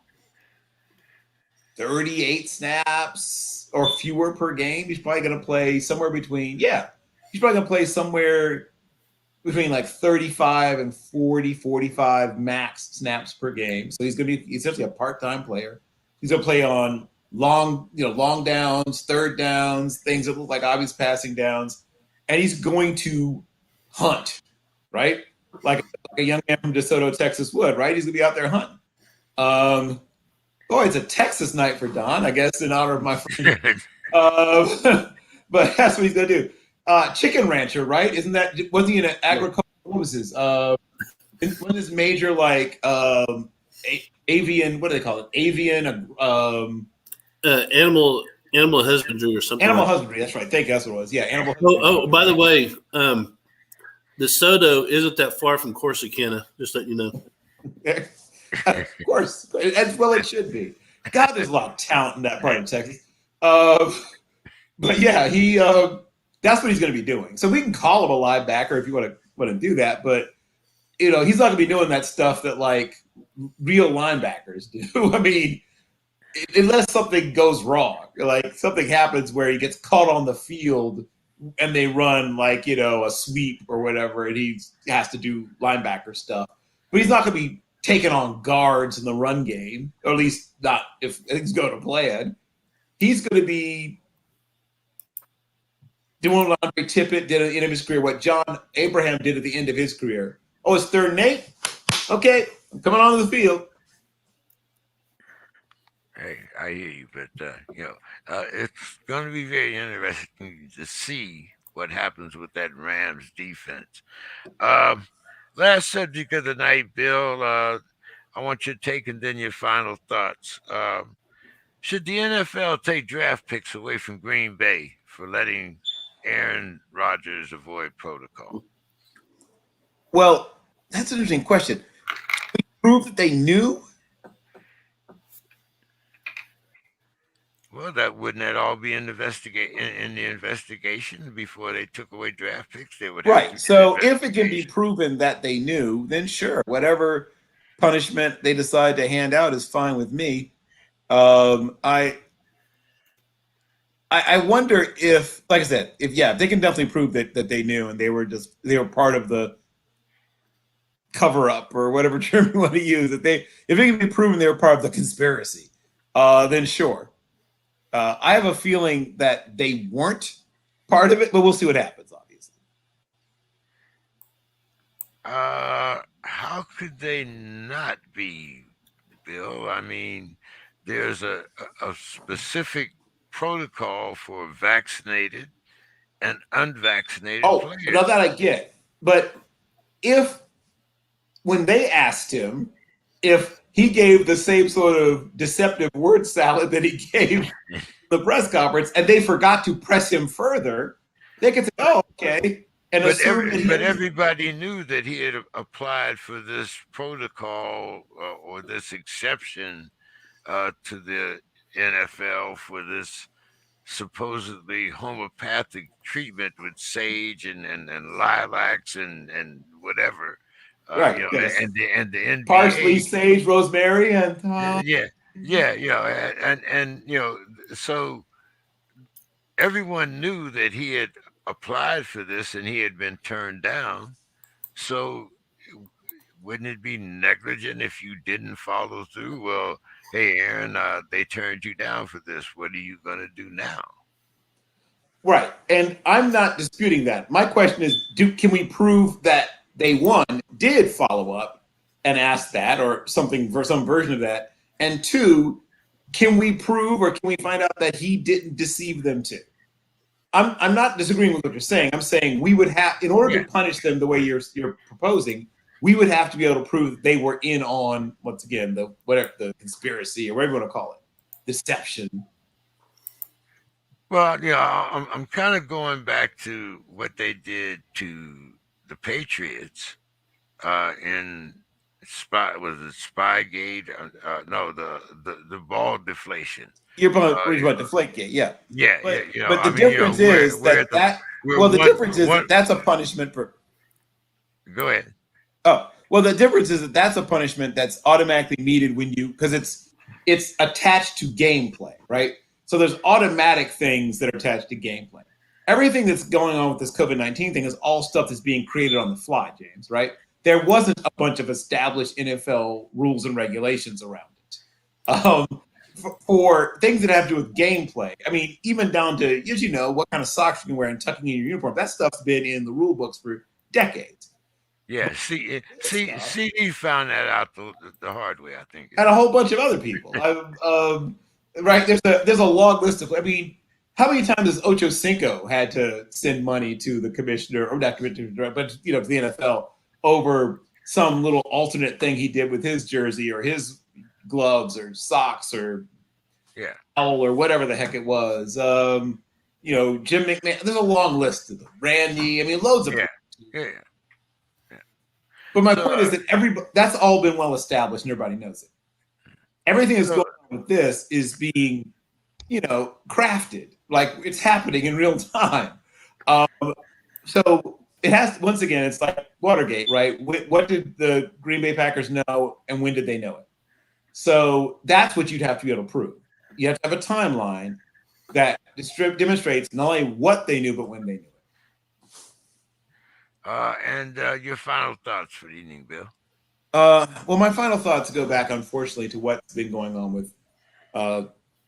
38 snaps or fewer per game. He's probably going to play somewhere between, he's probably going to play somewhere between like 35 and 40, 45 max snaps per game. So he's going to be essentially a part-time player. He's going to play on long downs, third downs, things that look like obvious passing downs. And he's going to hunt, right? Like a young man from DeSoto, Texas would, right? He's going to be out there hunting. Boy, it's a Texas night for Don, I guess, in honor of my friend. But that's what he's going to do. Chicken rancher, right? Wasn't he an agricultural what was his? One of his major like avian. What do they call it? Avian. Animal husbandry or something. Animal like husbandry. That's right. Thank you. That's what it was. Yeah, animal. Oh, by the way, the Soto isn't that far from Corsicana. Just let you know. Of course, as well it should be. God, there's a lot of talent in that part of Texas. But yeah, he that's what he's going to be doing. So we can call him a linebacker if you want to do that, but he's not going to be doing that stuff that like real linebackers do. I mean, unless something goes wrong, like something happens where he gets caught on the field and they run like a sweep or whatever, and he has to do linebacker stuff. But he's not going to be taking on guards in the run game, or at least not if things go to plan. He's going to be doing what Andre Tippett did at the end of his career, what John Abraham did at the end of his career. Oh, it's 3rd and 8? Okay, I'm coming onto the field. Hey, I hear you, but it's going to be very interesting to see what happens with that Rams defense. Last subject of the night, Bill. I want your take and then your final thoughts. Should the NFL take draft picks away from Green Bay for letting Aaron Rodgers avoid protocol? Well, that's an interesting question. Prove that they knew. Well, wouldn't that all be in the investigation before they took away draft picks? They would right. So if it can be proven that they knew, then sure, whatever punishment they decide to hand out is fine with me. I wonder if, like I said, if they can definitely prove that they knew and they were part of the cover up or whatever term you want to use. If it can be proven they were part of the conspiracy, then sure. I have a feeling that they weren't part of it, but we'll see what happens, obviously. How could they not be, Bill? I mean, there's a specific protocol for vaccinated and unvaccinated players. Now that I get. But when they asked him if he gave the same sort of deceptive word salad that he gave the press conference, and they forgot to press him further, they could say, "Oh, okay." But everybody knew that he had applied for this protocol or this exception to the NFL for this supposedly homeopathic treatment with sage and lilacs and whatever. Right. Yes. And the NBA, parsley, sage, rosemary, and so everyone knew that he had applied for this and he had been turned down. So wouldn't it be negligent if you didn't follow through? Well, hey, Aaron, they turned you down for this. What are you going to do now? Right. And I'm not disputing that. My question is, can we prove that they, one, did follow up and ask that or something for some version of that? And two, can we prove or can we find out that he didn't deceive them too? I'm not disagreeing with what you're saying. I'm saying we would have, in order to punish them the way you're proposing, we would have to be able to prove that they were in on, once again, the conspiracy or whatever you want to call it, deception. Well, I'm kind of going back to what they did to the Patriots in Spygate? No, the ball deflation. You're about Deflategate, yeah. Yeah, but the difference is that that's a punishment for. Go ahead. Oh, well, the difference is that that's a punishment that's automatically meted because it's attached to gameplay, right? So there's automatic things that are attached to gameplay. Everything that's going on with this COVID-19 thing is all stuff that's being created on the fly, James, right? There wasn't a bunch of established NFL rules and regulations around it. For things that have to do with gameplay, I mean, even down to, as you know, what kind of socks you can wear and tucking in your uniform, that stuff's been in the rule books for decades. Yeah, CD found that out the hard way, I think. And a whole bunch of other people. Right? There's a long list of, I mean, how many times has Ocho Cinco had to send money to the commissioner, or not commissioner, but to the NFL over some little alternate thing he did with his jersey or his gloves or socks or towel or whatever the heck it was. Jim McMahon. There's a long list of them. Randy. I mean, loads of. Yeah. But my point is that that's all been well established and everybody knows it. Everything that's going on with this is being, crafted. Like it's happening in real time. So it has, once again, it's like Watergate, right? What did the Green Bay Packers know and when did they know it? So that's what you'd have to be able to prove. You have to have a timeline that demonstrates not only what they knew, but when they knew it. And your final thoughts for the evening, Bill? Well, my final thoughts go back, unfortunately, to what's been going on with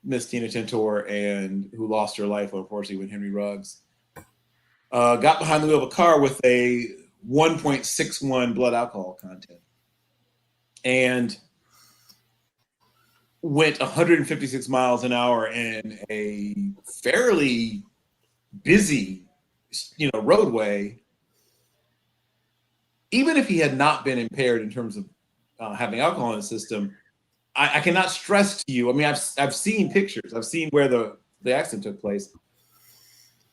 Miss Tina Tintor, and who lost her life, unfortunately, when Henry Ruggs got behind the wheel of a car with a 1.61 blood alcohol content and went 156 miles an hour in a fairly busy, roadway. Even if he had not been impaired in terms of having alcohol in his system, I cannot stress to you. I mean, I've seen pictures. I've seen where the accident took place.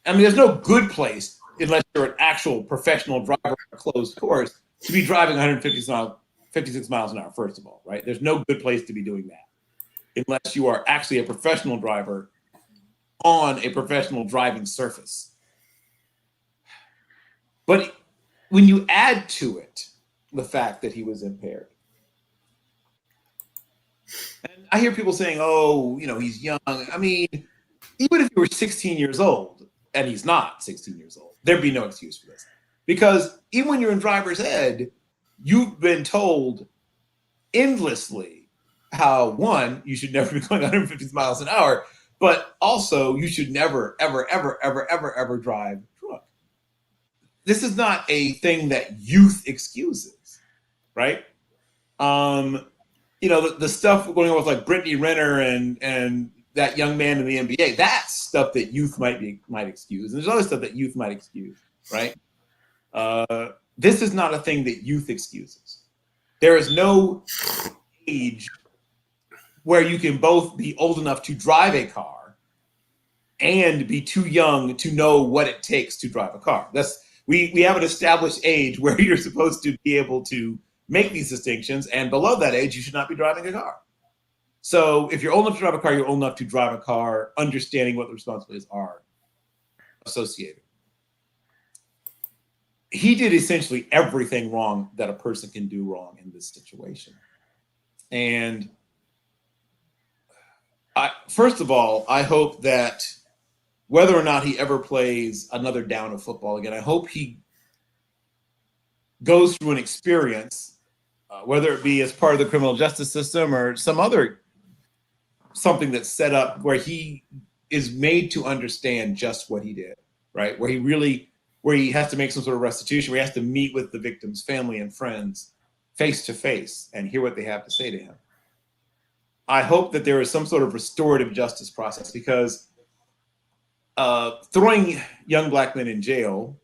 I mean, there's no good place, unless you're an actual professional driver on a closed course, to be driving 156 miles an hour, first of all, right? There's no good place to be doing that, unless you are actually a professional driver on a professional driving surface. But when you add to it the fact that he was impaired, and I hear people saying, oh, he's young. I mean, even if he were 16 years old, and he's not 16 years old, there'd be no excuse for this. Because even when you're in driver's ed, you've been told endlessly how, one, you should never be going 150 miles an hour, but also you should never, ever, ever, ever, ever, ever drive drunk. This is not a thing that youth excuses, right? The stuff going on with like Brittany Renner and that young man in the NBA, that's stuff that youth might excuse. And there's other stuff that youth might excuse, right? This is not a thing that youth excuses. There is no age where you can both be old enough to drive a car and be too young to know what it takes to drive a car. We have an established age where you're supposed to be able to make these distinctions, and below that age, you should not be driving a car. So if you're old enough to drive a car, you're old enough to drive a car, understanding what the responsibilities are associated. He did essentially everything wrong that a person can do wrong in this situation. And first of all, I hope that whether or not he ever plays another down of football again, I hope he goes through an experience, whether it be as part of the criminal justice system or something that's set up where he is made to understand just what he did, right? Where he has to make some sort of restitution, where he has to meet with the victim's family and friends face to face and hear what they have to say to him. I hope that there is some sort of restorative justice process, because throwing young black men in jail,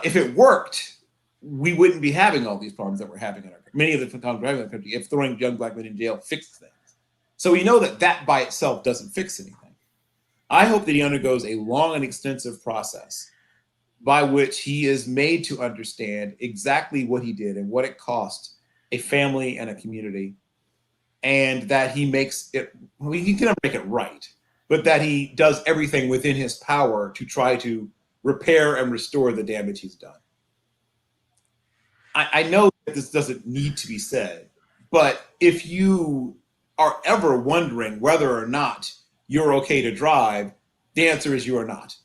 if it worked, we wouldn't be having all these problems that we're having in our country. Many of the problems we're having in our country, if throwing young black men in jail fixed things. So we know that by itself doesn't fix anything. I hope that he undergoes a long and extensive process by which he is made to understand exactly what he did and what it cost a family and a community, and that he makes it, he can never make it right, but that he does everything within his power to try to repair and restore the damage he's done. I know that this doesn't need to be said, but if you are ever wondering whether or not you're okay to drive, the answer is you are not,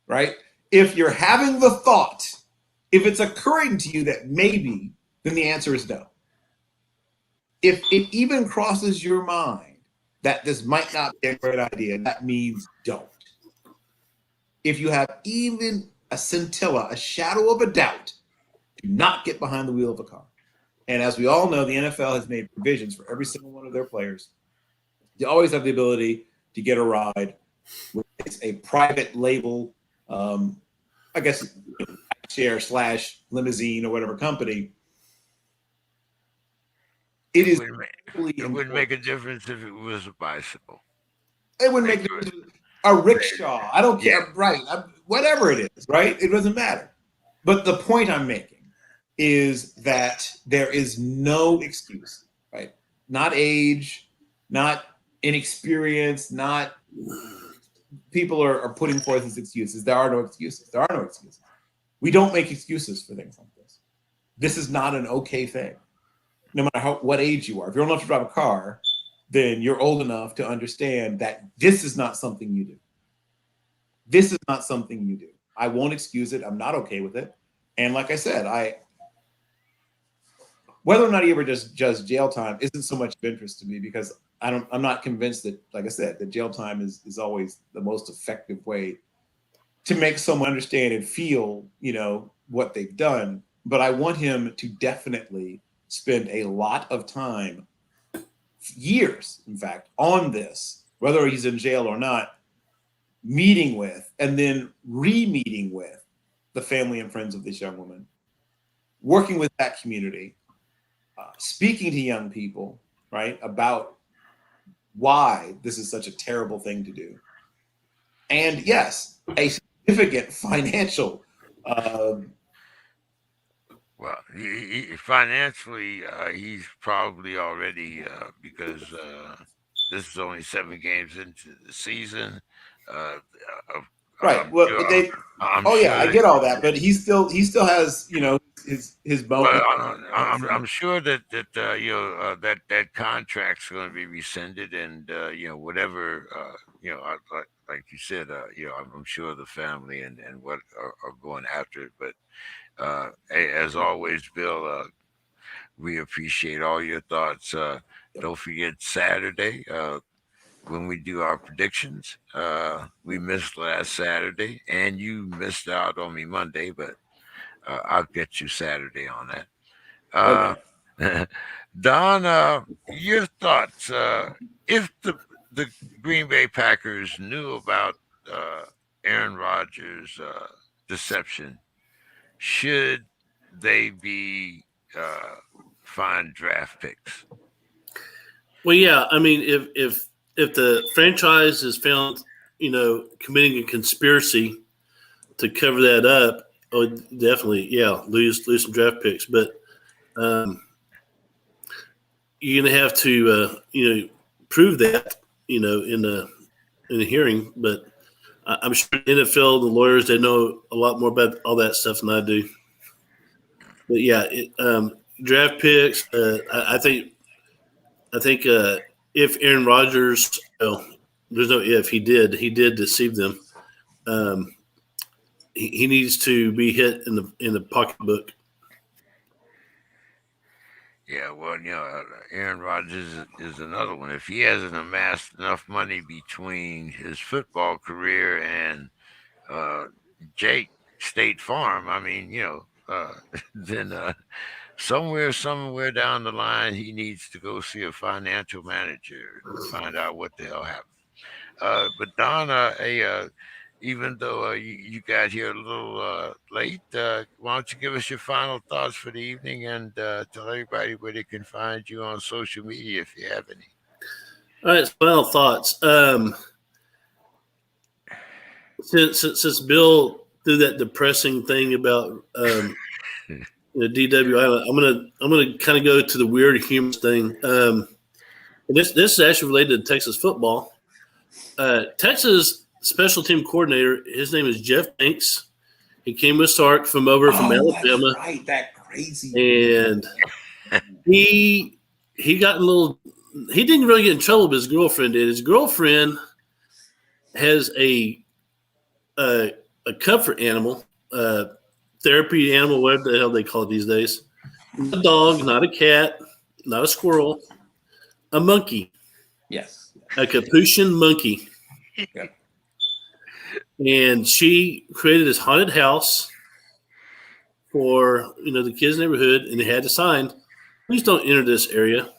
right? If you're having the thought, if it's occurring to you that maybe, then the answer is no. If it even crosses your mind that this might not be a great idea, that means don't. If you have even a scintilla, a shadow of a doubt, do not get behind the wheel of a car. And as we all know, the NFL has made provisions for every single one of their players. They always have the ability to get a ride. It's a private label, I guess, timeshare / limousine or whatever company. It is really it wouldn't make a important. difference if it was a bicycle. It wouldn't make a difference. A rickshaw. I don't care. Yeah. Right. Whatever it is, right? It doesn't matter. But the point I'm making is that there is no excuse, right? Not age, not inexperience, not people are putting forth these excuses. There are no excuses. There are no excuses. We don't make excuses for things like this. This is not an okay thing. No matter what age you are. If you're old enough to drive a car, then you're old enough to understand that this is not something you do. This is not something you do. I won't excuse it. I'm not okay with it. And like I said, whether or not he ever just does jail time isn't so much of interest to me, because I'm not convinced that, like I said, that jail time is always the most effective way to make someone understand and feel, what they've done. But I want him to definitely spend a lot of time, years, in fact, on this, whether he's in jail or not, meeting with and then re-meeting with the family and friends of this young woman, working with that community, speaking to young people, right, about why this is such a terrible thing to do. And yes, a significant financial Well, financially, he's probably already because this is only 7 games into the season. Uh, right. Well, but they. I'm Oh sure yeah, I get all that, but he still has his Well, bonus. I'm sure that that contract's going to be rescinded, and whatever like you said, I'm sure the family and what are going after it. But as always, Bill, we appreciate all your thoughts. Don't forget Saturday when we do our predictions. We missed last Saturday, and you missed out on me Monday, but I'll get you Saturday on that. Okay. Don, your thoughts? If the Green Bay Packers knew about uh, Aaron Rodgers' deception, should they be fined draft picks? Well, yeah. I mean, if the franchise is found, committing a conspiracy to cover that up, oh, definitely, yeah, lose some draft picks. But you're going to have to, prove that, in a hearing. But I'm sure the NFL, the lawyers, they know a lot more about all that stuff than I do. But yeah, draft picks. I think if Aaron Rodgers, there's no if, he did deceive them. He needs to be hit in the pocketbook. Yeah, well, Aaron Rodgers is another one. If he hasn't amassed enough money between his football career and Jake State Farm, I mean, then somewhere down the line, he needs to go see a financial manager and find out what the hell happened. But Donna, even though you got here a little late, why don't you give us your final thoughts for the evening and tell everybody where they can find you on social media if you have any. All right, final thoughts. Since Bill did that depressing thing about DWI, I'm gonna kind of go to the weird humor thing. This is actually related to Texas football. Texas special team coordinator, his name is Jeff Banks. He came with Sark from Alabama. Right, that crazy. And he got in a little. He didn't really get in trouble, but his girlfriend did. His girlfriend has a comfort animal, therapy animal, whatever the hell they call it these days. Not a dog, not a cat, not a squirrel, a monkey. Yes. A Capuchin monkey. Yep. And she created this haunted house for the kids' neighborhood, and they had to sign, please don't enter this area.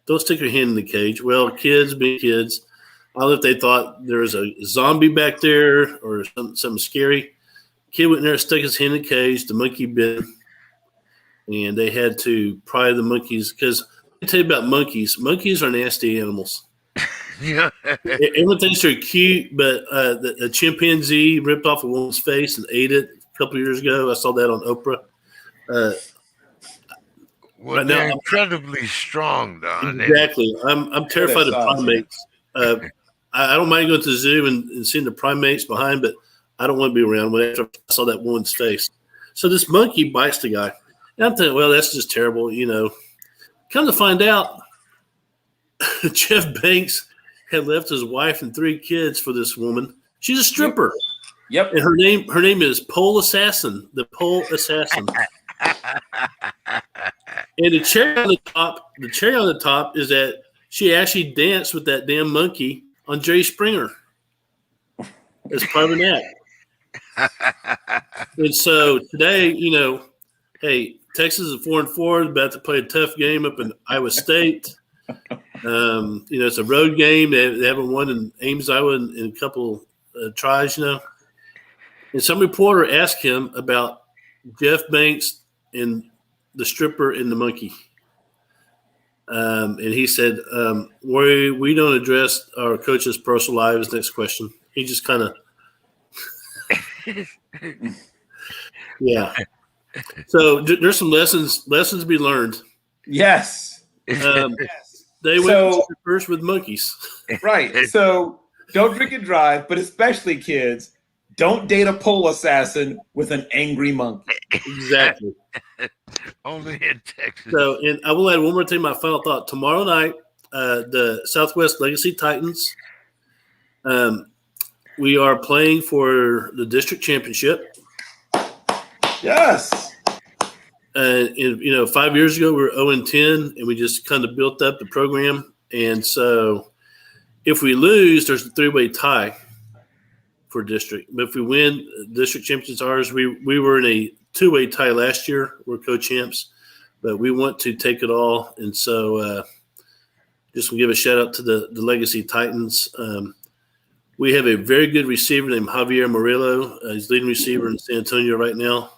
Don't stick your hand in the cage. Well, kids being kids, I don't know if they thought there was a zombie back there or something scary. Kid went in there, stuck his hand in the cage. The monkey bit him, and they had to pry the monkeys because let me tell you about monkeys. Monkeys are nasty animals. Yeah. Everyone thinks they're cute, but the chimpanzee ripped off a woman's face and ate it a couple of years ago. I saw that on Oprah. Well, Right they're now, incredibly strong, Don. exactly. I'm terrified of size, primates. I don't mind going to the zoo and seeing the primates behind, but I don't want to be around when after I saw that woman's face. So this monkey bites the guy. And I'm thinking, well, that's just terrible, you know. Come to find out, Jeff Banks had left his wife and 3 kids for this woman. She's a stripper. Yep. And her name is Pole Assassin, the Pole Assassin. And the cherry on the top is that she actually danced with that damn monkey on Jerry Springer as part of an act. And so today, you know, hey, Texas is 4-4, about to play a tough game up in Iowa State. You know, it's a road game. They haven't won in Ames, Iowa in a couple tries, you know. And some reporter asked him about Jeff Banks and the stripper and the monkey. And he said, we don't address our coaches' personal lives. Next question. He just kind of, yeah. So there's some lessons to be learned. Yes. They went first with monkeys. Right. So don't drink and drive, but especially kids, don't date a pole assassin with an angry monkey. Exactly. Only in Texas. So, and I will add one more thing, my final thought. Tomorrow night, the Southwest Legacy Titans, we are playing for the district championship. Yes. And you know, 5 years ago, we were 0-10, and we just kind of built up the program. And so if we lose, there's a 3-way tie for district. But if we win, district champions ours. We were in a 2-way tie last year. We're co-champs, but we want to take it all. And so just want to give a shout out to the Legacy Titans. We have a very good receiver named Javier Murillo. He's leading receiver in San Antonio right now.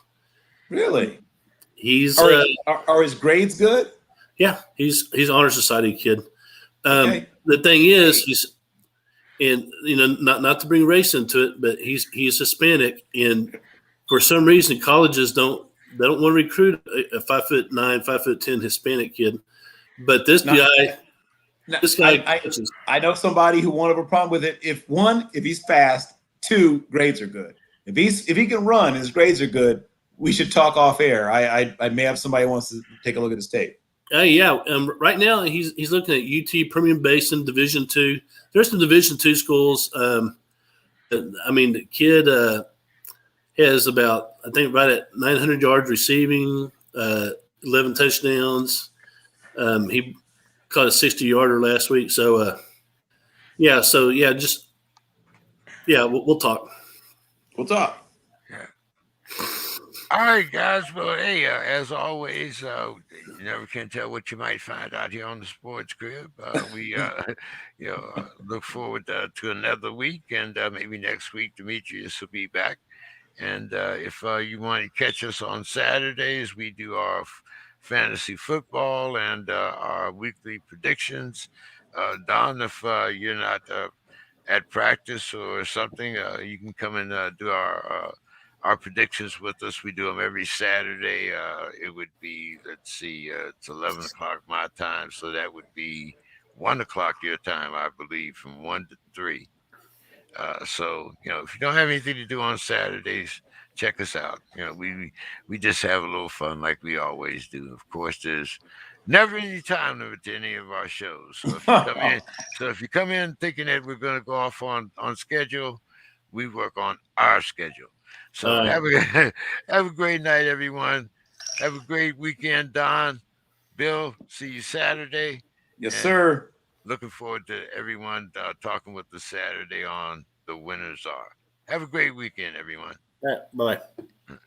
Really? He's are his grades good? Yeah, he's honor society kid. Okay. The thing is, he's, and you know, not to bring race into it, but he's Hispanic, and for some reason, colleges don't want to recruit a 5'9", 5'10" Hispanic kid. But this guy, I know somebody who won't have a problem with it. If he's fast, 2, grades are good. If he can run, his grades are good. We should talk off air. I may have somebody who wants to take a look at his tape. Yeah. Right now he's looking at UT Permian Basin Division II. There's some Division II schools. I mean, the kid has about, I think, right at 900 yards receiving, 11 touchdowns. He caught a 60-yarder last week. So, we'll talk. We'll talk. All right, guys. Well, hey, as always, you never can tell what you might find out here on the Sports Crib. We, look forward to another week, and maybe next week Demetrius will be back. And if you want to catch us on Saturdays, we do our fantasy football and our weekly predictions. Don, if you're not at practice or something, you can come and do our predictions with us. We do them every Saturday. It would be, it's 11 o'clock my time, so that would be 1 o'clock your time, I believe, from 1 to 3. So, if you don't have anything to do on Saturdays, check us out. We just have a little fun like we always do. Of course, there's never any time limit to any of our shows. So if you come in thinking that we're going to go off on schedule, we work on our schedule. So have a great night, everyone. Have a great weekend, Don. Bill, see you Saturday. Yes, sir. Looking forward to everyone talking with us Saturday on The Winners Are. Have a great weekend, everyone. All right, bye-bye.